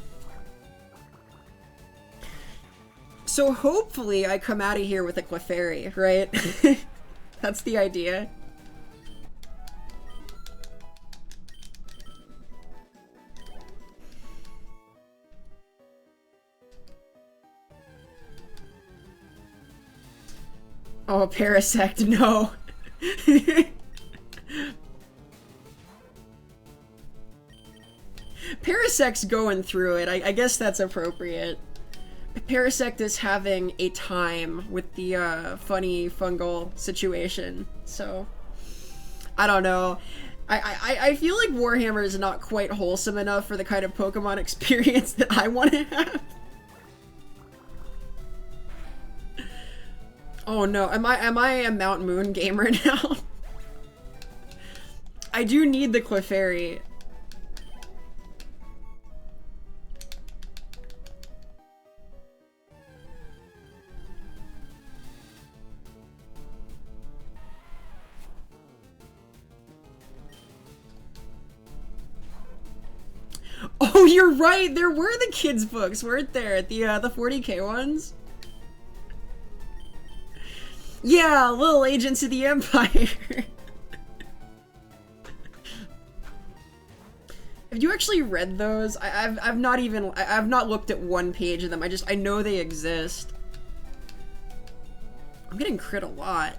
So hopefully I come out of here with a Clefairy, right? That's the idea. Oh, Parasect, no. Parasect's going through it. I guess that's appropriate. Parasect is having a time with the funny fungal situation, so I don't know. I feel like Warhammer is not quite wholesome enough for the kind of Pokemon experience that I want to have. Oh no, am I a Mount Moon gamer now? I do need the Clefairy. Oh, you're right! There were the kids' books, weren't there? The 40K ones? Yeah, Little Agents of the Empire. Have you actually read those? I've not looked at one page of them. I know they exist. I'm getting crit a lot.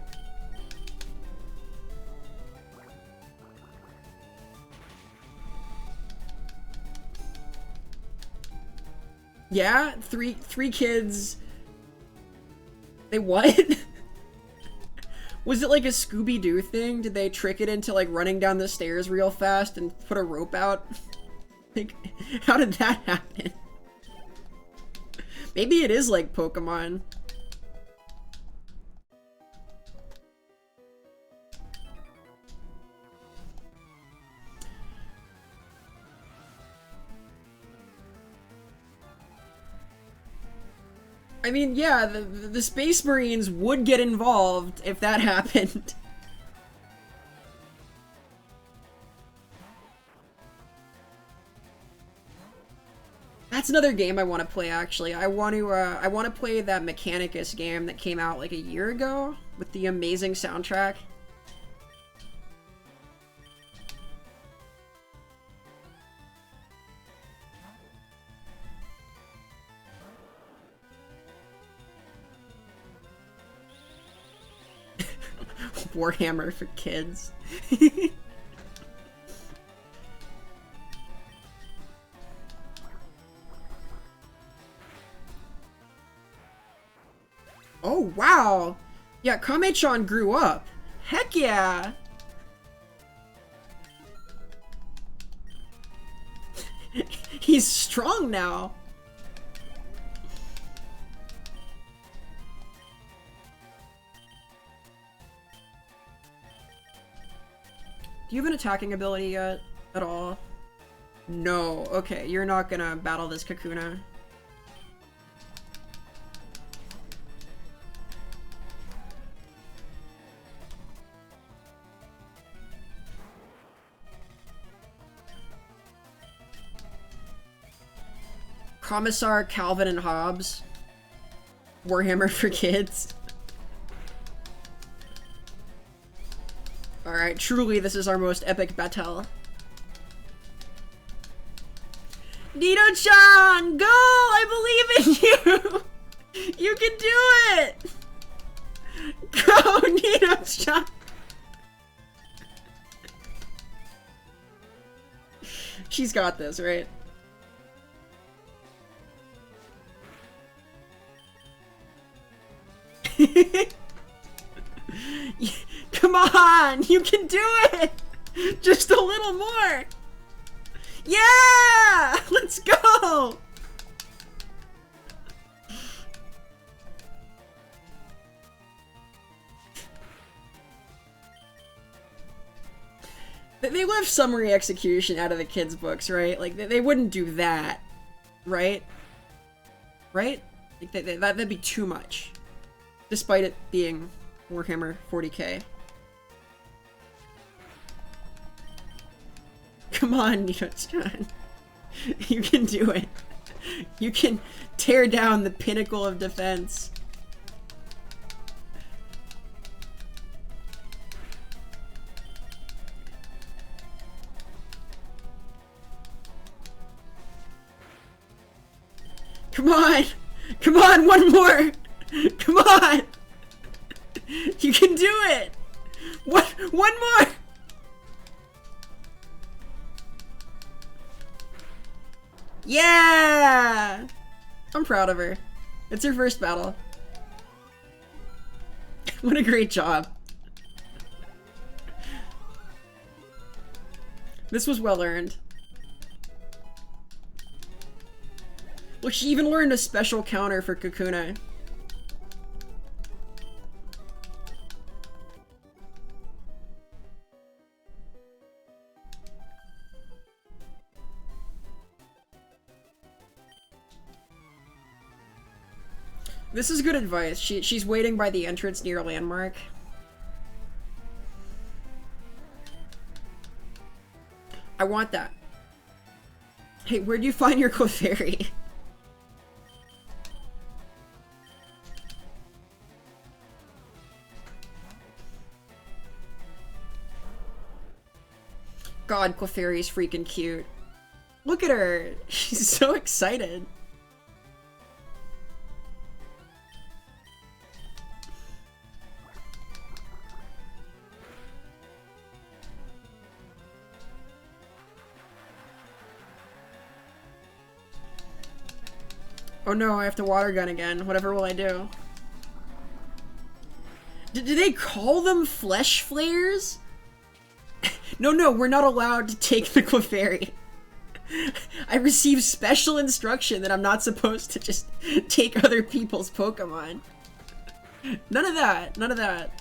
Yeah, three kids. They what? Was it like a Scooby-Doo thing? Did they trick it into like running down the stairs real fast and put a rope out? Like, how did that happen? Maybe it is like Pokemon. I mean, yeah, the Space Marines would get involved if that happened. That's another game I want to play, actually. I want to play that Mechanicus game that came out like a year ago with the amazing soundtrack. Warhammer for kids. Oh, wow! Yeah, Kame-chan grew up. Heck yeah! He's strong now. Do you have an attacking ability yet? At all? No. Okay, you're not gonna battle this Kakuna. Commissar Calvin and Hobbes. Warhammer for kids. Alright, truly this is our most epic battle. Nino-chan! Go! I believe in you! You can do it! Go, Nino-chan! She's got this, right? Come on! You can do it! Just a little more! Yeah! Let's go! They left summary execution out of the kids' books, right? Like, they wouldn't do that, right? Right? Like, that'd be too much. Despite it being Warhammer 40K. Come on, Nino-chan. You can do it. You can tear down the pinnacle of defense. Come on! Come on, one more! Come on! You can do it! One more! Yeah! I'm proud of her. It's her first battle. What a great job. This was well earned. Look, she even learned a special counter for Kakuna. This is good advice. She's waiting by the entrance near a landmark. I want that. Hey, where'd you find your Clefairy? God, Clefairy's freaking cute. Look at her! She's so excited. Oh no, I have to water gun again. Whatever will I do? Do they call them flesh flares? No, we're not allowed to take the Clefairy. I received special instruction that I'm not supposed to just take other people's Pokemon. None of that. None of that.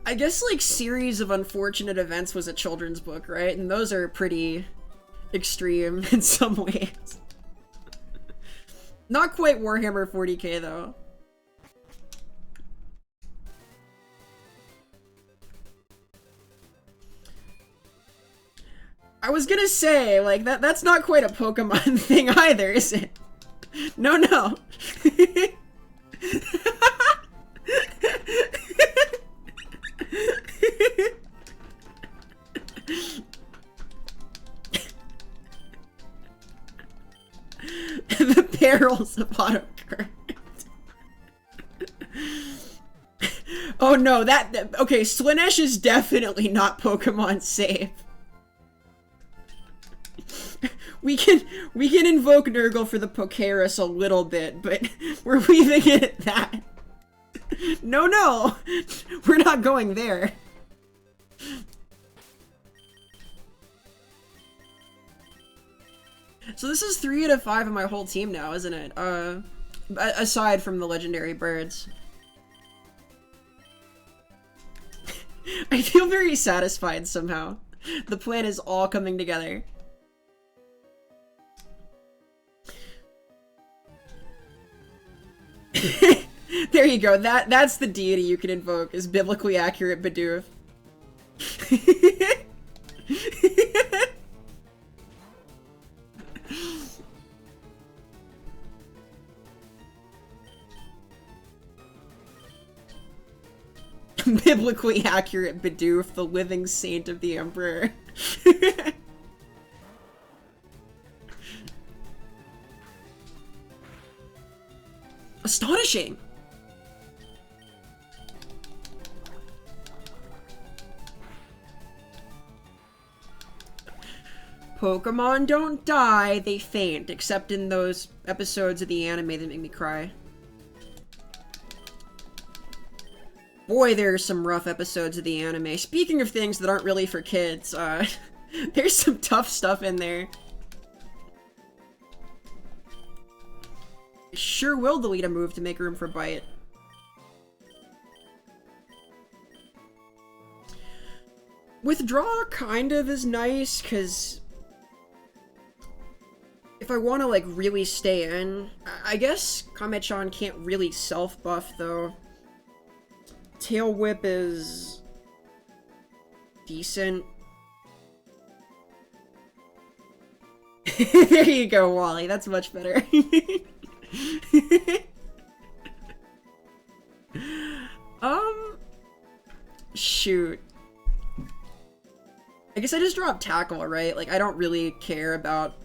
I guess, like, Series of Unfortunate Events was a children's book, right? And those are pretty extreme in some ways. Not quite Warhammer 40k, though. I was gonna say, like, that's not quite a Pokemon thing either, is it? No. The perils of autocorrect. Oh no, okay, Slaanesh is definitely not Pokemon safe. We can invoke Nurgle for the Pokerus a little bit, but we're leaving it at that. No, we're not going there. So this is 3 out of 5 of my whole team now, isn't it? Aside from the legendary birds. I feel very satisfied somehow. The plan is all coming together. There you go. That's the deity you can invoke, is biblically accurate Bidoof. Biblically accurate Bidoof, the living saint of the Emperor. Astonishing! Pokemon don't die, they faint, except in those episodes of the anime that make me cry. Boy, there are some rough episodes of the anime. Speaking of things that aren't really for kids, there's some tough stuff in there. I sure will delete a move to make room for Bite. Withdraw kind of is nice, because if I want to, like, really stay in, I guess Kame-chan can't really self-buff, though. Tail Whip is decent. There you go, Wally. That's much better. Shoot. I guess I just dropped Tackle, right? Like, I don't really care about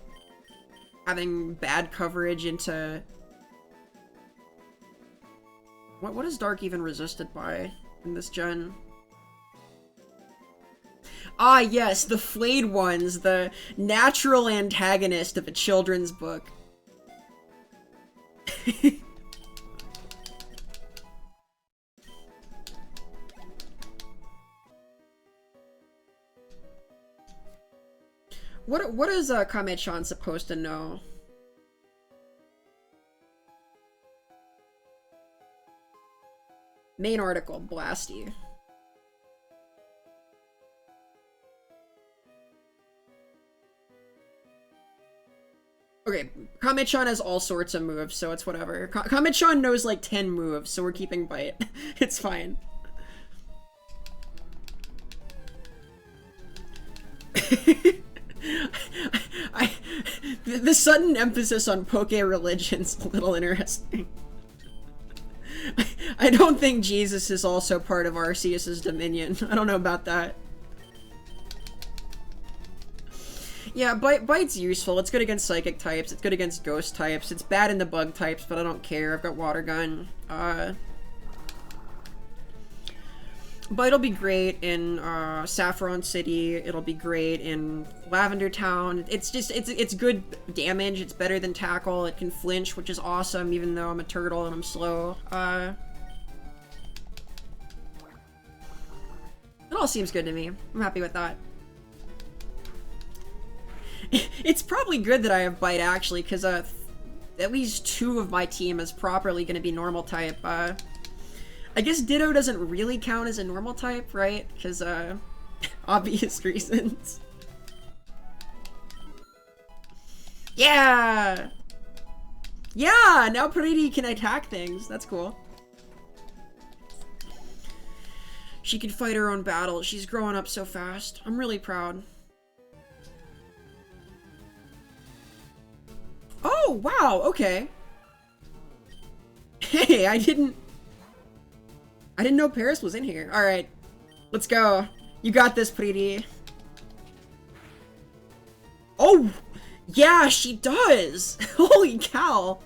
having bad coverage into... What is Dark even resisted by in this gen? Ah, yes, the flayed ones, the natural antagonist of a children's book. What is Kame-chan supposed to know? Main article, Blasty. Okay, Kame-chan has all sorts of moves, so it's whatever. Kame-chan knows like 10 moves, so we're keeping Bite. It's fine. The sudden emphasis on Poke religion's a little interesting. I don't think Jesus is also part of Arceus's dominion. I don't know about that. Yeah, Bite's useful. It's good against psychic types. It's good against ghost types. It's bad in the bug types, but I don't care. I've got Water Gun. Bite'll be great in Saffron City. It'll be great in Lavender Town. It's just, it's good damage. It's better than Tackle. It can flinch, which is awesome, even though I'm a turtle and I'm slow. It all seems good to me. I'm happy with that. It's probably good that I have Bite, actually, because at least 2 of my team is properly going to be normal type. I guess Ditto doesn't really count as a normal type, right? Because, obvious reasons. Yeah! Yeah! Now Pretty can attack things. That's cool. She can fight her own battles. She's growing up so fast. I'm really proud. Oh, wow, okay. Hey, I didn't know Paris was in here. Alright, let's go. You got this, Pretty. Oh, yeah, she does. Holy cow.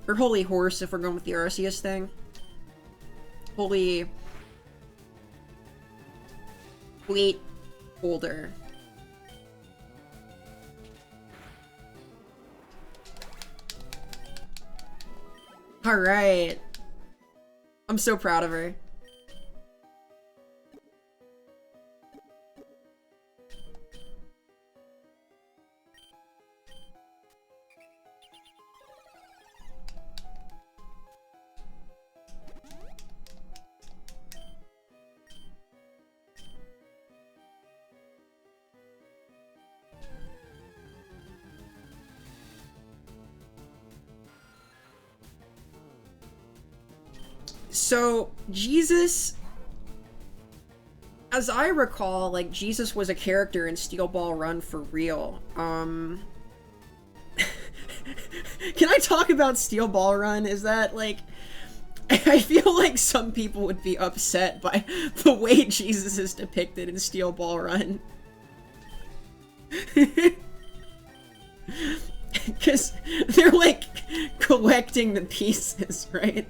Or holy horse, if we're going with the Arceus thing. Holy... Fleet holder. Alright. I'm so proud of her. So, Jesus, as I recall, like, Jesus was a character in Steel Ball Run for real. Can I talk about Steel Ball Run? Is that, like, I feel like some people would be upset by the way Jesus is depicted in Steel Ball Run. Because they're, like, collecting the pieces, right?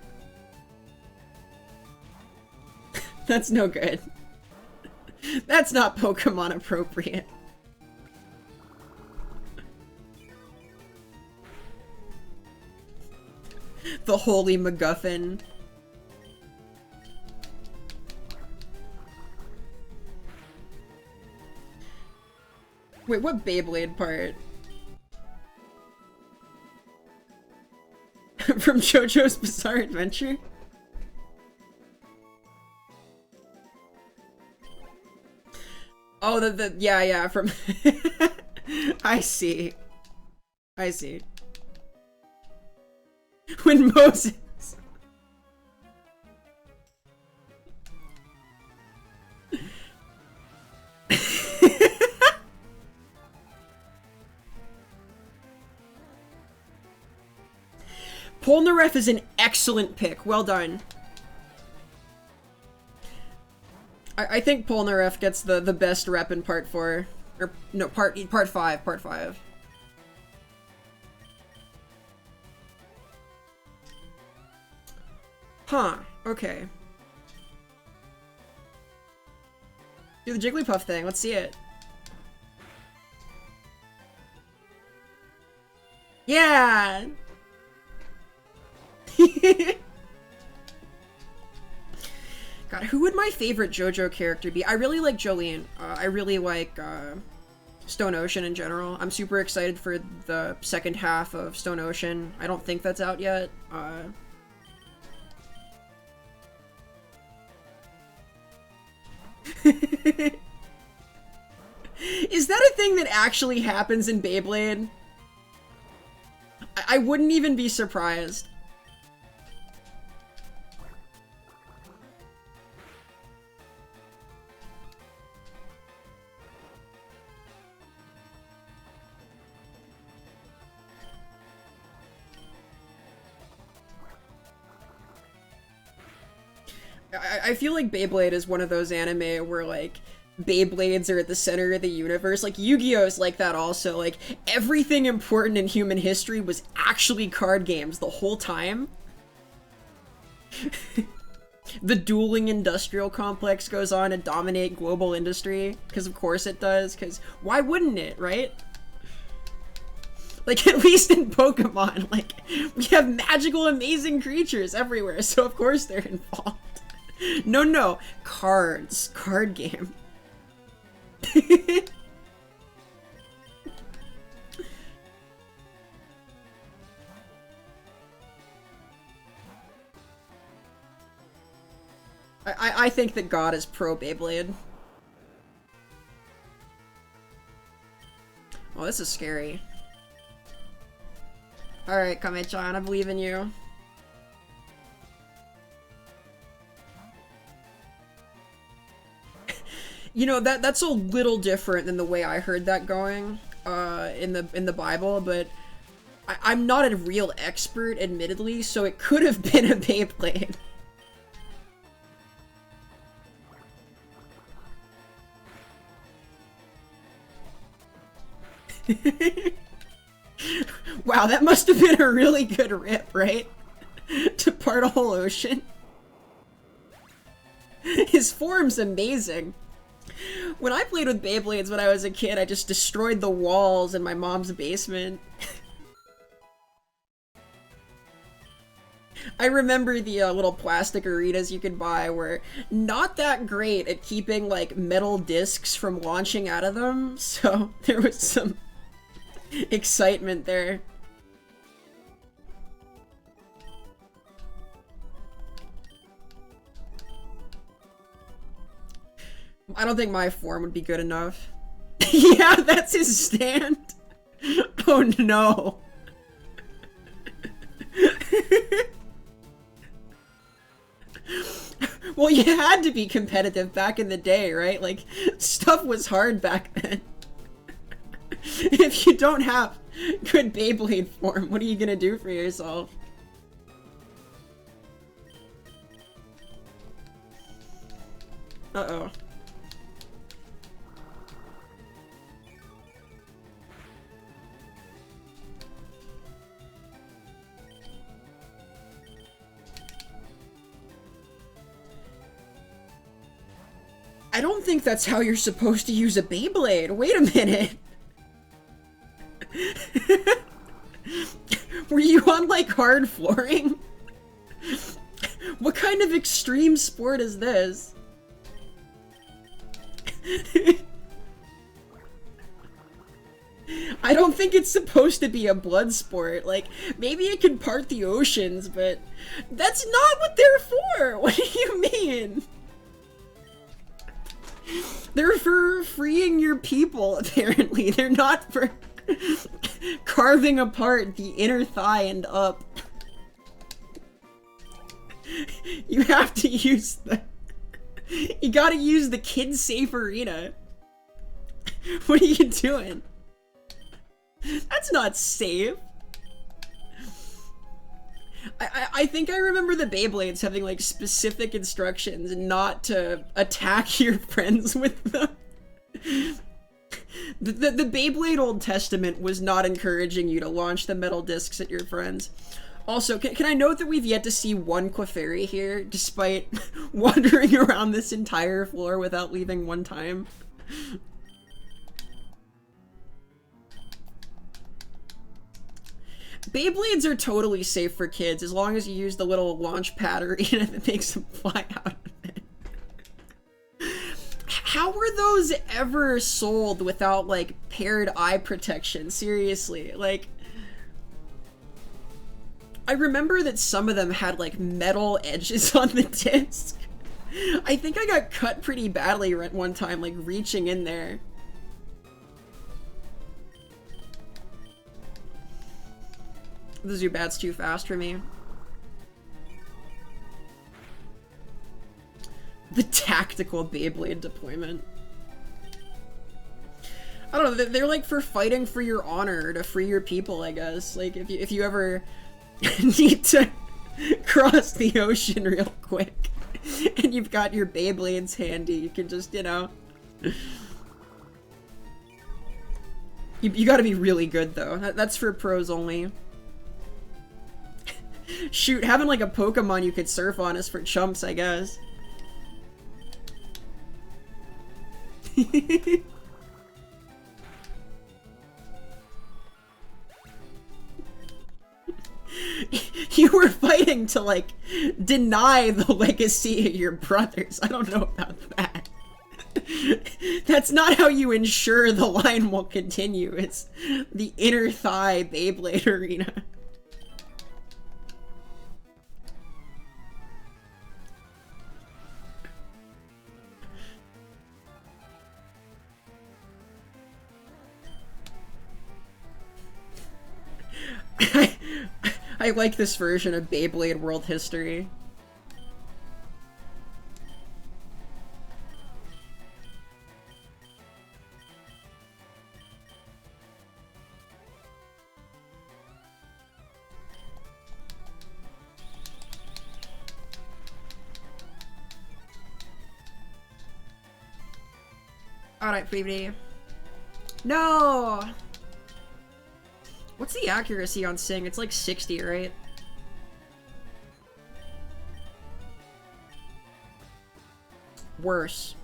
That's no good. That's not Pokemon appropriate. The Holy MacGuffin. Wait, what Beyblade part? From JoJo's Bizarre Adventure? Oh, yeah, from... I see. I see. When Moses... Polnareff is an excellent pick. Well done. I think Polnareff gets the best rep in part 4. Or, no, part 5, part 5. Huh, okay. Do the Jigglypuff thing, let's see it. Yeah! God, who would my favorite JoJo character be? I really like Jolene. I really like Stone Ocean in general. I'm super excited for the second half of Stone Ocean. I don't think that's out yet. Is that a thing anything that actually happens in Beyblade, I wouldn't even be surprised. I feel like Beyblade is one of those anime where, like, Beyblades are at the center of the universe. Like, Yu-Gi-Oh's like that also. Like, everything important in human history was actually card games the whole time. The dueling industrial complex goes on to dominate global industry, because of course it does, because why wouldn't it, right? Like, at least in Pokemon, like, we have magical, amazing creatures everywhere, so of course they're involved. No, cards. Card game. I think that God is pro Beyblade. Oh, this is scary. Alright, Kame-chan, I believe in you. You know, that's a little different than the way I heard that going in the Bible, but I'm not a real expert, admittedly, so it could have been a Beyblade. Wow, that must have been a really good rip, right? To part a whole ocean. His form's amazing. When I played with Beyblades when I was a kid, I just destroyed the walls in my mom's basement. I remember the little plastic arenas you could buy were not that great at keeping, like, metal discs from launching out of them, so there was some excitement there. I don't think my form would be good enough. Yeah, that's his stand. Oh no. Well, you had to be competitive back in the day, right? Like, stuff was hard back then. If you don't have good Beyblade form, what are you gonna do for yourself? Uh-oh. I don't think that's how you're supposed to use a Beyblade. Wait a minute. Were you on, like, hard flooring? What kind of extreme sport is this? I don't think it's supposed to be a blood sport. Like, maybe it can part the oceans, but that's not what they're for! What do you mean? They're for freeing your people, apparently. They're not for carving apart the inner thigh and up. You have to use the... You gotta use the kid-safe arena. What are you doing? That's not safe. I think I remember the Beyblades having, like, specific instructions not to attack your friends with them. The Beyblade Old Testament was not encouraging you to launch the metal discs at your friends. Also, can I note that we've yet to see one Clefairy here, despite wandering around this entire floor without leaving one time? Beyblades are totally safe for kids as long as you use the little launch pad arena that makes them fly out of it. How were those ever sold without, like, paired eye protection? Seriously, like... I remember that some of them had, like, metal edges on the disc. I think I got cut pretty badly one time, like, reaching in there. The Zubat's too fast for me. The tactical Beyblade deployment. I don't know, they're like for fighting for your honor, to free your people, I guess. Like, if you ever need to cross the ocean real quick, and you've got your Beyblades handy, you can just, you know... You gotta be really good, though. That's for pros only. Shoot, having like a Pokemon you could surf on is for chumps, I guess. You were fighting to, like, deny the legacy of your brothers. I don't know about that. That's not how you ensure the line will continue. It's the inner thigh Beyblade arena. I like this version of Beyblade World History. Alright, Preview. No! What's the accuracy on Sing? It's like 60, right? Worse.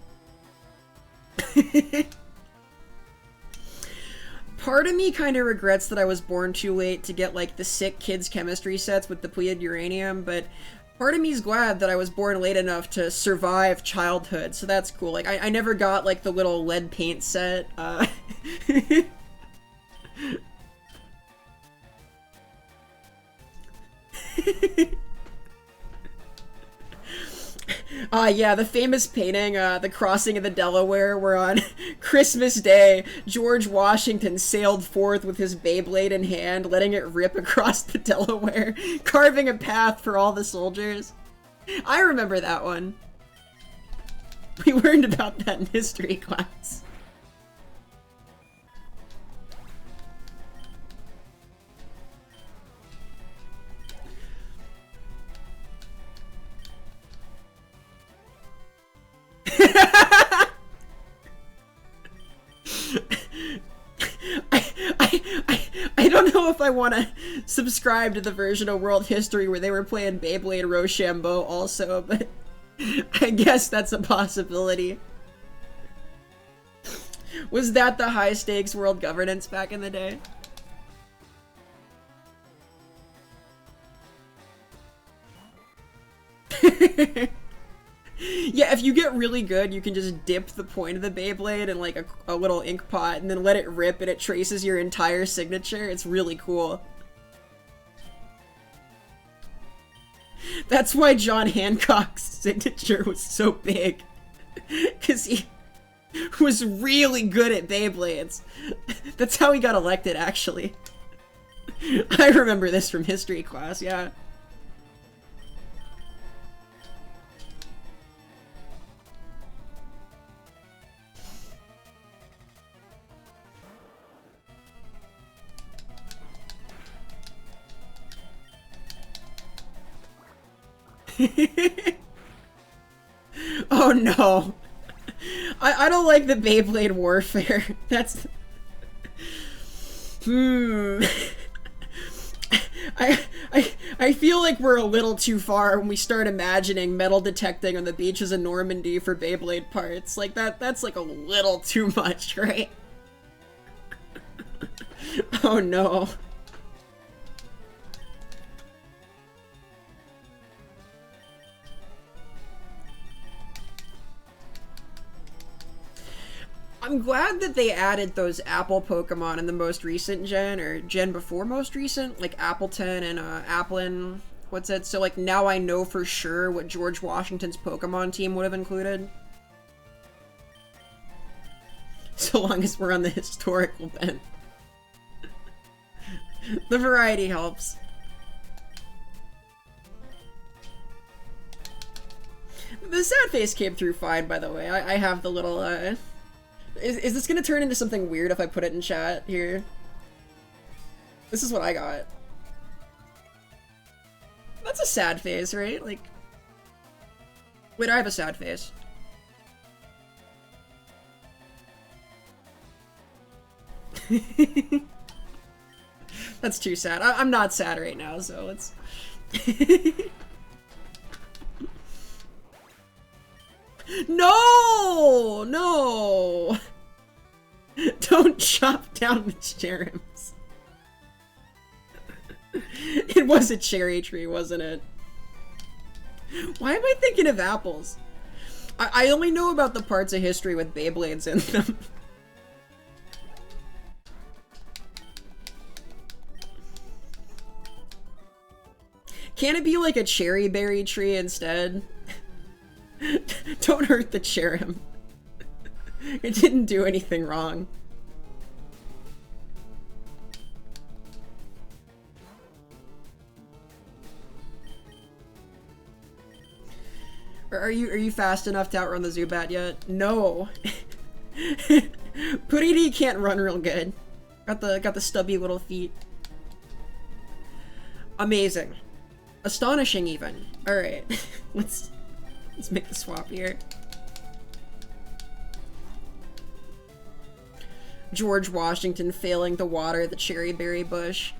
Part of me kind of regrets that I was born too late to get, like, the sick kids' chemistry sets with depleted uranium, but part of me is glad that I was born late enough to survive childhood, so that's cool. Like, I never got, like, the little lead paint set, yeah, the famous painting, the crossing of the Delaware, where on Christmas Day, George Washington sailed forth with his Beyblade in hand, letting it rip across the Delaware, carving a path for all the soldiers. I remember that one. We learned about that in history class. I don't know if I want to subscribe to the version of World History where they were playing Beyblade Rochambeau also, but I guess that's a possibility. Was that the high-stakes world governance back in the day? Yeah, if you get really good, you can just dip the point of the Beyblade in like a little ink pot and then let it rip and it traces your entire signature. It's really cool. That's why John Hancock's signature was so big. Because he was really good at Beyblades. That's how he got elected, actually. I remember this from history class, yeah. Oh no. I don't like the Beyblade warfare. That's... I feel like we're a little too far when we start imagining metal detecting on the beaches of Normandy for Beyblade parts. Like, that's like a little too much, right? Oh no. I'm glad that they added those Apple Pokemon in the most recent gen, or gen before most recent, like Appleton and Applin, what's it? So like now I know for sure what George Washington's Pokemon team would have included. So long as we're on the historical bent. The variety helps. The sad face came through fine, by the way. I have the little, Is this gonna turn into something weird if I put it in chat here? This is what I got. That's a sad face, right? Like... Wait, I have a sad face. That's too sad. I'm not sad right now, so let's... No! No! Don't chop down the cherries. It was a cherry tree, wasn't it? Why am I thinking of apples? I only know about the parts of history with Beyblades in them. Can't it be like a cherry berry tree instead? Don't hurt the cherub. It didn't do anything wrong. Are you fast enough to outrun the Zubat yet? No. Purity can't run real good. Got the stubby little feet. Amazing. Astonishing even. Alright. Let's make the swap here. George Washington failing to water the cherry berry bush.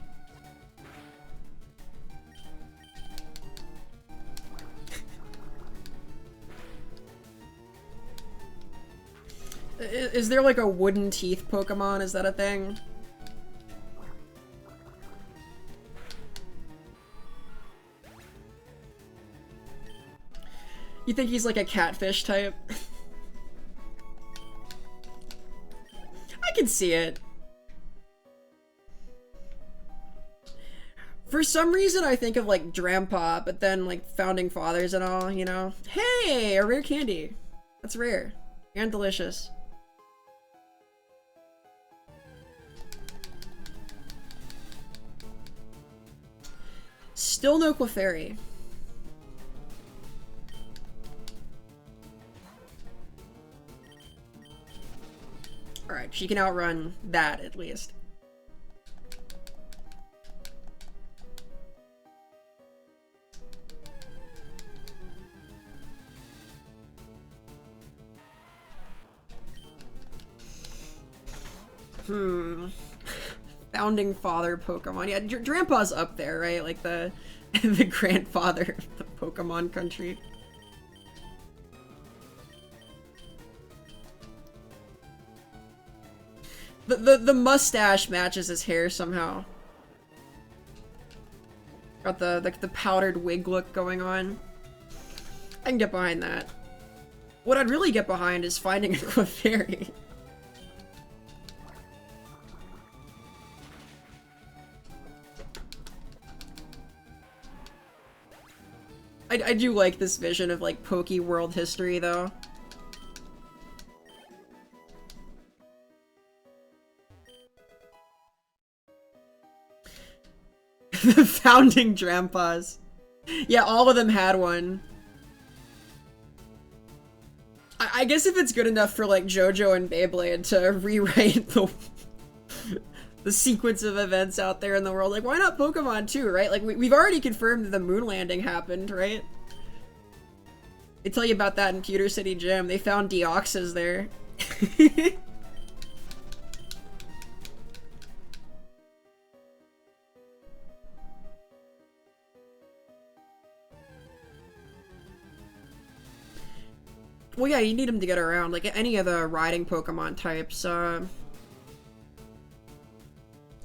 Is there like a wooden teeth Pokemon? Is that a thing? You think he's like a catfish type? I can see it. For some reason I think of like Drampa, but then like Founding Fathers and all, you know? Hey, a rare candy. That's rare. And delicious. Still no Clefairy. Alright, she can outrun that at least. Founding father Pokemon. Yeah, Drampa's up there, right? Like the the grandfather of the Pokemon country. The mustache matches his hair somehow. Got the powdered wig look going on. I can get behind that. What I'd really get behind is finding a Clefairy. I do like this vision of like Poke World history though. The founding Drampas. Yeah, all of them had one. I guess if it's good enough for like JoJo and Beyblade to rewrite the sequence of events out there in the world, like why not Pokemon too, right? Like we've already confirmed that the moon landing happened, right? They tell you about that in Pewter City Gym. They found Deoxys there. Well, yeah, you need him to get around. Like, any of the riding Pokemon types.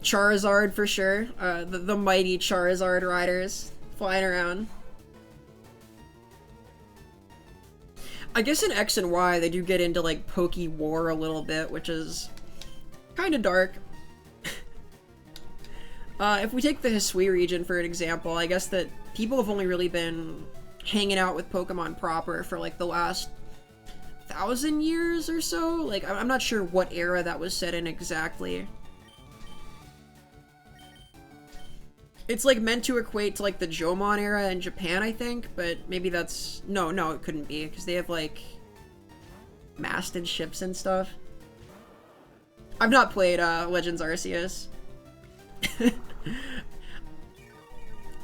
Charizard, for sure. The mighty Charizard riders flying around. I guess in X and Y, they do get into, like, Poke War a little bit, which is kind of dark. If we take the Hisui region for an example, I guess that people have only really been hanging out with Pokemon proper for, like, the last 1,000 years or so? Like, I'm not sure what era that was set in exactly. It's like meant to equate to like the Jomon era in Japan, I think, but maybe that's no, it couldn't be because they have like masted ships and stuff. I've not played Legends Arceus.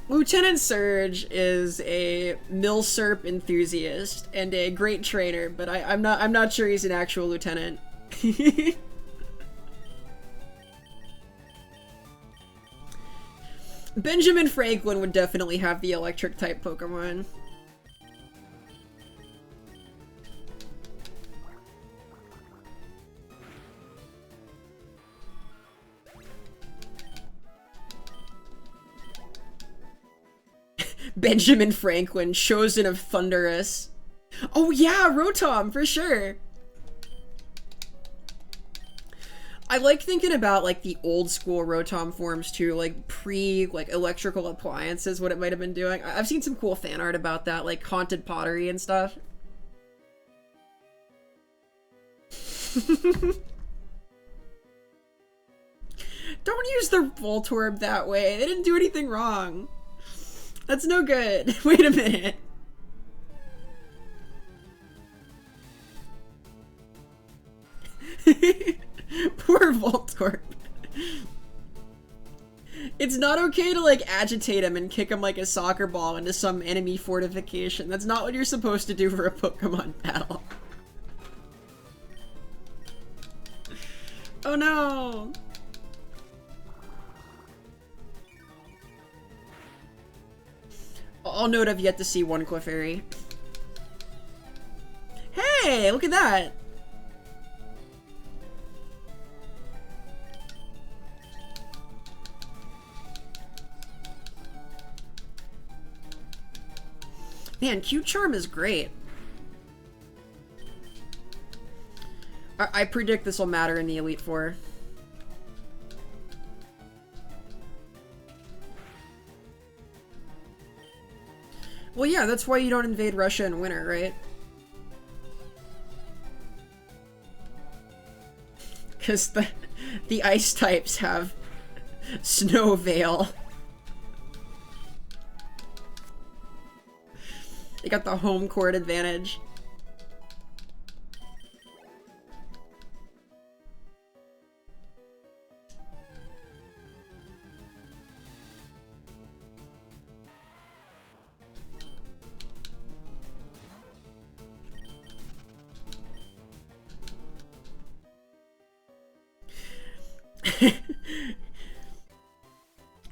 Lieutenant Surge is a milsurp enthusiast and a great trainer, but I'm not sure he's an actual lieutenant. Benjamin Franklin would definitely have the electric type Pokemon. Benjamin Franklin, chosen of Thunderous. Oh yeah, Rotom, for sure. I like thinking about like the old school Rotom forms too, like like electrical appliances, what it might have been doing. I've seen some cool fan art about that, like haunted pottery and stuff. Don't use the Voltorb that way. They didn't do anything wrong. That's no good. Wait a minute. Poor Voltorb. It's not okay to like agitate him and kick him like a soccer ball into some enemy fortification. That's not what you're supposed to do for a Pokemon battle. Oh no. I'll note I've yet to see one Clefairy. Hey, look at that! Man, Cute Charm is great. I predict this will matter in the Elite Four. Well, yeah, that's why you don't invade Russia in winter, right? Because the ice types have Snow Veil. They got the home court advantage.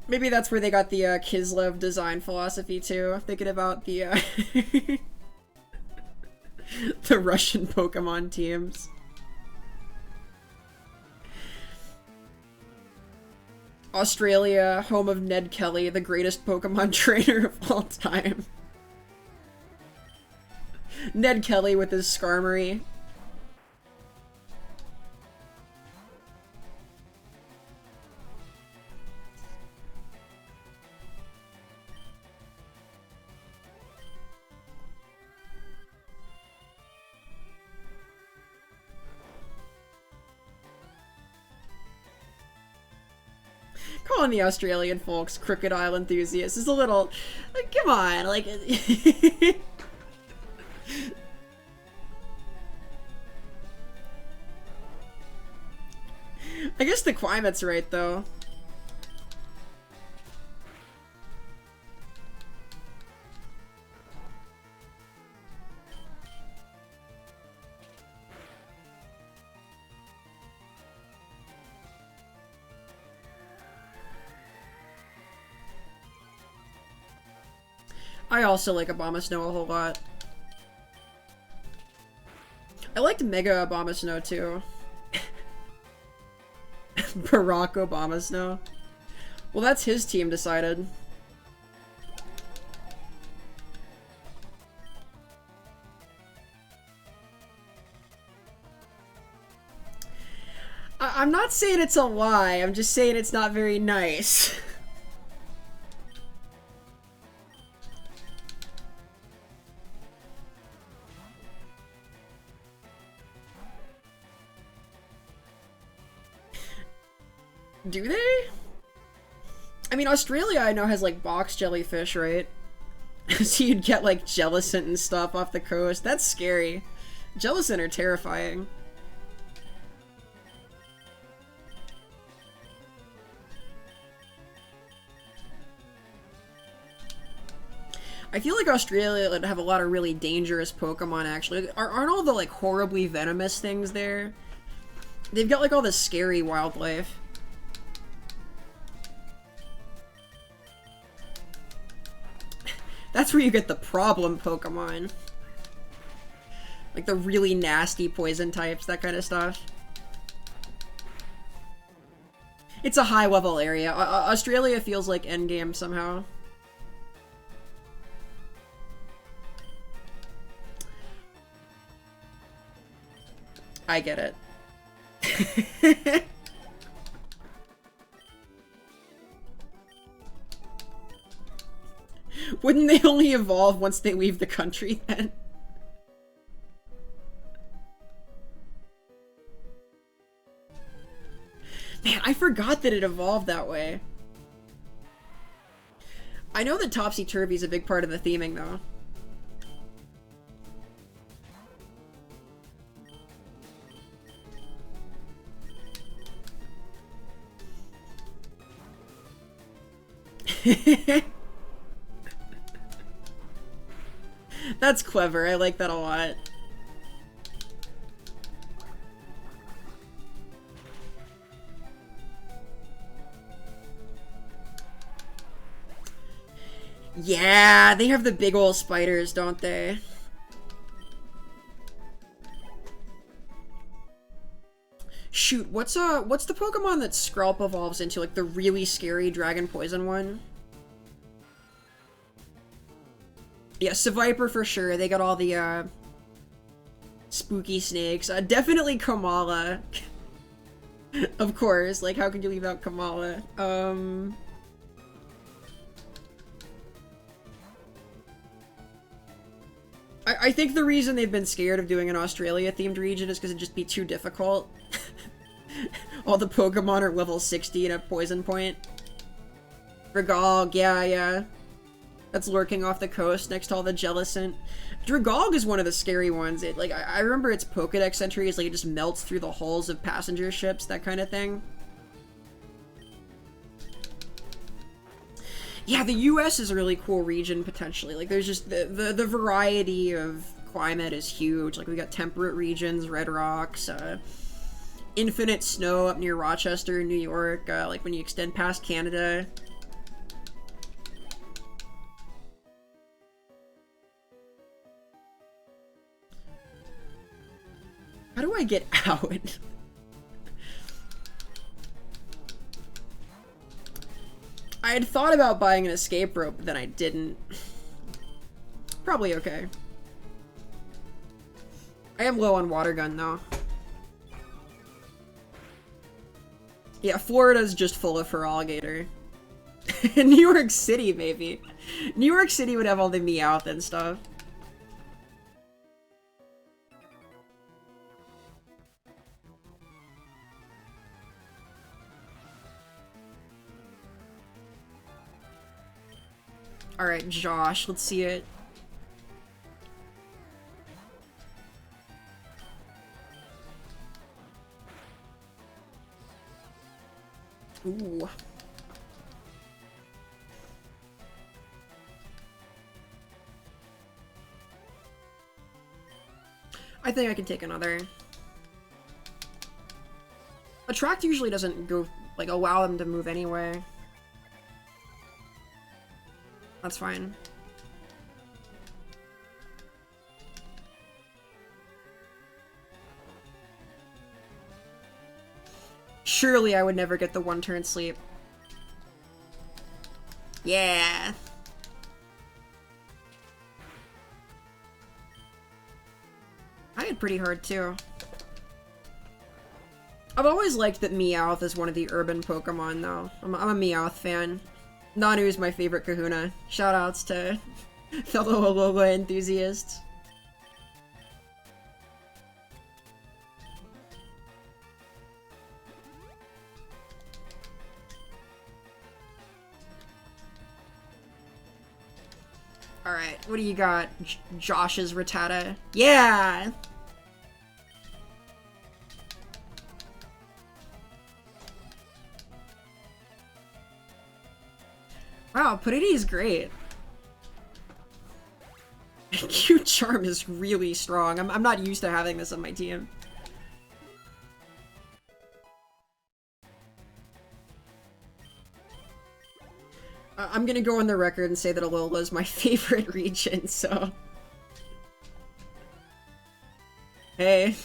Maybe that's where they got the Kislev design philosophy too. Thinking about the the Russian Pokemon teams. Australia, home of Ned Kelly, the greatest Pokemon trainer of all time. Ned Kelly with his Skarmory. Calling the Australian folks crocodile enthusiasts is a little, like, come on, like. I guess the climate's right though. I also like Abomasnow a whole lot. I liked Mega Abomasnow too. Barack Abomasnow. Well, that's his team decided. I'm not saying it's a lie, I'm just saying it's not very nice. Do they? I mean, Australia I know has like box jellyfish, right? So you'd get like Jellicent and stuff off the coast. That's scary. Jellicent are terrifying. I feel like Australia would have a lot of really dangerous Pokemon, actually. Aren't all the, like, horribly venomous things there? They've got, like, all this scary wildlife. That's where you get the problem Pokemon. Like, the really nasty poison types, that kind of stuff. It's a high-level area. Australia feels like endgame somehow. I get it. Wouldn't they only evolve once they leave the country then? Man, I forgot that it evolved that way. I know that Topsy-Turvy is a big part of the theming, though. That's clever. I like that a lot. Yeah, they have the big ol' spiders, don't they? Shoot, what's the Pokemon that Skrelp evolves into? Like the really scary Dragon Poison one? Yeah, Seviper for sure. They got all the, spooky snakes. Definitely Kamala. Of course. Like, how could you leave out Kamala? I think the reason they've been scared of doing an Australia-themed region is because it'd just be too difficult. All the Pokemon are level 60 at a poison point. Dragog, yeah. That's lurking off the coast next to all the Jellicent. Dragog is one of the scary ones. I remember its Pokedex entry is like it just melts through the hulls of passenger ships, that kind of thing. Yeah, the US is a really cool region, potentially. Like, there's just the variety of climate is huge. Like, we got temperate regions, red rocks, infinite snow up near Rochester, New York, like when you extend past Canada. How do I get out? I had thought about buying an escape rope, but then I didn't. Probably okay. I am low on water gun, though. Yeah, Florida's just full of Feraligatr. New York City, maybe. New York City would have all the Meowth and stuff. Alright, Josh, let's see it. Ooh. I think I can take another. Attract usually doesn't go, like, allow them to move anyway. That's fine. Surely I would never get the one-turn sleep. Yeah. I had pretty hard, too. I've always liked that Meowth is one of the urban Pokemon, though. I'm a Meowth fan. Nanu is my favorite kahuna. Shoutouts to fellow Alola enthusiasts. Alright, what do you got? Josh's Rattata. Yeah! Wow, Putty is great. Cute Charm is really strong. I'm not used to having this on my team. I'm gonna go on the record and say that Alola is my favorite region, so... Hey.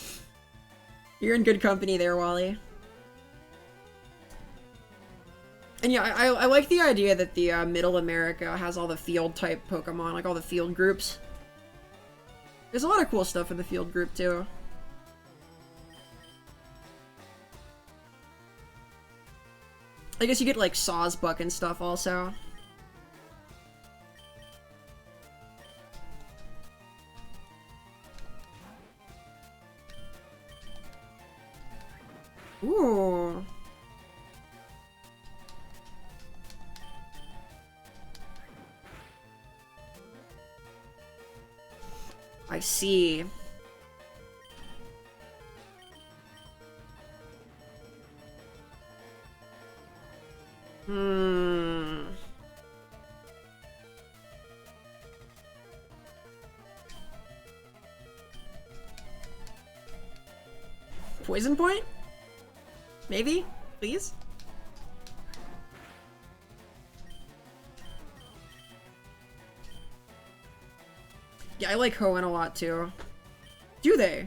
You're in good company there, Wally. And yeah, I like the idea that the Middle America has all the field-type Pokemon, like all the field groups. There's a lot of cool stuff in the field group, too. I guess you get, like, Sawsbuck and stuff, also. Ooh. I see. Poison Point? Maybe? Please? Yeah, I like Hoenn a lot too. Do they?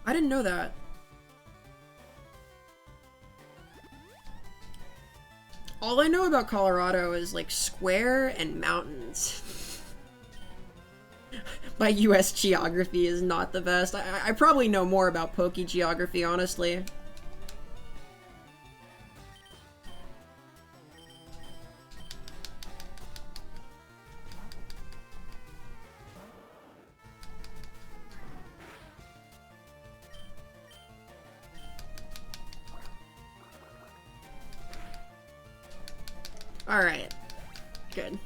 I didn't know that. All I know about Colorado is like square and mountains. My US geography is not the best. I probably know more about Poke geography, honestly. Alright. Good.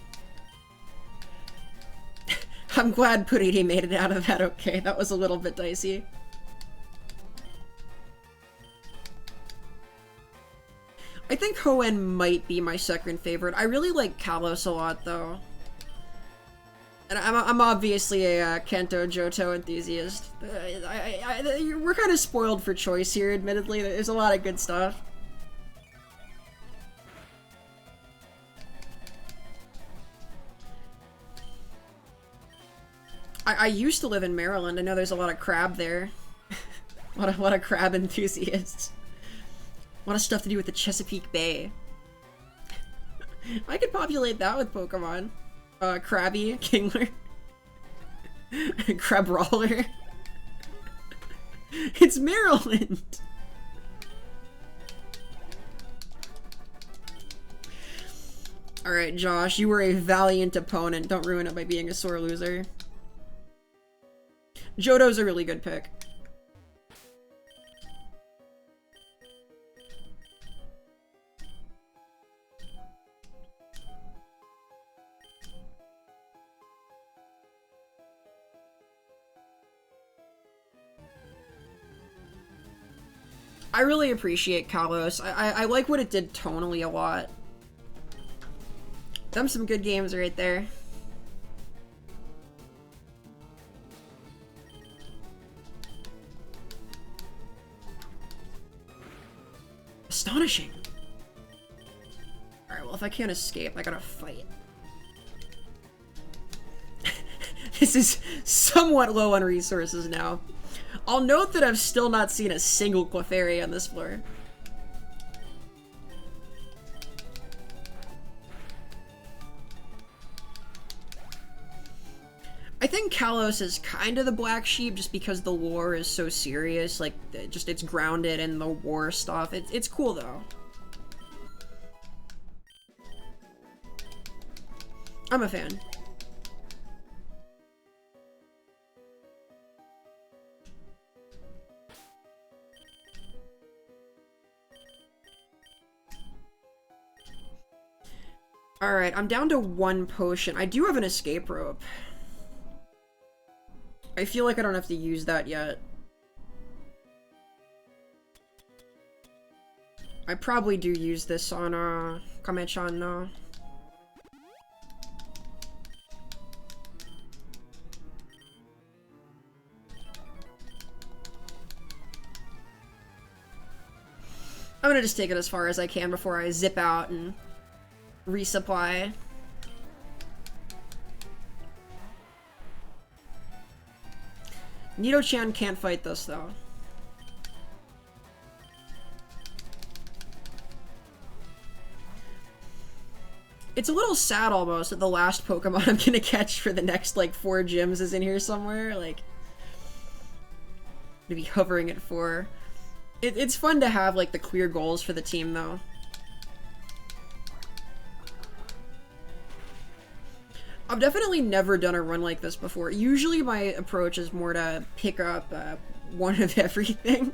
I'm glad Puriri made it out of that okay. That was a little bit dicey. I think Hoenn might be my second favorite. I really like Kalos a lot, though. And I'm obviously a Kanto Johto enthusiast. We're kind of spoiled for choice here, admittedly. There's a lot of good stuff. I used to live in Maryland. I know there's a lot of crab there. a lot of crab enthusiasts. A lot of stuff to do with the Chesapeake Bay. I could populate that with Pokemon. Krabby, Kingler, Crabrawler. It's Maryland! Alright, Josh, you were a valiant opponent. Don't ruin it by being a sore loser. Johto's a really good pick. I really appreciate Kalos. I like what it did tonally a lot. Them some good games right there. Astonishing. Alright, well if I can't escape, I gotta fight. This is somewhat low on resources now. I'll note that I've still not seen a single Clefairy on this floor. I think Kalos is kind of the black sheep just because the lore is so serious, like, just it's grounded in the war stuff. It's cool though. I'm a fan. Alright, I'm down to 1 potion. I do have an escape rope. I feel like I don't have to use that yet. I probably do use this on, Kame-chan, though. I'm gonna just take it as far as I can before I zip out and resupply. Nido-chan can't fight this, though. It's a little sad, almost, that the last Pokemon I'm gonna catch for the next, like, 4 gyms is in here somewhere. Like, I'm gonna be hovering at 4. It's fun to have, like, the clear goals for the team, though. I've definitely never done a run like this before. Usually my approach is more to pick up one of everything.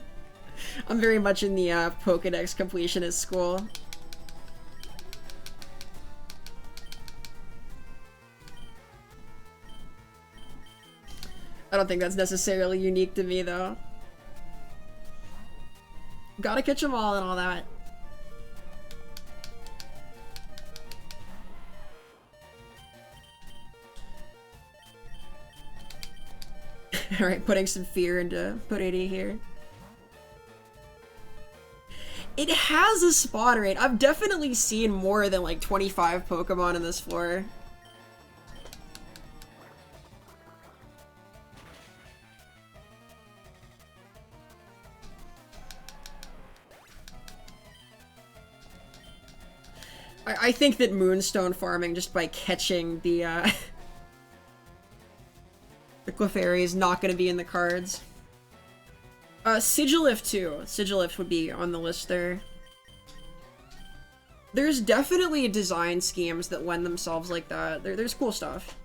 I'm very much in the Pokedex completionist school. I don't think that's necessarily unique to me, though. Gotta catch them all and all that. Alright, putting some fear into Purity here. It has a spawn rate. I've definitely seen more than like 25 Pokemon in this floor. I think that Moonstone farming just by catching the Clefairy is not going to be in the cards. Sigilift too. Sigilift would be on the list there. There's definitely design schemes that lend themselves like that. There's cool stuff.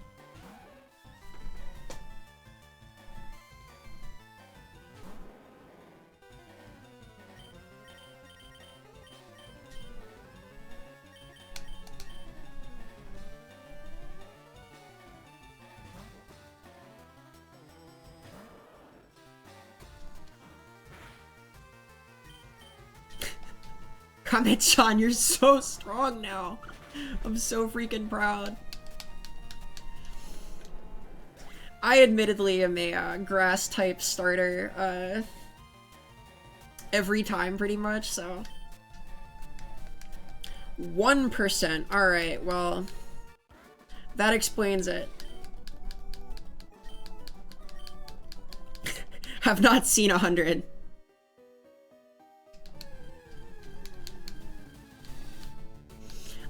Kame-chan, you're so strong now. I'm so freaking proud. I admittedly am a grass-type starter every time, pretty much, so... 1%. Alright, well... that explains it. Have not seen 100.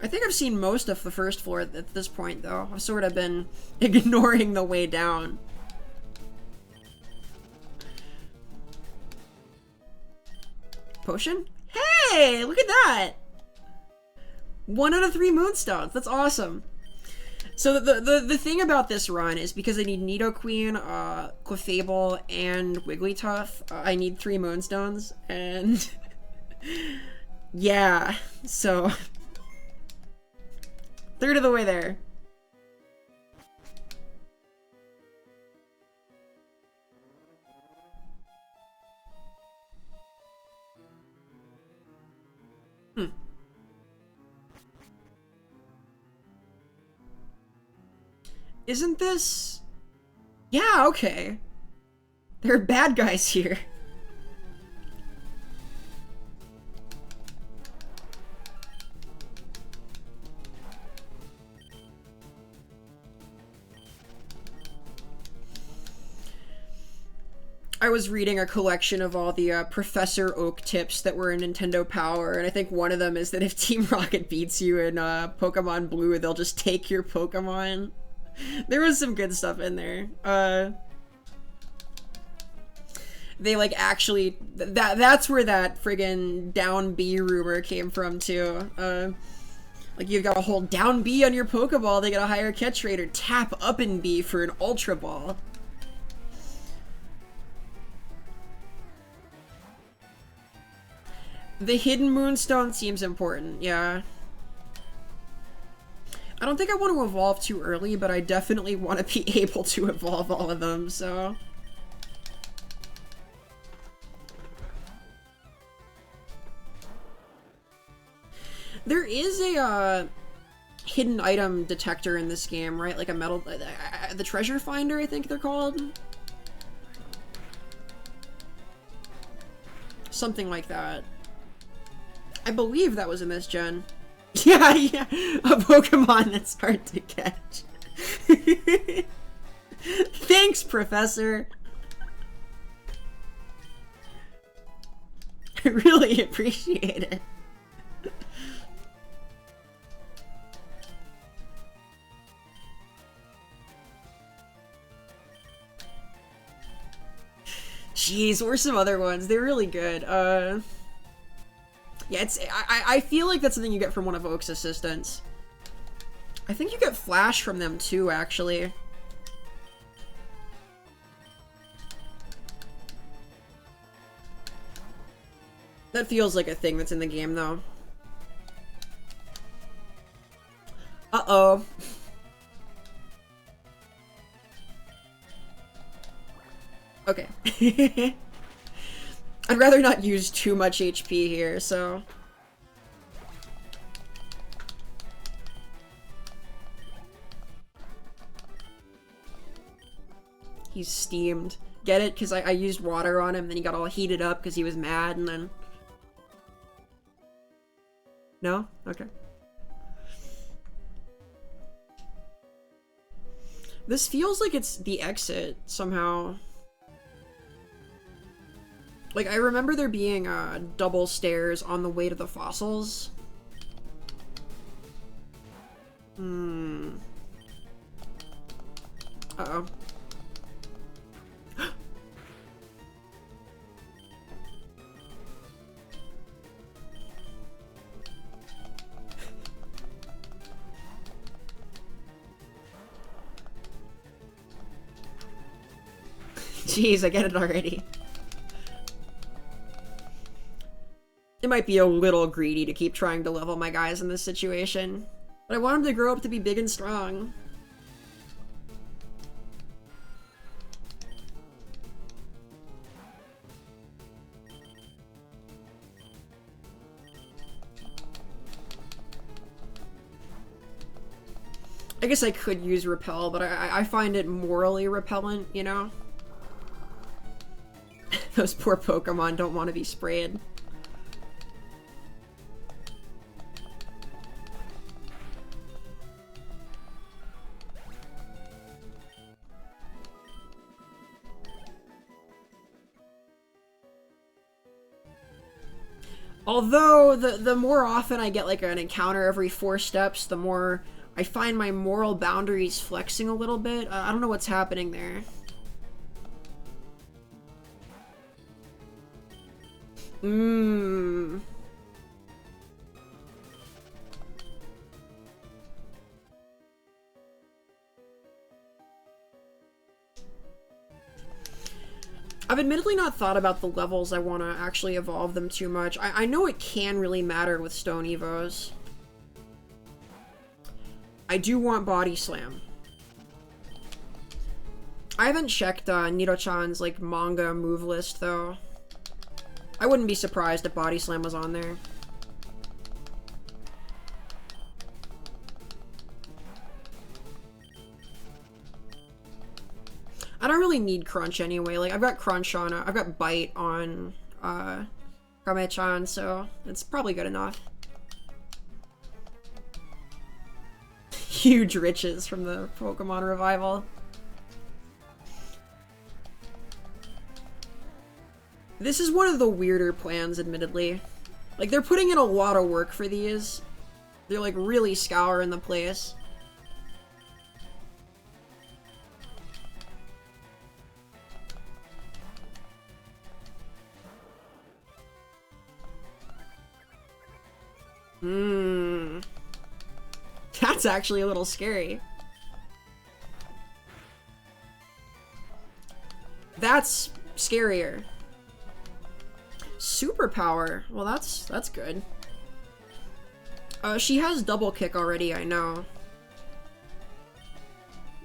I think I've seen most of the first floor at this point, though. I've sort of been ignoring the way down. Potion? Hey! Look at that! 1 out of 3 Moonstones. That's awesome. So the thing about this run is because I need Nidoqueen, Clefable, and Wigglytuff, I need 3 Moonstones, and... yeah, so... third of the way there. Isn't this... yeah, okay. There are bad guys here. I was reading a collection of all the Professor Oak tips that were in Nintendo Power, and I think one of them is that if Team Rocket beats you in Pokemon Blue, they'll just take your Pokemon. There was some good stuff in there. They like actually that's where that friggin' down B rumor came from too. Like you've got to hold down B on your Pokeball to get a higher catch rate, or tap up in B for an Ultra Ball. The hidden Moonstone seems important, yeah. I don't think I want to evolve too early, but I definitely want to be able to evolve all of them, so... There is a, hidden item detector in this game, right? Like a metal... the treasure finder, I think they're called? Something like that. I believe that was in this gen. Yeah, yeah, a Pokemon that's hard to catch. Thanks, Professor. I really appreciate it. Jeez, or some other ones. They're really good. Yeah, it's I feel like that's something you get from one of Oak's assistants. I think you get Flash from them too, actually. That feels like a thing that's in the game, though. Uh-oh. Okay. I'd rather not use too much HP here, so... He's steamed. Get it? Because I used water on him, then he got all heated up because he was mad, and then... No? Okay. This feels like it's the exit, somehow. Like, I remember there being, double stairs on the way to the fossils. Hmm. Uh-oh. Jeez, I get it already. It might be a little greedy to keep trying to level my guys in this situation, but I want them to grow up to be big and strong. I guess I could use repel, but I find it morally repellent, you know? Those poor Pokemon don't want to be sprayed. Although, the more often I get like an encounter every 4 steps, the more I find my moral boundaries flexing a little bit. I don't know what's happening there. Mmm. I've admittedly not thought about the levels I want to actually evolve them too much. I know it can really matter with Stone Evos. I do want Body Slam. I haven't checked Nido-chan's like manga move list though. I wouldn't be surprised if Body Slam was on there. I don't really need Crunch anyway. Like, I've got Crunch on, I've got Bite on, Kame-chan, so it's probably good enough. Huge riches from the Pokemon Revival. This is one of the weirder plans, admittedly. Like, they're putting in a lot of work for these. They're, like, really scouring the place. Hmm. That's actually a little scary. That's scarier. Superpower. Well, that's good. She has double kick already, I know.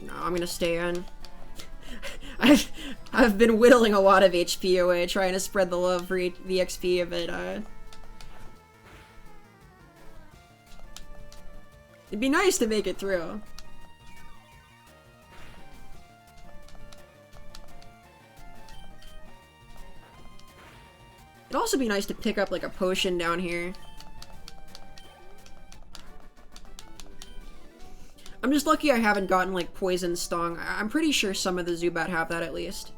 No, I'm gonna stay in. I've been whittling a lot of HP away, trying to spread the love for the XP of it. It'd be nice to make it through. It'd also be nice to pick up like a potion down here. I'm just lucky I haven't gotten like poison stung. I'm pretty sure some of the Zubat have that at least.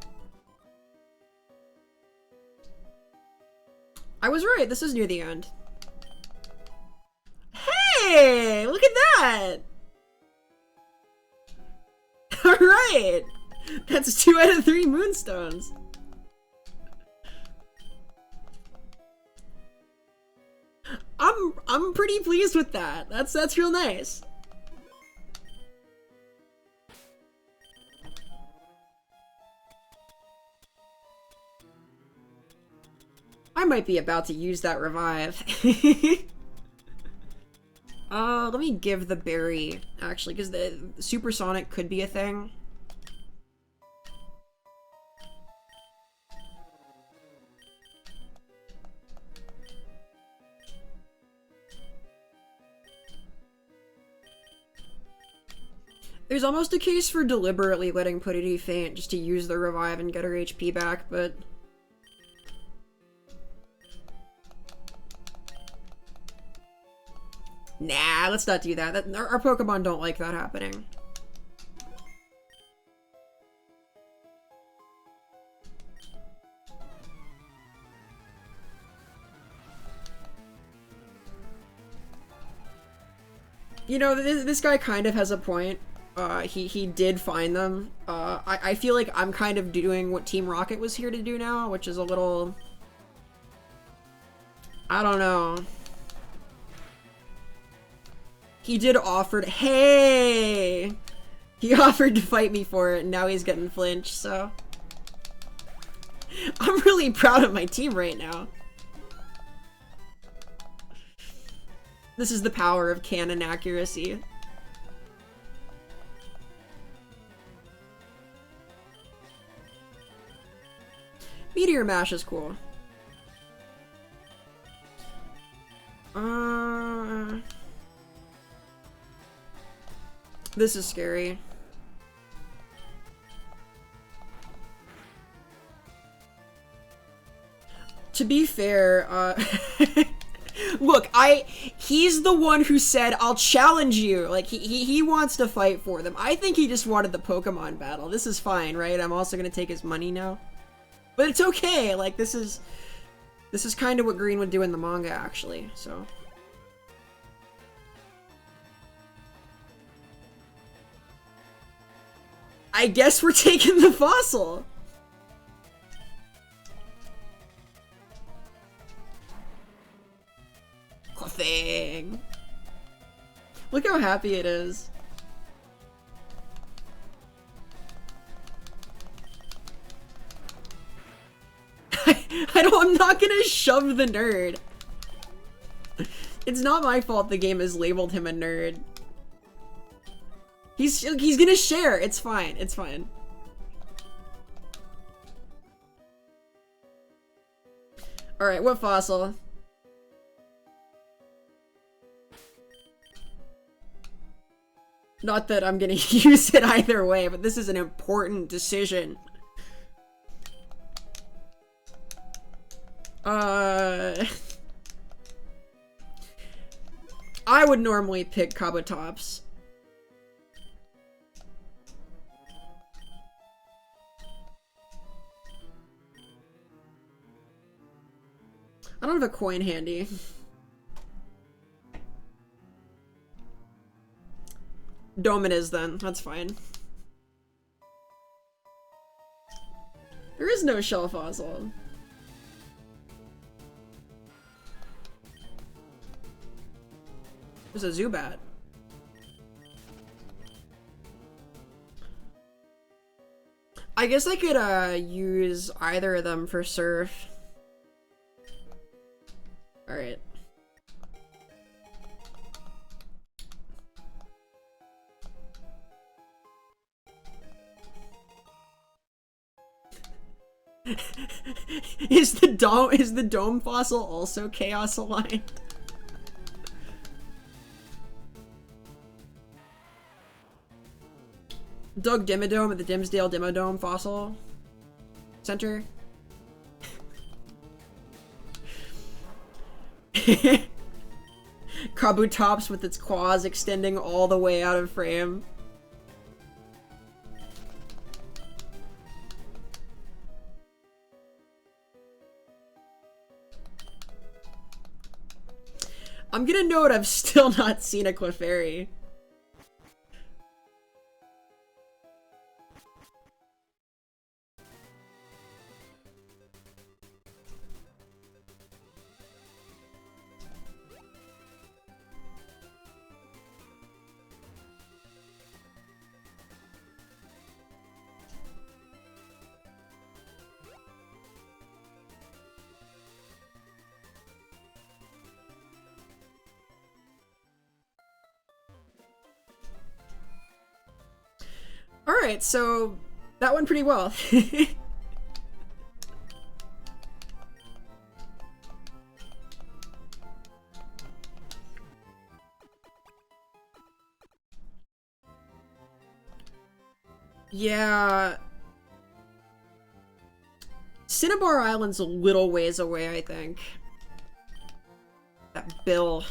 I was right, this is near the end. Hey! Look at that! Alright! That's 2 out of 3 Moonstones. I'm pretty pleased with that. That's real nice. I might be about to use that revive. Let me give the berry, actually, because the supersonic could be a thing. There's almost a case for deliberately letting Putty faint just to use the revive and get her HP back, but... Nah, let's not do that. Our Pokemon don't like that happening. You know, this guy kind of has a point. He did find them. I feel like I'm kind of doing what Team Rocket was here to do now, which is a little... I don't know. He did offer to... Hey! He offered to fight me for it, and now he's getting flinched, so... I'm really proud of my team right now. This is the power of cannon accuracy. Meteor Mash is cool. This is scary. To be fair, look, he's the one who said, I'll challenge you. Like, he wants to fight for them. I think he just wanted the Pokemon battle. This is fine, right? I'm also gonna take his money now. But it's okay, like, this is kind of what Green would do in the manga, actually, so... I guess we're taking the fossil! Thing. Look how happy it is. I'm not gonna shove the nerd. It's not my fault the game has labeled him a nerd. He's gonna share. It's fine. It's fine. Alright, what fossil? Not that I'm gonna use it either way, but this is an important decision. I would normally pick Kabutops. I don't have a coin handy. Dominus then, that's fine. There is no shell fossil. There's a Zubat. I guess I could use either of them for Surf. Alright. Is the dome fossil also chaos aligned? Doug Dimmadome at the Dimsdale Dimmadome Fossil Center. Kabutops with its claws extending all the way out of frame. I'm gonna note I've still not seen a Clefairy. Alright, so that went pretty well. Yeah. Cinnabar Island's a little ways away, I think. That Bill.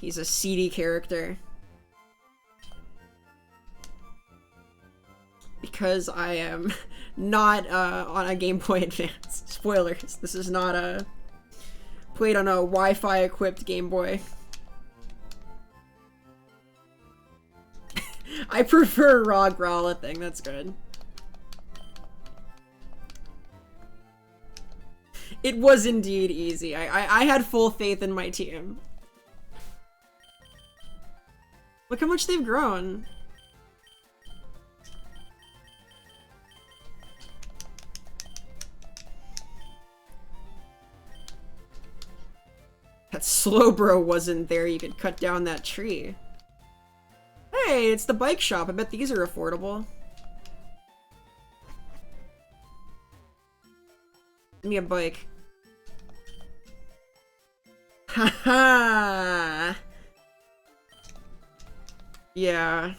He's a seedy character. Because I am not on a Game Boy Advance. Spoilers. This is not a played on a Wi-Fi equipped Game Boy. I prefer raw Growlithe thing. That's good. It was indeed easy. I had full faith in my team. Look how much they've grown. That Slowbro wasn't there, you could cut down that tree. Hey, it's the bike shop. I bet these are affordable. Give me a bike. Haha. Yeah.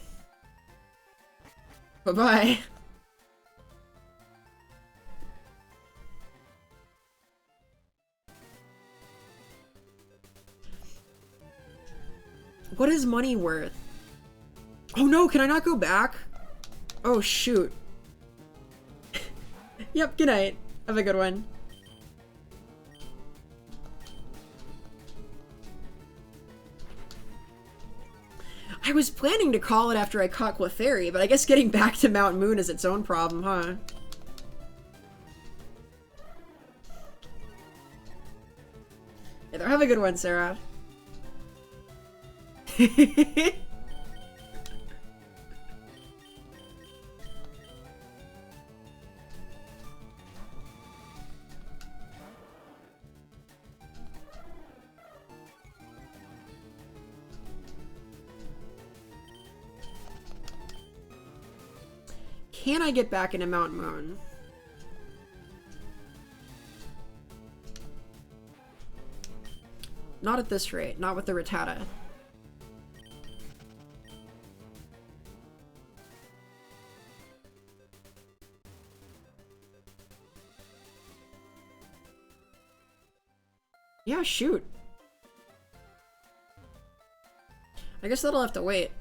Bye-bye. What is money worth? Oh no, can I not go back? Oh shoot. Yep, good night. Have a good one. I was planning to call it after I caught Clefairy, but I guess getting back to Mount Moon is its own problem, huh? Hey there, have a good one, Sarah. Can I get back into Mount Moon? Not at this rate, not with the Rattata. Yeah, shoot. I guess that'll have to wait.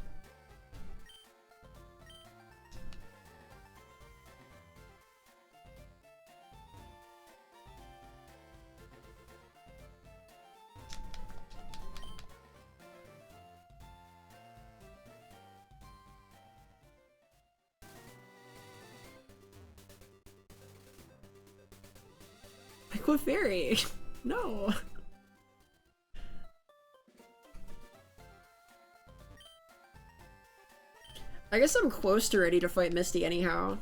Clefairy. No. I guess I'm close to ready to fight Misty anyhow.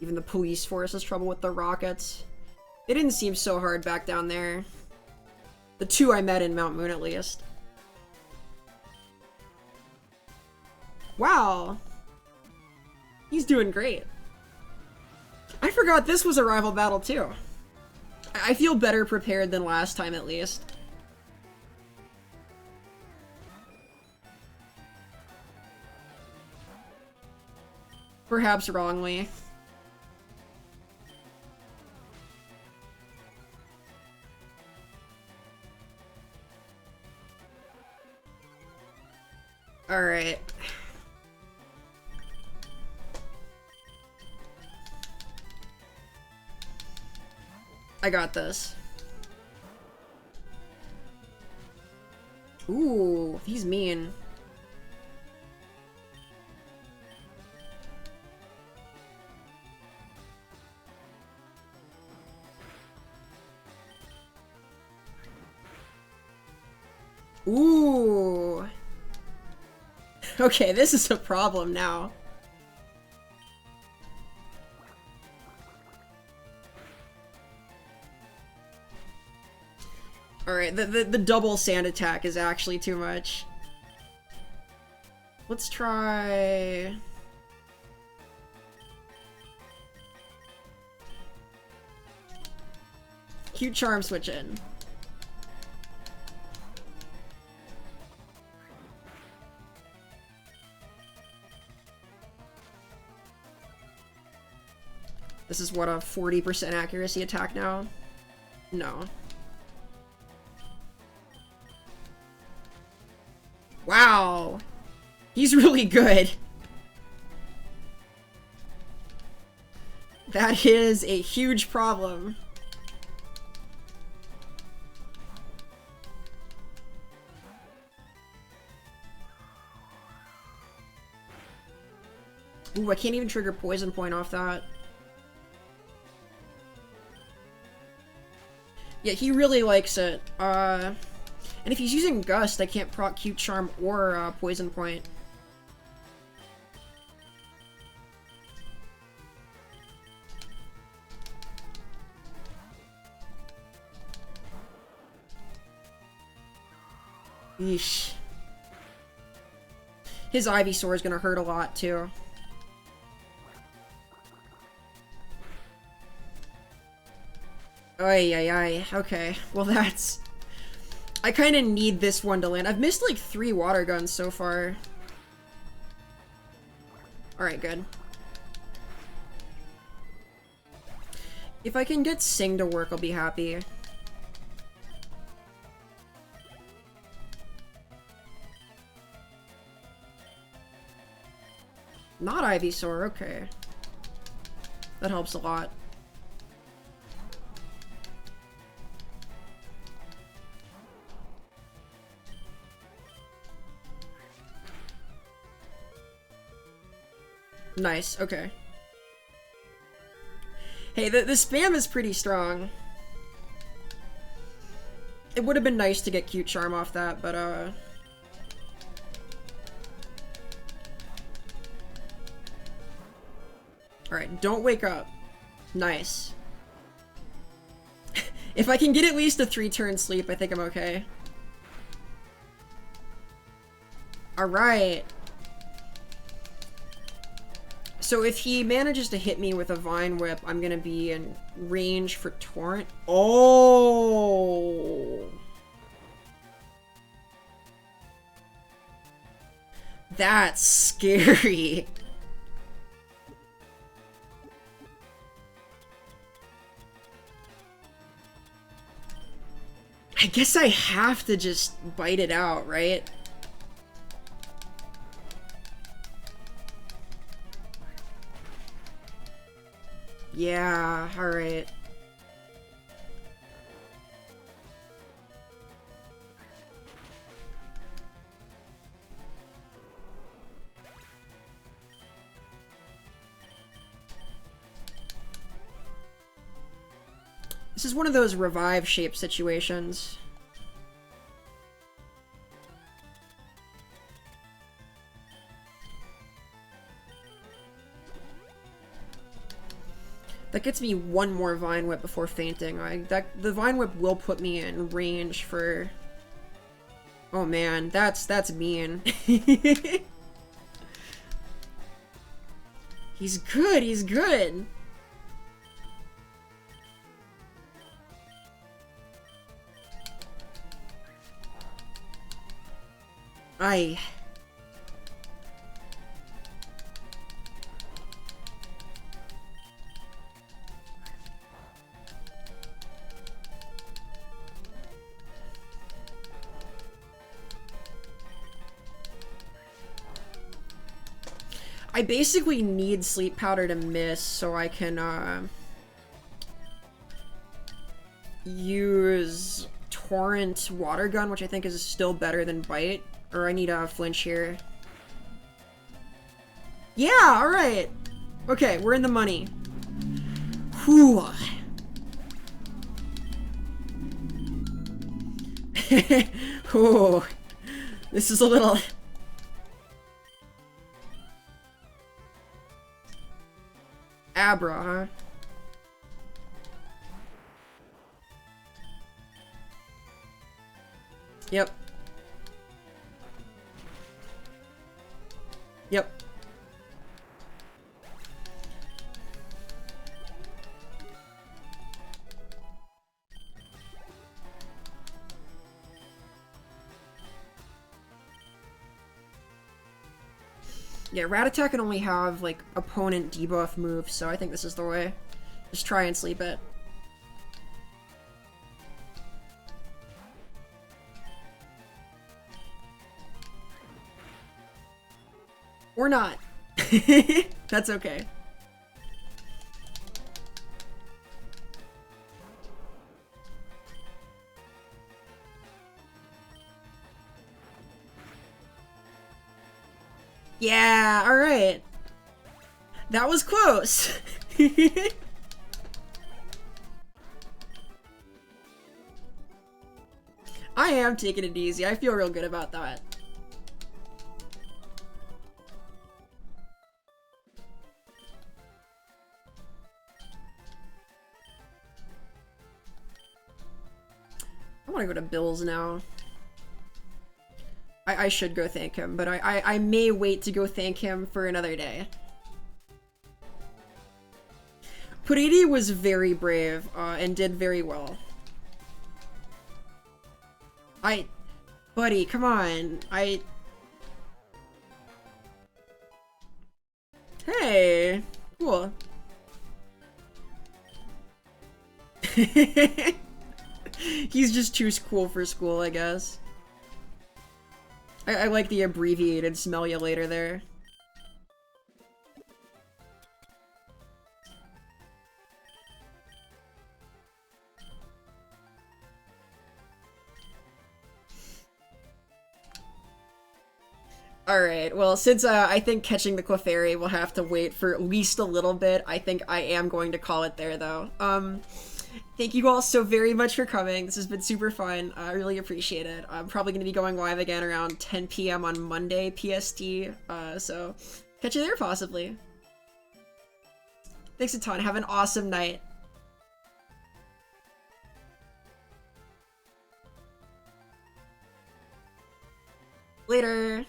Even the police force has trouble with the rockets. It didn't seem so hard back down there. The two I met in Mount Moon, at least. Wow. He's doing great. I forgot this was a rival battle, too. I feel better prepared than last time, at least. Perhaps wrongly. Alright. I got this. Ooh, he's mean. Ooh. Okay, this is a problem now. Alright, the double sand attack is actually too much. Let's try... Cute Charm switch in. This is what, a 40% accuracy attack now? No. Wow! He's really good! That is a huge problem. Ooh, I can't even trigger Poison Point off that. Yeah, he really likes it. And if he's using Gust, I can't proc Cute Charm or Poison Point. Yeesh. His Ivysaur is gonna hurt a lot, too. Ay, ay, ay. Okay. Well, that's... I kind of need this one to land. I've missed, like, 3 water guns so far. Alright, good. If I can get Sing to work, I'll be happy. Not Ivysaur, okay. That helps a lot. Nice, okay. Hey, the spam is pretty strong. It would have been nice to get Cute Charm off that, but, Alright, don't wake up. Nice. If I can get at least a 3-turn sleep, I think I'm okay. Alright. So if he manages to hit me with a Vine Whip, I'm gonna be in range for Torrent. Oh! That's scary. I guess I have to just bite it out, right? Yeah, alright. This is one of those revive shape situations. That gets me one more Vine Whip before fainting. The Vine Whip will put me in range for... Oh man, that's mean. He's good, he's good! I basically need sleep powder to miss so I can use torrent water gun, which I think is still better than bite. Or I need a flinch here. Yeah, alright. Okay, we're in the money. Whew. Ooh. This is a little... Abra, huh? Yep. Yep. Yeah, Rattata can only have, like, opponent debuff moves, so I think this is the way. Just try and sleep it. Or not. That's okay. Yeah, alright. That was close. I am taking it easy. I feel real good about that. I want to go to Bill's now. I should go thank him, but I may wait to go thank him for another day. Puridi was very brave, and did very well. Buddy, come on. Hey! Cool. He's just too cool for school, I guess. I like the abbreviated smell you later there. Alright, well, since I think catching the Clefairy will have to wait for at least a little bit, I think I am going to call it there, though. Thank you all so very much for coming. This has been super fun. I really appreciate it. I'm probably going to be going live again around 10 p.m. on Monday, PST, so catch you there, possibly. Thanks a ton. Have an awesome night. Later.